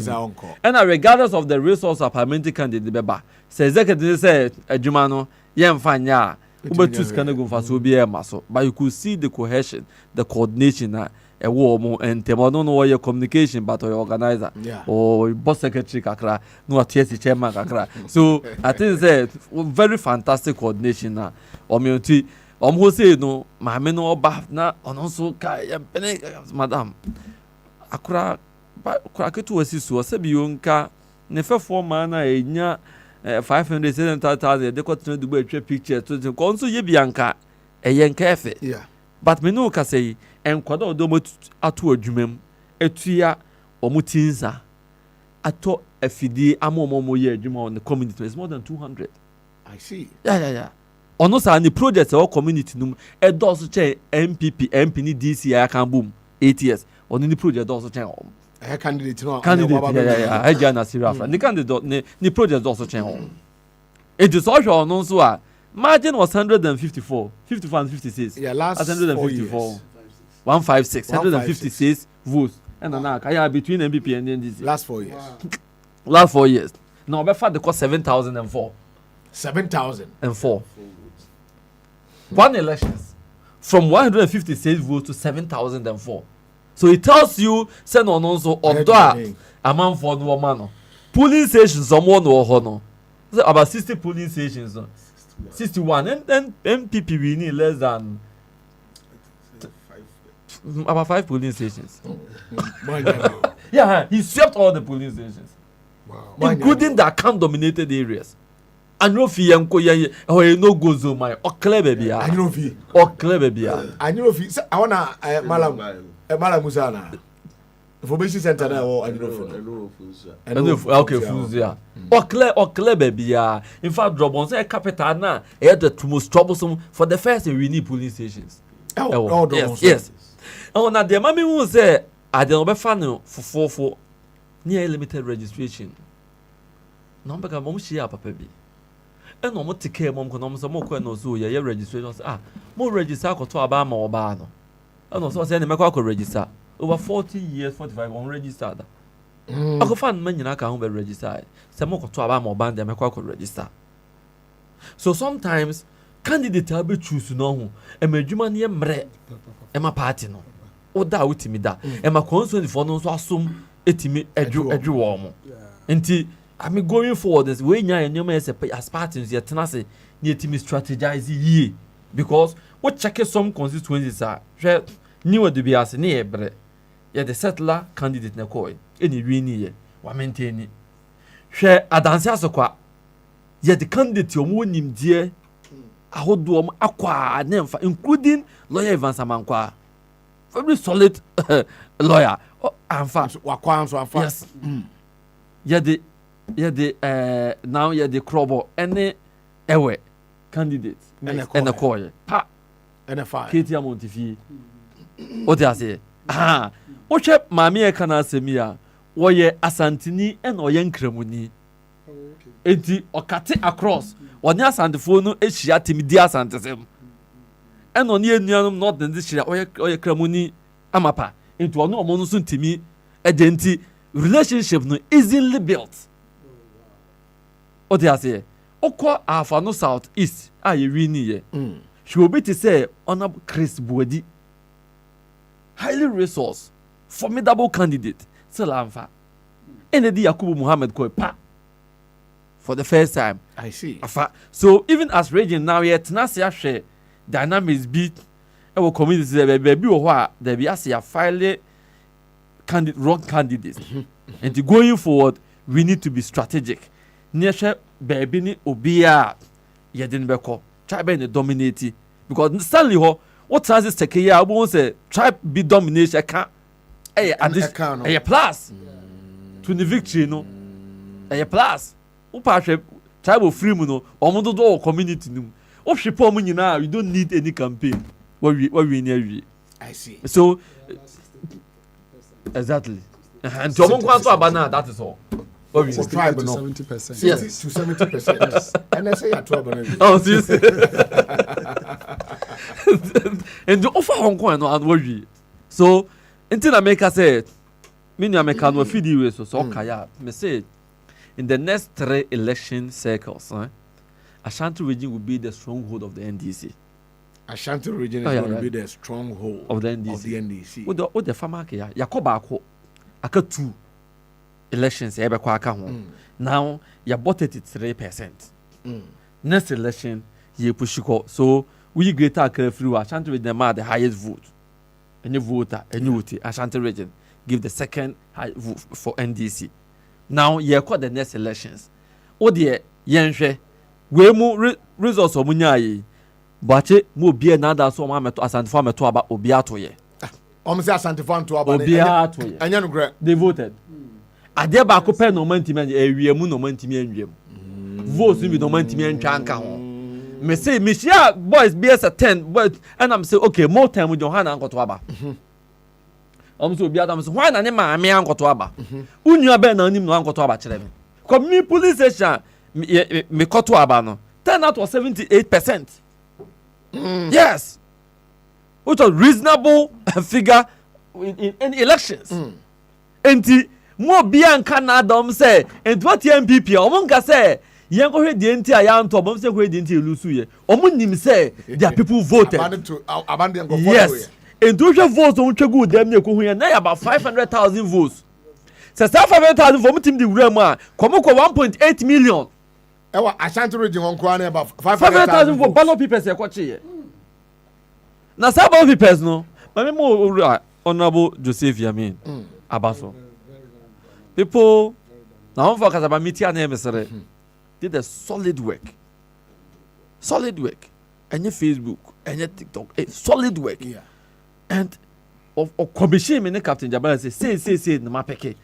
and regardless of the resource of parliamentary candidate beba say executive say adwuma no yemfanya ubetu scan go fa so bi e maso but you could see the cohesion the coordination na e wo mo ntem no no communication but organizer or boss secretary kakra no TSC chairman kakra so I think say very fantastic coordination na omioti who say no maame no oba na ono so ka yempene madam akura ketu wasi so se bi yonka ne fefo ma na enya 570,000 de kwatena dubu atwa picture to ko nso ye bianka eyenka efe but me no ka say enkwada odo ato adwumam etua omutinza ato afidi amomomo ye adwuma on the community is more than 200. I see. Yeah. Ono sa ni project or community num e do so che MPP MP ni DC ya kan boom 8 years ono ni project do so che candidate no yeah I jana serious ni candidate ni project do so che it is also ono so a margin was 154 55 and 56 last 154 156 156 votes and now kaya between MPP and NDC last 4 years last 4 years now be fa the cost 7,004 7,004 one elections from 156 votes to 7,004. So it tells you send on also odo a man for no man. Polling stations someone no hono. About 60 polling stations. 61 and MPP we need less than about 5 polling stations. Yeah, he swept all the polling stations. Wow. Including the account dominated areas. Anyofi yanko ye no go zo my oklebe bia anyofi bia I wanna malam musana information center na wo anyofi okay fuzia oklebe bia in fact drop on say capital na the most troublesome for the first we need police stations yes na the mama who say I dey be fan for near limited registration number ka mom share papa bi and no more take mom kono so mo ko no so ye registration mo register ko to aba ma oba no and no so say na me ko register over 40 years 45 on register da ako fan man nyina ka ho be register say mo ko to aba ma oba da me ko register so sometimes candidate abi choose no ho e madwuma ne mre e ma party no o da utimi da e ma constituency for no so asom etimi edwu wo mo enti I'm going forward this way nya enyoma as parties yet tenase near team strategize ye because what check some constituencies are new de bias ne ebre ye the settler candidate na koy eni wini ye wa maintain hwe adanse asokwa ye the candidate omo nimdie ahodo om akwa nemfa including lawyer Evans Amankwa very solid lawyer amfa wakwa so amfa yes now the crobo any ewe candidate and a coy pa and a fire Katia Montifi what I say what chap mammy can answer me or ye asantini and or yen cremuni enti or cut it across or near Santifono eshiatimi dia santism and on ye not in this year or ye cremuni amapa into no monosun to me a denti relationship no easily built. What I say? Okwa Afano South East. You really ye. She will be to say Honorable Chris Bodi, highly resourced, formidable candidate. Salamfa. Enedi Yakubu Muhammad Koi pa. For the first time. I see. So even as region now yet Nasia share dynamics beat our community baby or there be as a file wrong candidates. And going forward, we need to be strategic. Nesha baby ni obia ye din beko try be dominate because stanley ho what chances take here won say try be domination can plus to the victory no plus upa hwe tribal free mu no omodo do community no o hwe mu nyina you don't need any campaign what we near I see so exactly and to omo kwa so abana that is all. To 70%. Yes. To 70%. Yes. And I say at 12. Oh, seriously. And the offer Hong Kong and worry. So Until America said, many American feed you so okay, me say in the next 3 election cycles, Ashanti region will be the stronghold of the NDC. Ashanti region is going to be the stronghold of the NDC. Of the farmer here, Yakoba aka 2 elections now you bought 83%. Next election you push so we greater through Ashanti region the highest vote. Any voter, any vote, Ashanti region give the second high vote for NDC. Now you call the next elections. Oh dear, yenhwe we mu results omunyai. But mo be another so ma meto Asante for meto aba obi atoye. Say Asante for to aba obi atoye. Anya no gre. They voted. Ade ba ko pe no mantimi ewiemu no mantimi enwiem. Votes bi no mantimi entwa nka ho. Me say me share boys BS 10 but and I'm say okay more time with Johanna ankoto aba. So obi adam so why na ne ma me ankoto aba. Unua be na anim no ankoto aba kire me. Come me police station me koto aba no. Turn out was 78%. Yes, which was reasonable figure in any elections. And more beyond Canada say and what MPP omonga say yango he the enti ayanto bom say he the enti elusu ye omonim say their people voted yes and those votes on twegu dem na ko hu na about 500,000 votes say 500,000 for team the wura mu a komo ko 1.8 million. Ewa Ashanti region on kwa na about 500,000 for ballot papers e kwache. Na sa ballot papers no, mama mo honorable Joseph Yamin Abaso. People now for kasaba meeting na emesere did a solid work. Solid work. Any Facebook, any TikTok, solid work. Yeah. And of commission me Captain Jabala say na mapeke.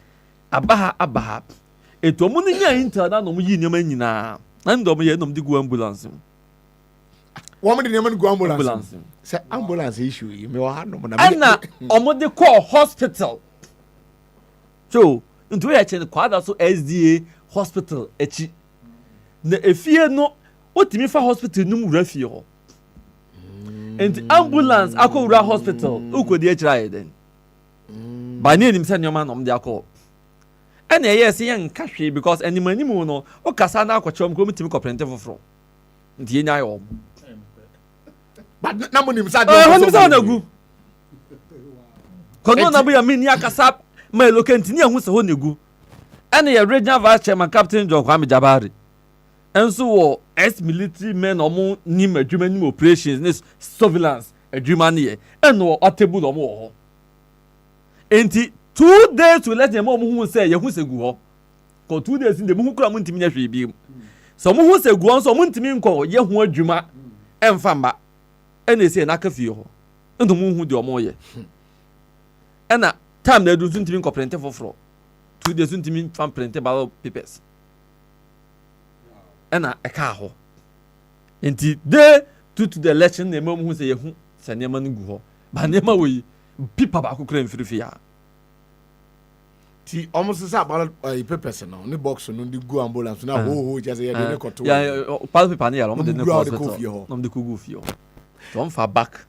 Abaha eto mo nya intel na no mo yi nyama nyina na ndo mo ye no di go ambulance wo mo di nyama go ambulance say ambulance issue yi me wa ha no na ana omo de call hospital so nto ya chen kwada so SDA hospital echi na efie no otimi fa hospital num wura fie ho and ambulance akowura hospital ukodi echira eden ba ni enim se nyoma no mo de akọ. And yes, young cashy because any money mono or Cassana Cochom go to comprehensive from the Nio. But no one himself. Cono be a mini Casap, my locantinia who's a honeygu. And the original vice chairman Captain John Kwame Jabari. And so, ex military men or more Nima German operations, surveillance, a Germany, and no table or more. Ain't it? 2 days to let them who say you say go. For 2 days in the moon come to me be. Some who say go on so mun to me call ye ho adwuma emfamba. And they say na kafi ho. And the moon who do more ye. And na time they do to me comprehend for fro. 2 days to me fan print ballot papers. And na e ka ho. Enti day to the election the mom who say ye hu say nema no gu ho. Ba nema we pipa ba ko kra mfirifi ya. Ti almost say about papers no ni box no di go ambulance na ho just say dey koto yeah pal paper na ya no dey no dey kugu fio don fa back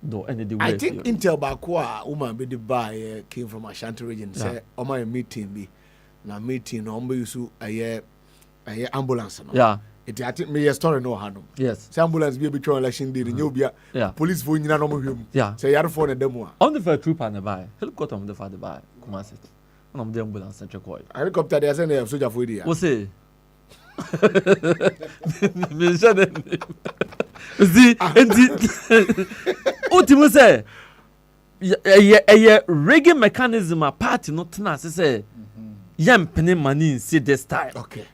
do any the way I think intel back a woman be the buy came from Ashanti region say o my meeting bi na meeting no mbe yusu aye ambulance no yeah it I think me story no ha no yes say ambulance bi between election day nye obi police fo nyina no mo hwem say yare fo na demu a on the first trooper na buy helicopter on the father buy come on on the ambulance check oil helicopter they say na soldier for there what say me say see ultimo say rigging mechanism a party not na say yam penny money see this time okay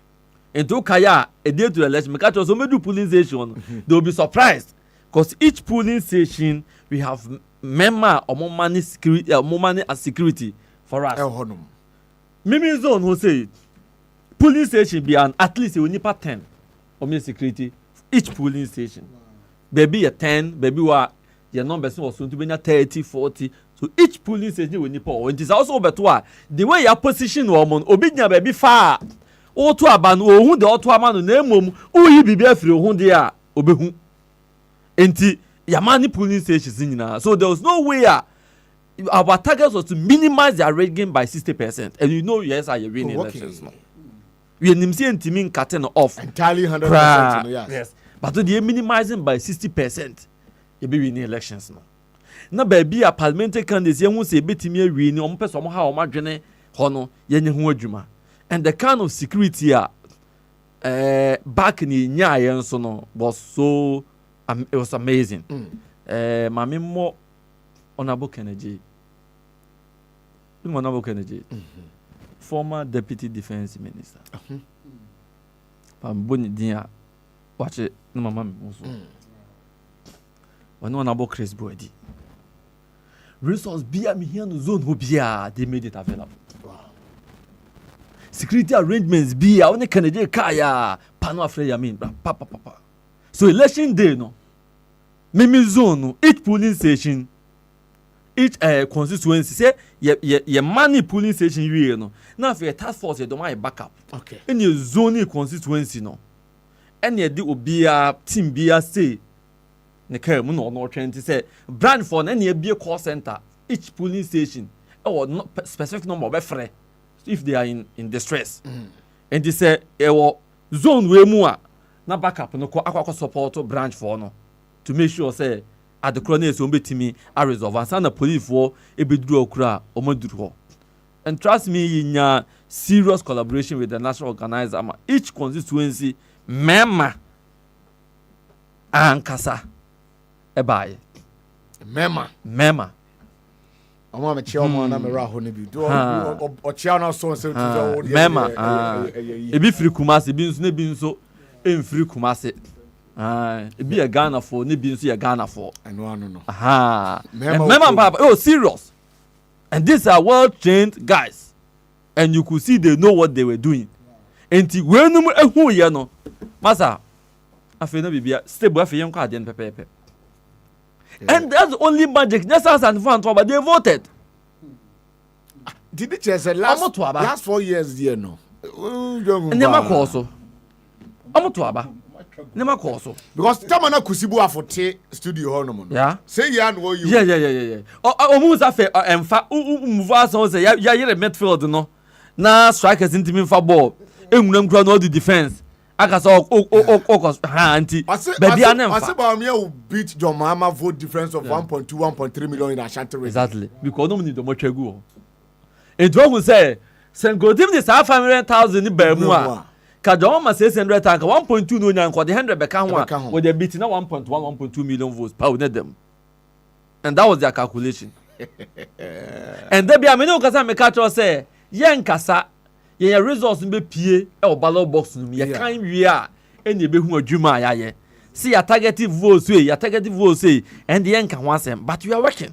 and to kaya a day to election because so many polling station they will be surprised because each polling station we have member or more money security more money and security for us. Mimi zone who say polling station be an at least we need 10 or more security each polling station. Baby a 10, baby wa your numbers was soon to be 30, 40. So each polling station we need power. It is also better the way your position woman obinya baby far. O to aban o hu de o to amanu na emom o yi bibia firi hu de a obehu. Enti ya mani polling stations nyina. So there was no way our target was to minimize their rigging by 60%. And you know, yes, I win elections. No. We are not cutting off entirely 100%. Yes. But they are minimizing by 60%. You be winning elections. No. Now, baby, a parliamentary candidate, you won't say, "Betty me win." On person somehow imagine hono yenye huajuma. And the kind of security back in the year so no was so it was amazing. Mami mo Honorable Kennedy. Honorable Kennedy. Former Deputy Defense Minister. Boni dia watch it no mama also. When Honorable Chris Boadi. Resource bia me here no zone bia they made it available. Wow. Security arrangements bia when Kennedy kaya pano afre yamin papa. So election day no. Mimi zone no each polling station each constituency say ye money polling station you no. Now for a task force you don't want a backup. Okay. In your zone constituency no. And ye di obia team bia say ne care mu no trying to say brand for na be a call center each polling station or not specific number of free if they are in distress. And they say zone we mu a na backup no akwa support branch for no to make sure say at the corner so betimi a resolve and na police for e be duru okura o mo duru. And trust me in serious collaboration with the national organizer each constituency member ankasa ebaye mema Ama me chia mo na me ra ho ne bi do o chia na so se to mema ebi free Kumasi bi nso ne bi nso free Kumasi ebi e Ghana for ne bi nso ye Ghana for eno no mema papa oh serious, and these are well trained guys and you could see they know what they were doing enti wenum ehu ye no masa afi na bibia stable afi yen kwa ade pepepe. And that's the only magic. Just as and fun, but they voted. Did it just last 4 years there no? Never also. Never also. Because Tamana Kusibu afote studio hono. Yeah. Say ya no you. Yeah. Almost afa emfa move us on say ya midfield no. Na strikers intimate for ball. Enwuram kura no the defense. Akasa anti baby anem fa Asebamia will beat John Mahama vote difference of 1.2 1.3 million in Ashanti region. Exactly, because no money do much egu. And who say go give this 500,000 ni ba mu a ka John Mahama 600,000 1.2 no nyan ko the 100 beka ho with the beat na 1.1 1.2 million votes pa with them. And that was their calculation. And there be ameno kasa me catch say yen kasa ye results be pie e ballot box no ye kan wi a eni be hu adwuma ya ye see your targeted votes say and the enka ho asem but you are working.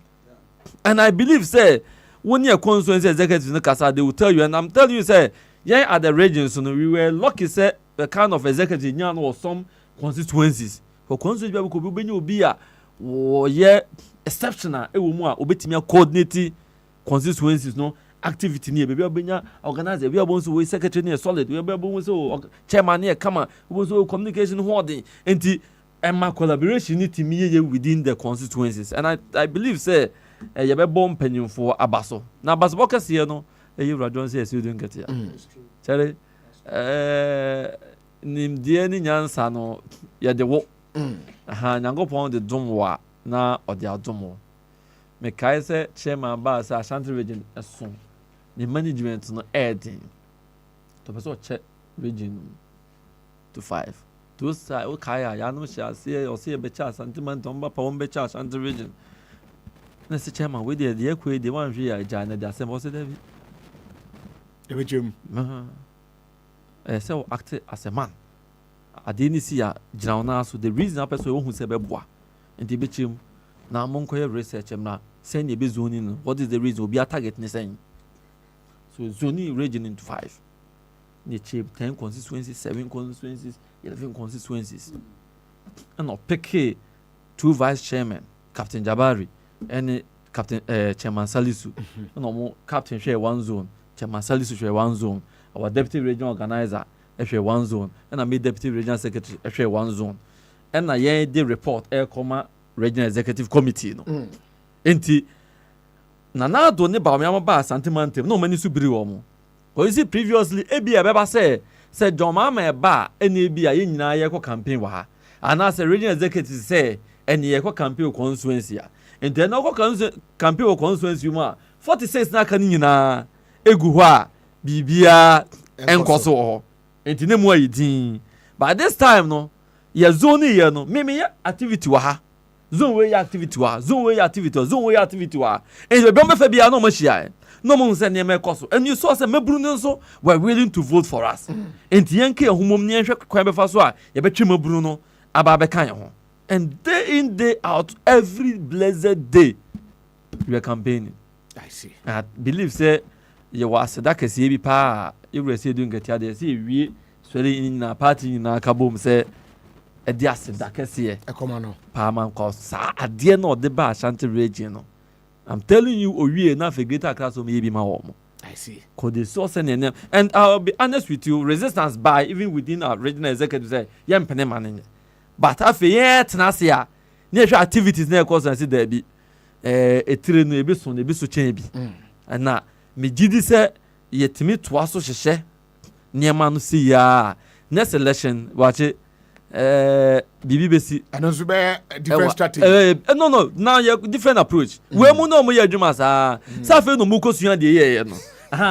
And I believe say when your constituency executive no kasa they will tell you, and I'm telling you say yeah at the regions no we were lucky say the kind of executive nyan or some constituencies for constituency we could be obi a wo ye exceptional e wo mu a obetimi coordinate constituencies no activity near baby obenya organizer we abon so we secretary near solid we abon so chairman near kama we so communication holding enti emma collaboration need to me within the constituencies. And I believe say ye be bomb penyon for abaso na abaso bokas here no e you radon say you don't get here chere nim die ni nyansa no ye de wo nyankopon de domwa na ode adomo me kai say chairman ba say Ashanti region eson the management no adding to person check region to 5 to say okay ya no sha say o say be cha sentiment on ba pa on be cha Ashanti region na say chairman we dey ekwe dey wan hwe ya ja na dey asem o say David e be chem say act as a man adini si ya gira ona so the reason person who say be boa enti be chem na monko research na send e be zoning no what is the reason obi target ni saying. So zoning region into 5. They achieve 10 constituencies, 7 constituencies, 11 constituencies. And I'll pick 2 vice chairmen, Captain Jabari and Captain Chairman Salisu. And Captain share 1 zone, Chairman Salisu share 1 zone. Our deputy regional organizer share 1 zone, and I made deputy regional secretary share 1 zone. And I did report regional executive committee. No, enti na do ne ba me am ba sentimental no mani su biri wo mo o isi previously ebi ebeba say John Mama ba ene bi a ye nyina ye ko campaign wa ha ana say regional executive say ene ye ko campaign constituency a ente na ko campaign constituency mu 46 na aka nyina egu ho a bibia enkoso ho ente ne mu ayidin but this time no ye zone ye no me activity wa ha zone we activity wa zone we activity wa ente be me fa bia no mo hia no mo nse ne me koso and you saw say mebru no were willing to vote for us enti yenke ehumom ne hwe kwan befa so a ye betwe mebru no aba be kan ho and day in day out every blessed day we are campaigning. I see. I believe say you was that case bi pa you were say doing get there say we swelling in na party na kabom say e dia se that case e come on pa man ko sa ade na de ba Ashanti region no I'm telling you owie na fe greater class o me bi ma wo mo. I see. Could the source and I'll be honest with you, resistance by even within our regional executive say yam pene man but afi yet na se a na activities na cause and see there be etire no ebi so na ebi so chen bi na me gidi se yetimi to aso hyehe niema no si ya next election wache bibi besi anonso be different strategy no now you different approach we mu no mo ya adwuma sa fe no mu kosua de ye no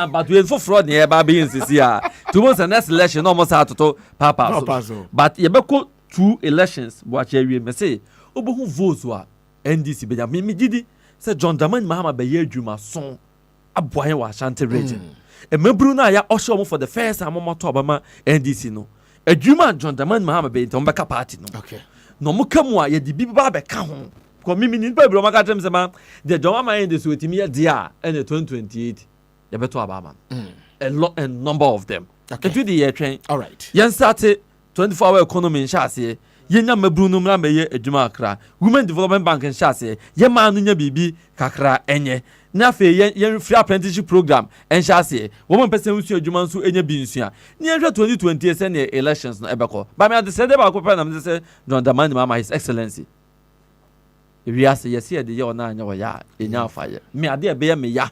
but we for fraud ne ba be insisi a to most next election no mo sa toto Pampaso but ye be ko 2 elections wache awie me say obohu votes wa NDC be ya me gidi say John Dramani Mahama be ye adwuma son aboan wa Ashanti region e mebru na ya osho mo for the first time mo to obama NDC no adwuma John Dramani Mahama be ntom beka party no okay no mo kamu a ye di bi ba beka ho ko mimi ni ba bro maka tem se ma the John Mahama NDC wetimi ye dia in 2028 ye beto abama a lot and number of them okay to the year train all right yen start 24-hour economy in shase yenya mebru no mra meye adwuma akra women development bank in shase ye ma no nya bibi kakra enye na fe yen free apprenticeship program en shase women person nsu adwuma nso enya bi nsu a ne hwe 2020 se ne elections no ebeko ba me ade se de ba ko pa na me se John Dramani Mahama his excellency we ase yes ye de ye ona anya wo ya enya afaye me ade e be ye me ya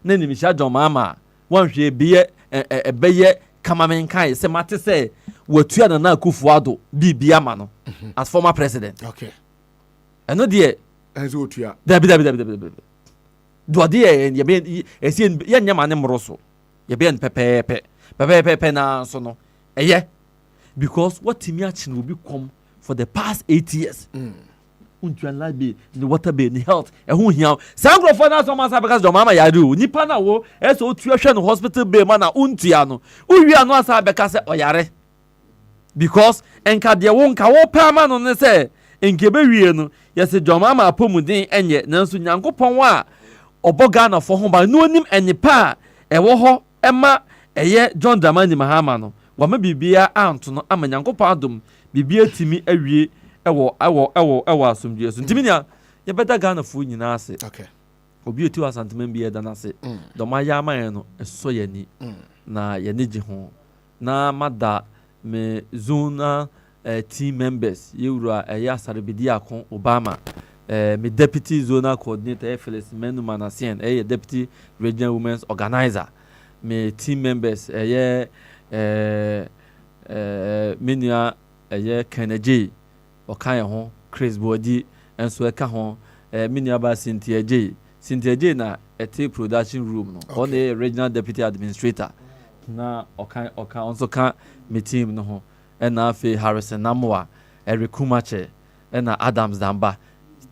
na ni mi sha John Mahama won hwe be ye be ye kamamen kai se mate se watua na Akufo-Addo bibia ma no as former president okay eno de enzo otua dabi do de ye be esi ye nyama ne mroso ye be en pepe na so no eye because what timi achi will become for the past 8 years untua labi the water be the health ehun hia sangrofo na so ma sa because John Mahama yari o nipa na wo eso otua hwe no hospital be ma na untua no uwia no asa beka se oyare because enka de wo nka wo pa ma no ne se enke be wie no yese John Mahama apomuden enye nanso Nyankopon wa oboga na fo ho ba no nim enyepa ewo ho ema eye John Dramani Mahama no wa ma bibia anto no ama Nyankopon adom bibia timi awie ewo asomdue so ntimi nia ye beta Ghana fu nyina ase okay obi oti wasanteman bi eda na ase do ma ya man no eso ye ni na ye ni gi ho na mada me zona team members yewura ya sarebidi akon Obama me deputy zonal coordinator Felix Menuma Nasien deputy regional women's organizer me team members menia Kennedy okan ho Chris Body enso eka ho menia ba Cynthia J na ete production room no on the regional deputy administrator na okan also kan me team no ho na afi Harrison Namwa Eric Kumache na Adams Damba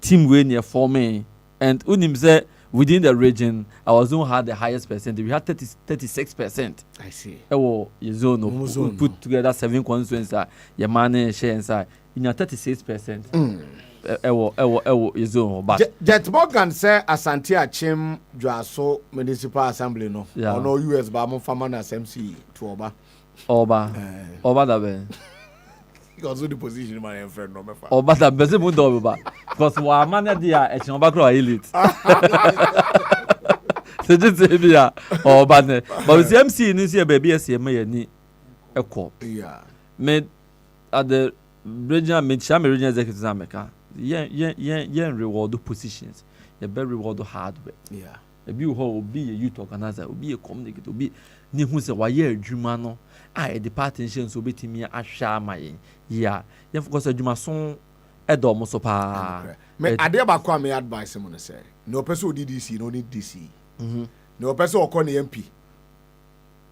team we near forming and unim say within the region our zone had the highest percentage. We had 36%. I see. Ewo zone we put together 7 constituencies your money share inside in 36%. Ewo zone but Jet Morgan say Asante Achim Dwaso Municipal Assembly no or no US ba mo fama na SMC to Oba da be because the position my friend no me fa Oba da be se mu do ba because wa man dia e chin Oba kro elite se je bia Oba ne but SMC ni se be bia se me yani ekọ yeah me at the regional regional executive America yen reward positions you be reward hard work ebi ho obi a youth organizer obi a communicator obi ni hu se wa ye adwuma no a the partition so betimi ahwa amayen ya ye focus adwuma so edo mo so pa me ade ba kwa me advice mo no say no person DDC no need DC no person okọ na MP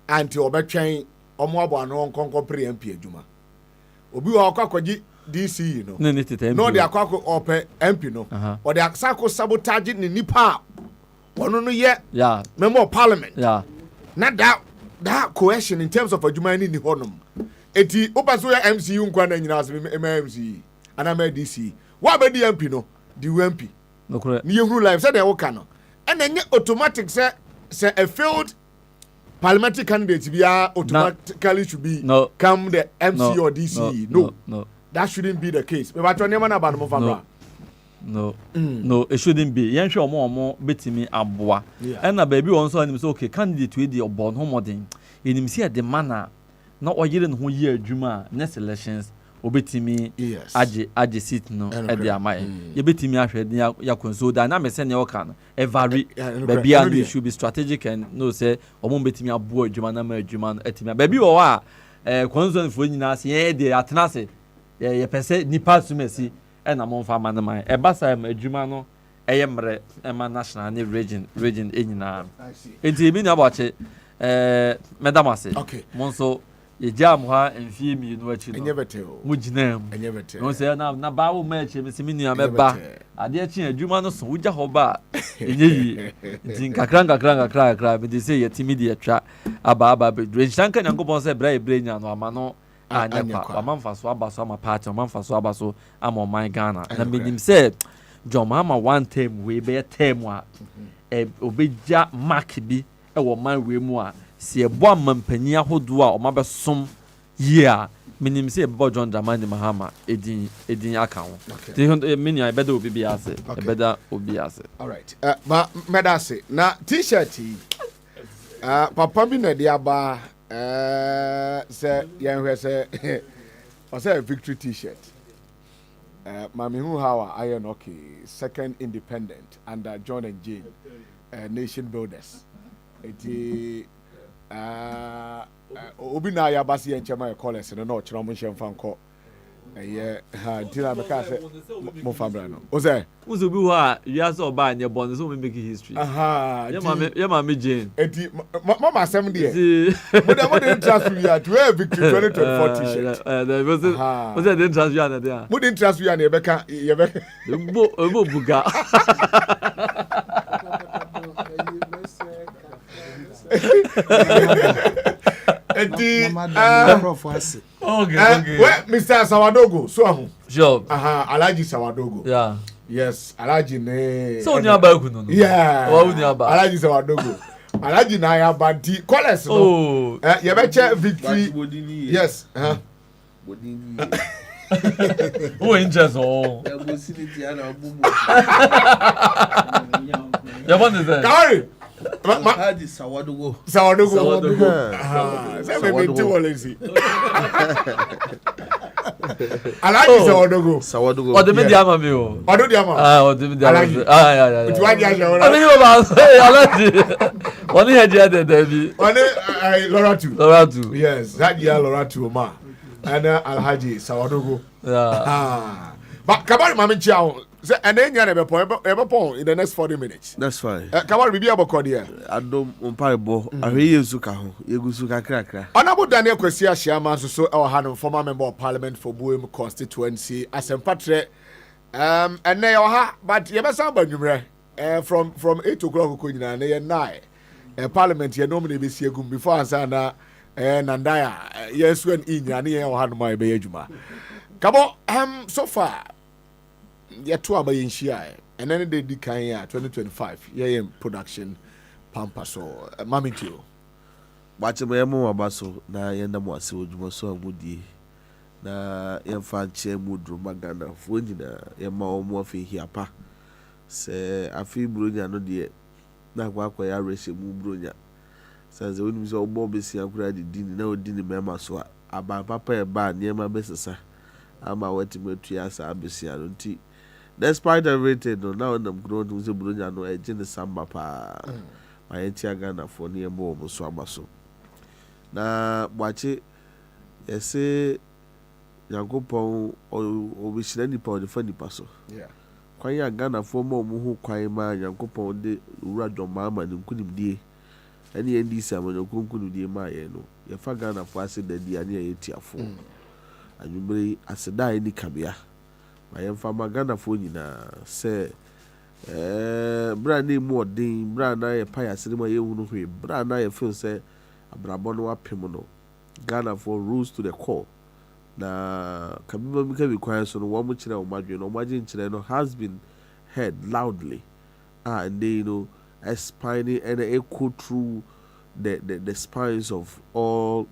anti obetwen omo abo ano nkonko pre MP adwuma obi wa akọ akọji DC no no de akọ ope MP no o de akako sabotage ni nipa ono no ye member of parliament na that cohesion in terms of adwuma ni honum eti obaso ya MCU nkwa na nyina asem MMC ana ma DC wa be di MP no di MP no correct ni ehuru life say dey wo ka no and enye automatic say a failed parliamentary candidate bia automatically should be come the MC or DC no that shouldn't be the case me ba to nema na ba no famra no it shouldn't be yen hwe omo betimi aboa and na baby won so anim say okay candidate we dey obon ho modern enim see the manner na oyire no ho ye adwuma next elections obetimi age seat no e dey amai ye betimi ahwe den ya konso da na me se ne oka no every baby and should be strategic and no say omo betimi aboa adwuma na ma adwuma no etimi baby wo a konso fo nyina se ye dey atenase ye pese nipa sumesi na mo fa man man e basa adwuma no eyemre ema national ne region enyina enti bi na bache madam ase mo so ye jam ha enfie mi no achi no mo gina mu no se na ba wo ma achi mi se mi nua me ba ade achi adwuma no so wuja ho ba enyeyi enti kakra bi de se ye timi de atwa aba be drensanka nyankopon se bra nya no ama no anyapa amamfa so abaso ama party amamfa so abaso ama man Ghana na menim say John Mahama one term we be term a obeja mark bi e wo man we mu a se ebo amampani ahodo a omabesom ye a menim say ebo John Dramani Mahama edin aka ho meni I better obi bi ase better obi ase all right ma medase na t-shirt papa bi na dia ba say yen say o say victory t-shirt mami hu how I am okay second independent under John and Jane nation builders eti obi na ya basi yen chema e college no no chira mo hye mfa nko ha ntira me ka say mo famra no o say uzo bi ho a wiase oba anye bon so me make history ya mami Jane eti mama asem de mo de transfer ya to a victory 2024 t-shirt o say de transfer ya na de mo de transfer ya na ye be bo buga eti okay Mr. Sawadogo so ahu sure Alhaji Sawadogo yes Alhaji ne so ni abaku no wa ni aba Alhaji Sawadogo Alhaji na ya banti college no ye be che victory yes bodini who interest oh ya bosiniti ana bubu ya bonde say Kari Haji Sawadogo. Say me binti wolensi. Alhaji Sawadogo. O de me dia ma mi o. Odo dia ma. O de me dia. Ya. Uti wa dia shawara. Oni yo ba. Alhaji. Oni he dia de bi. Oni Loratu. Yes, that dia Loratu ma. And Alhaji Sawadogo. Yeah. But kabari mami chiao. Say and then you be in the next 40 minutes. That's fine. Come on, be able to there. Adom umpaibo. Ahiye zuka ho. Yeguzuka krakra. Honorable Daniel Kwesi Chairman so our hand former member of parliament for Boakye constituency asempatre and they are but you better banumre from 8 o'clock ko nyina na 9 parliament ye normally be siegum before answer na nandaya yes when inya na ye hand my be adwuma. Kabo so far ya to abayin shia and then they kan ya 2025 yeah production Pampaso mamitio bache me mo abaso na yenda mo ase odwuma so agudie na yemfa nche mudru magana fo nyina yema omo afi hiapa se afi bronya no de na kwa ya reshe mu bronya sanze woni so obo besi akura de dini na odini mema so aba papa e ba niema besesa ama wati metu ya sa abesi aro nti despite everything no now them grown to say Burundi no e gene samba pa ma yentia Ghana for ne mo mo so abaso na Boakye ese Yankopon o be shira nipa o de fa nipa so kwan ya Ghana for mo ho kwan ma Yankopon de wura dwoma ma ne nkunimdie ene NDC amanyo kunkunimdie ma ye no ye fa Ghana for ase dadi ane ye tiafo anwumre aseda ni kabea ma ye fa ma Ghana for nyina se bra na mu odin bra na ye pa ya sere ma ye hunu hwe bra na ye feel se abrabo no apem no Ghana for rules to the core na kabima mi ka bi kwan so no wo mo kire o madwe no magye nkire no has been heard loudly and they spining and echo through the spines of all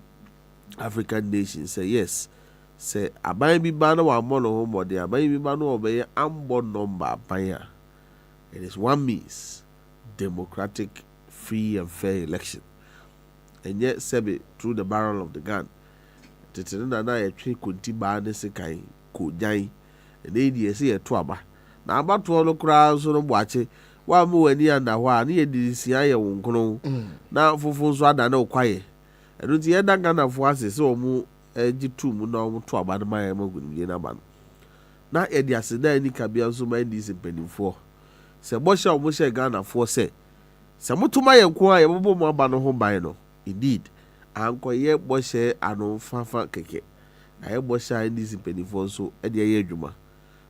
African nations say yes say aban bi ba na wa mo no ho mo de aban bi ba no obey ambo number aban it is one means democratic free and fair election and yet sebe through the barrel of the gun tetene na ye twe konti ba ne sekai ko jan and they dey say to aba na abato no kura so no Boakye wa mu wani anda hwa na ye dirisi aye wonkono na fofo so ada na okwaye enu ti ye da Ghana fo ase se omu egitu mu na omu to aba na maye magunimye na ba na ye di aseda ni kabia so ma ndisi penifo se bosha omu she Ghana fo se mutuma ye nko aye bobo mu aba no ho ban no indeed anko ye boshe anu fafa keke aye bosha ndisi penifo so e de ye adwuma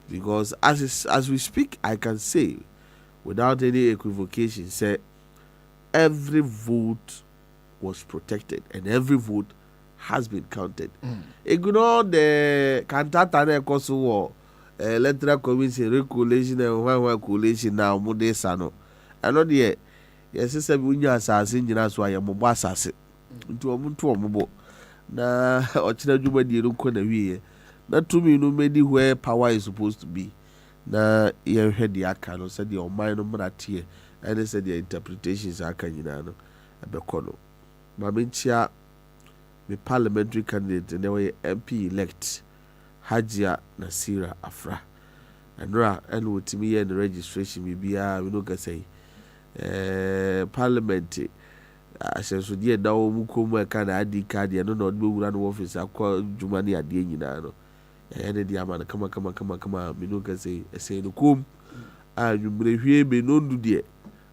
because as we speak I can say without any equivocation say every vote was protected and every vote has been counted. Ignore the cantata na ekoso wo electoral commission regulation and one coalition now mude sano. Ano de yes say bi unya asase nyina so ayembo asase. Nti omuntu omobo na ochira dwuma die no na wiye. Na tumi no medi where power is supposed to be. Na ye hwede aka no said the oman no mratie and said the interpretations aka nyina no abekono mabentia me parliamentary candidate and they MP elect Hajia Nasira Afra and wotimi ye the registration bibia we no ka say parliament asenso die da wo mu komu aka na ID card ye no na odbe wura no office akwa dwuma ne ade nyina no ene dia man kama minuka say no kum anwumre hwie be no ndu de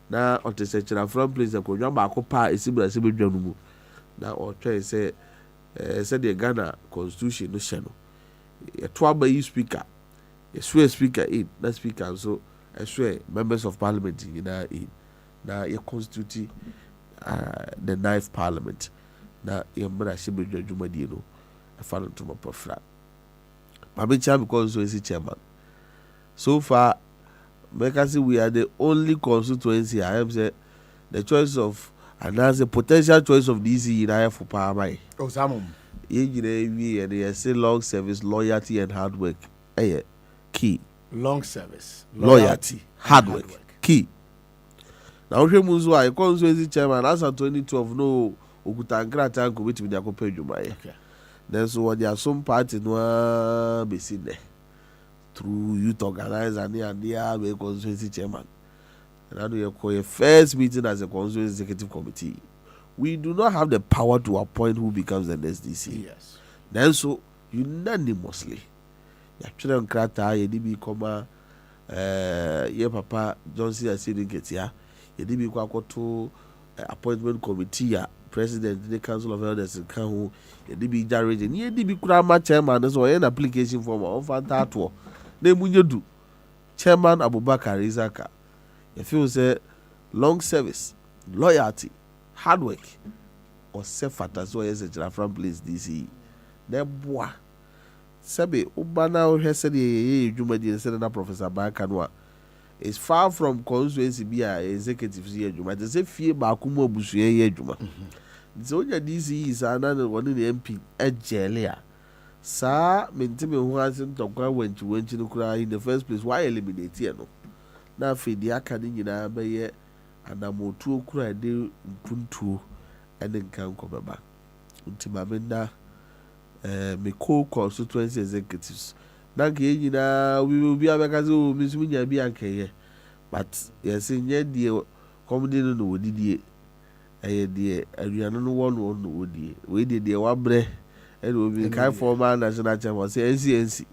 na otesechira from place akodwa ba akopa esibra se bedwa no mu na otwe say the Ghana constitution no hye no to aba yi speaker speaker in na speaker so members of parliament na ye constitute the 9th parliament na ye mbra hye bedwa dwuma die no afa no to mapafra Mabicha because so is chairman. So far, we are the only constituency I have said the choice of and as a potential choice of DC in I for power by. Oh, Samum. We and they say long service, loyalty, and hard work. Key. Long service, loyalty, hard work. Key. Now, I constituency chairman as of 2012 no Okutangra tank with me the okay. Then so what there are some parties no be seen there through youth organizer and they are a constituency chairman. And I do you call a first meeting as a constituency executive committee. We do not have the power to appoint who becomes the next DC. Yes. Then so unanimously, actually on Krata, ye DB comma, ye Papa Johnson as didn't get here. Ye DB Kwakoto appointment committee. President the Council of Elders in Kahu, the DB Jarrett, and ye DB Kurama chairman, so an application form of Fantato. Name you do. Chairman Abubakar Izaka. If you say long service, loyalty, hard work, or self as well as a from place DC. Then boy. Sabe, Ubana has said ye Jumadi and Senator Professor Bakanwa. Is far from constituency be a executive here Juma. They say fear Bakumo Busuye Juma. So your DC is another one in the MP at Jelia. Sir, Mentime who hasn't talked when you went to cry in the first place. Why eliminate here? No. Now feed the academy in Abaye and I'm more two cry de Puntu and then come back. Untimamenda me co constituency executives. Nanke nyina we will be abakaze o misu nya bi anke but yes nye die comedy no wodi die eye die aduano no wono no wodi we die wabre e do bi kai former national chairman say NCNC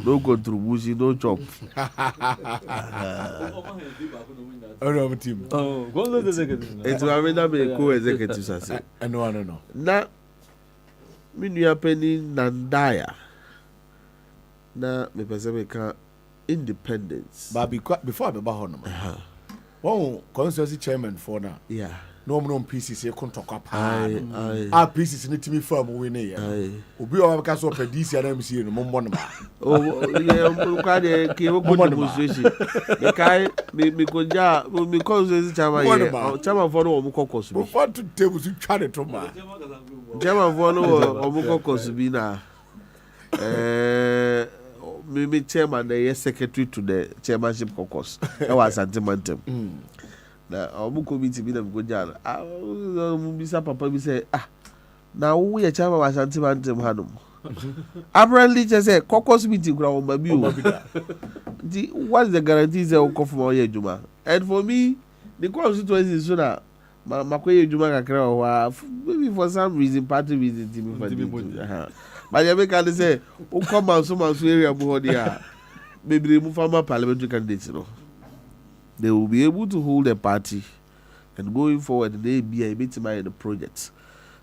no contribution no chop oh team go the executive it will mean that be co-executives say no na minua penny Nandaya na me pese me ka independence but before I be back home one constituency chairman for now no PCC kontokwa pa PCC ni timi firm we ne ya obi o ka so pe DC na MC no mombo no ba ye ka de ke wo go demonstration me kai me konja me constituency chairman ye chairman for no kokos bi for to table to twa de to ma chairman for no kokos bi na me chairman the secretary to the chairmanship caucus e was antimantem na obu committee bi na go jara bisa papa bi say na wo ye chairman was antimantem hanum apparently just say caucus meeting kura won ba bi o what is the guarantee say o come from oye juma and for me the constituency so na makoye juma kakra o maybe for some reason party reason team for but you make say o come out so area bo dia maybe move former parliamentary candidates they will be able to hold a party and going forward they be a bit in the project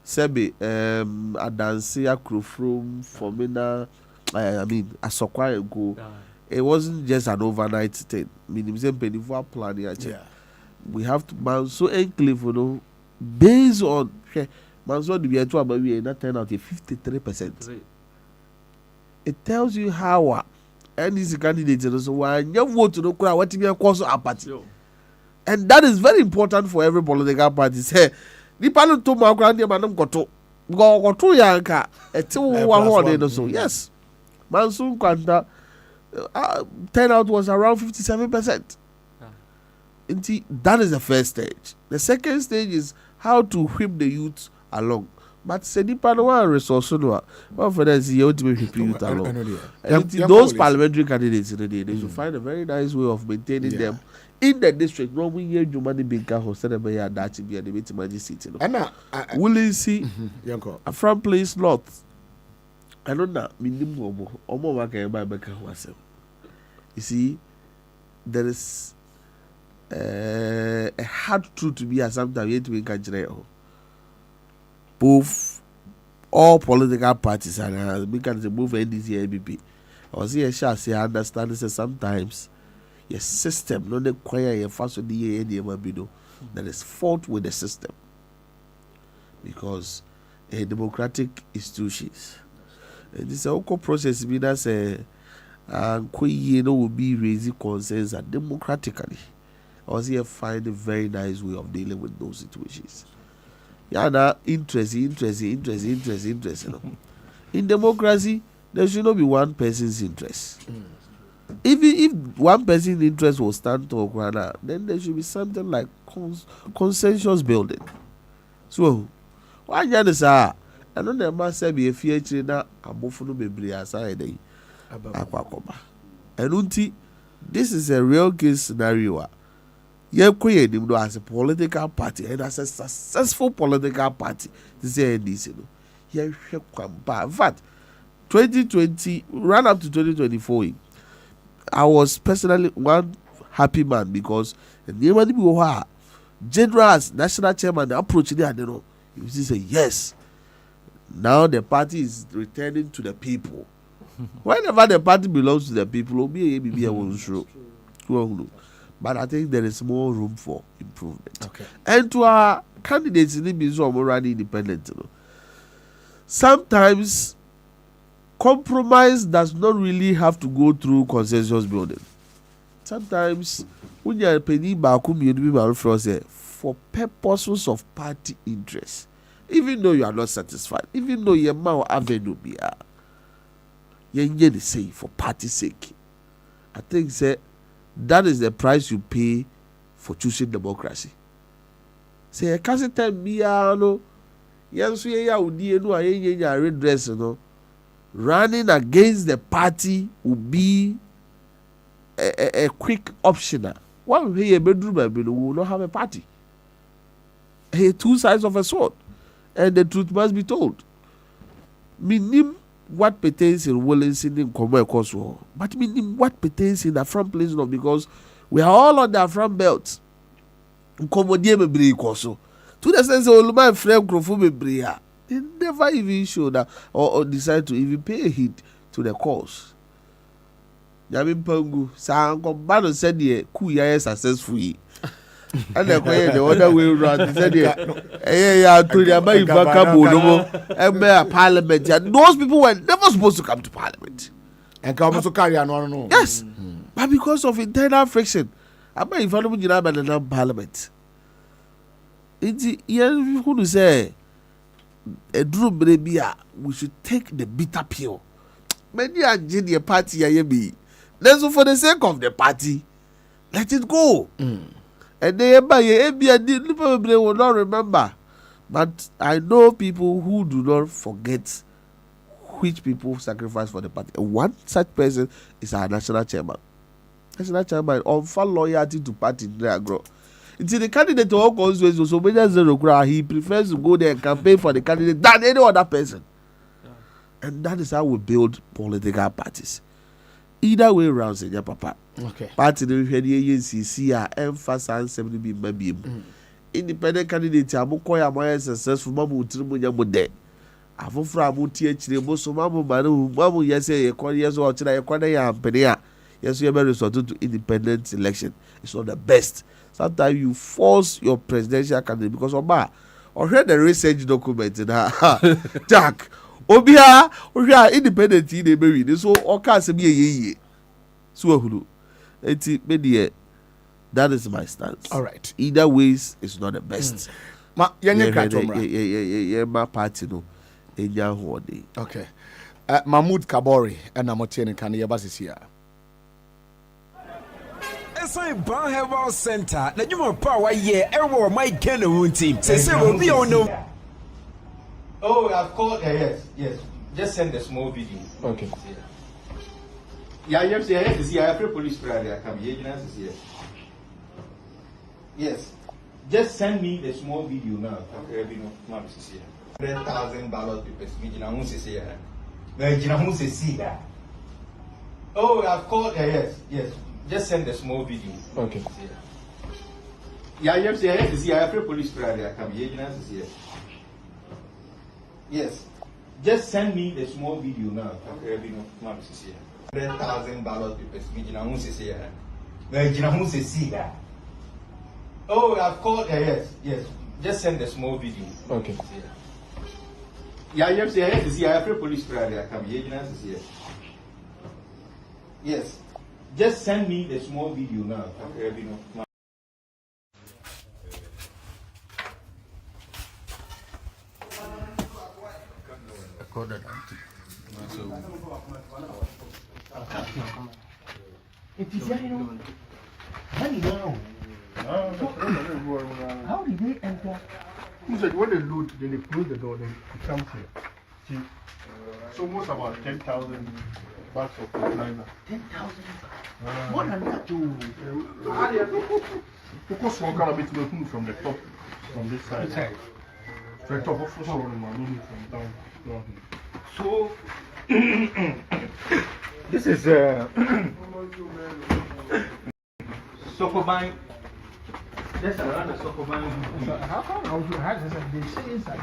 sebe adanse akro from formina I mean asokwa go it wasn't just an overnight thing meaning say penifo plan here we have to man so enclave based on Manso the be to about we not turn out 53%. It tells you how NDC candidates so why you vote to no crowd what be a cause of party. And that is very important for every political party. Say the panel to my grand manam go to yanka etu wa ho so yes. Manso kwanta turnout was around 57%. That is the first stage. The second stage is how to whip the youth along. But Senipa no one resource no one for that you to whip youth along. And those parliamentary candidates they should find a very nice way of maintaining them in the district. No we hear Jumani Binka who said about that to be a debate magic city. Will you see a front place north? I don't know minimum omo waka by Beka wasem. You see, there is a hard truth to be as sometimes yet we can both all political parties and we can say both NDC and ABP. I was here say I understand this sometimes your system not require your first that is fault with the system because a democratic institutions and this whole process be that say will be raising concerns democratically. I was here find a very nice way of dealing with those situations. Yeah, now interest. You know. In democracy, there should not be one person's interest. Even if one person's interest will stand to then there should be something like consensus building. So, why you say? I know there must be a feature that abofuno bebre aside akwakoba. And this is a real case scenario. As a political party and as a successful political party, this is NDC. In fact, 2020, run up to 2024, I was personally one happy man because the generals, national chairman, approached it, he say yes. Now the party is returning to the people. Whenever the party belongs to the people, but I think there is more room for improvement. Okay. And to our candidates in the business of already independent, sometimes compromise does not really have to go through consensus building. Sometimes when you are penny for purposes of party interest, even though you are not satisfied, even though your mouth avenue be say for party's sake, I think that is the price you pay for choosing democracy. Say a cassette no yes we ya udi no aye redress no running against the party will be a quick option. One way a bedroom will not have a party. Two sides of a sword, and the truth must be told. Minim what pertains in Williamson in Commonwealth Kosovo, but minim what pertains in the front place of, because we are all on the front belt. To the sense of my friend Crofo, they never even show that or decide to even pay a heed to the cause. Yamin Pangu, Sanko Bano said, "Ye, Kuya is successful." And the other way around, he said, "Yeah, to the Parliament." And those people were never supposed to come to Parliament. And come to carry on. Yes, but because of internal friction, I'm not involved in the Parliament. It's who to say a Drew Brebia, we should take the bitter pill. Many are junior party, I be. Let's for the sake of the party, let it go. And they will not remember. But I know people who do not forget which people sacrifice for the party. And one such person is our national chairman. National chairman on full loyalty to party. It's the candidate to all constituencies, so he prefers to go there and campaign for the candidate than any other person. And that is how we build political parties. Either way around, say, Papa. Okay. Party the NCC emphasize be independent candidate amukoya moya successful mamu trimu nyamu de. Afofra amu TH bo so mamu yese ye kwa yeso o chira ye kwa ya mpene ya. Yeso ye be resort to independent election. It's not the best. Sometimes you force your presidential candidate because Oba or hear the research document Jack Obia or independent in the baby. So oka se be ye. So hulu. That is my stance. All right. Either ways, it's not the best. My party no. Okay. Mahmoud Kabori and Namotien can you basis here. Esai Ban Herbal Center. Na juma power ye everywhere my Ken team. Say will be on no. Oh, I've called. Yes. Just send a small video. Okay. Yeah, you see, I have police Friday. I come here. Yes. Just send me the small video now. Okay, you know, 100,000 ballot papers. Oh, I've called. Yes. Just send a small video. Okay. Yeah, you see, I have police Friday. I come here. Yes. Just send me the small video now. Okay, you know, 100,000 ballot papers. Oh, I've called. Yes. Just send a small video. Okay. Yeah, you see, I have police Friday. I come here. Yes. Just send me the small video now. Okay, you know. It is money now. How did they enter? Who said when they loot, then they close the door, then it comes here. See, it's almost about 10,000 bags of fertilizer. 10,000? More than that, too. Because one kind of bit of from the top, from this side. So the top of the from down. So, this is Sokoban. That's another Sokoban. So how come I was have this and they say inside?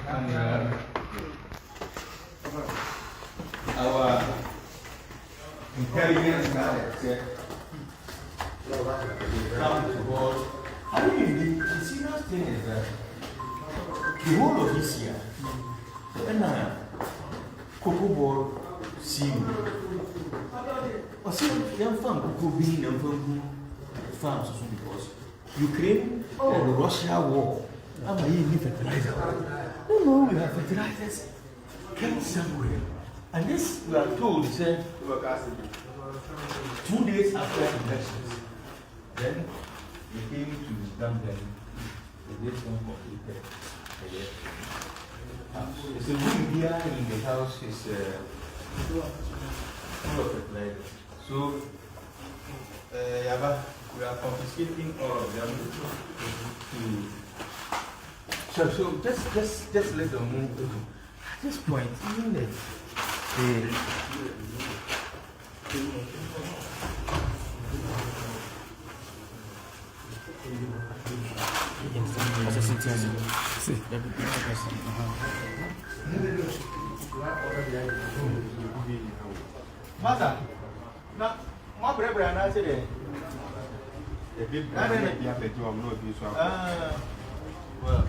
Our intelligence said, come to God. I mean, the serious thing is that the whole of this year, when Cocoa Board see or see them farm Cocoa being them farms because Ukraine and the Russia war. I'm a need fertilizer. No, we have fertilizers came somewhere. And this we are told said 2 days after elections. Then we came to dump them. The date one completed. So the room here in the house is Full of fertilizer. So, Yaba, we are confiscating all of them to. So just let them move. At this point, even if Masa, na ma brebe na se de. Well.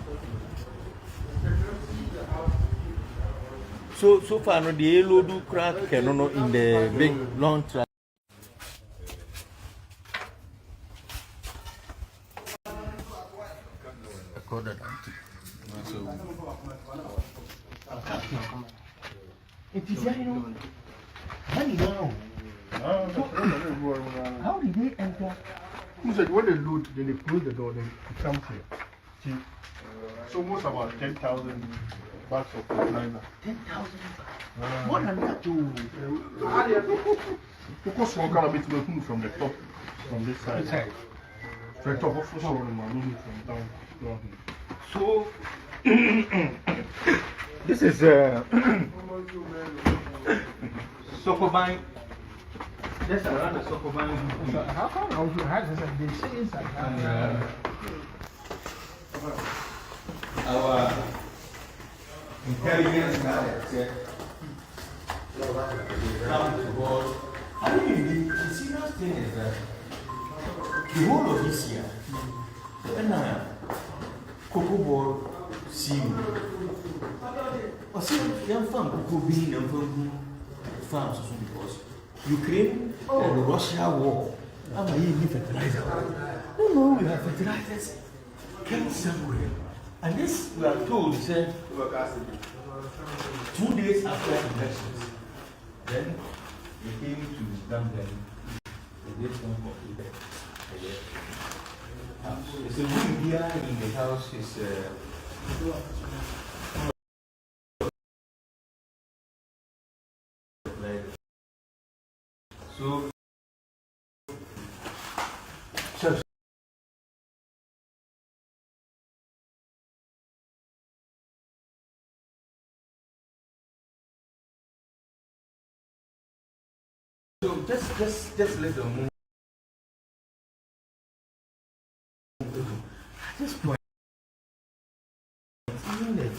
So far no the yellow do crack no in the big long track. It is money now. How did they enter? Who said when they load, then they close the door, then it comes here. See, it's almost about 10,000 bags of fertilizer. 10,000. More than that too. Because one kind of bit will move from the top, from this side. From the top of the shore, from down here. So this is Sokoban. Just around the Sokoban. How come I was had this? They say inside. Our intelligence guy come to board. I mean, the serious thing is that the whole of this year, and Cocoa Board see or see young farm Cocoa being and farms because Ukraine and the Russia war. I'm a need fertilizer. No, we have fertilizers came somewhere. And this we are told said 2 days after elections. Then we came to dump them. The dates don't complete. It's a room here in the house is so just let them move. At this point, even if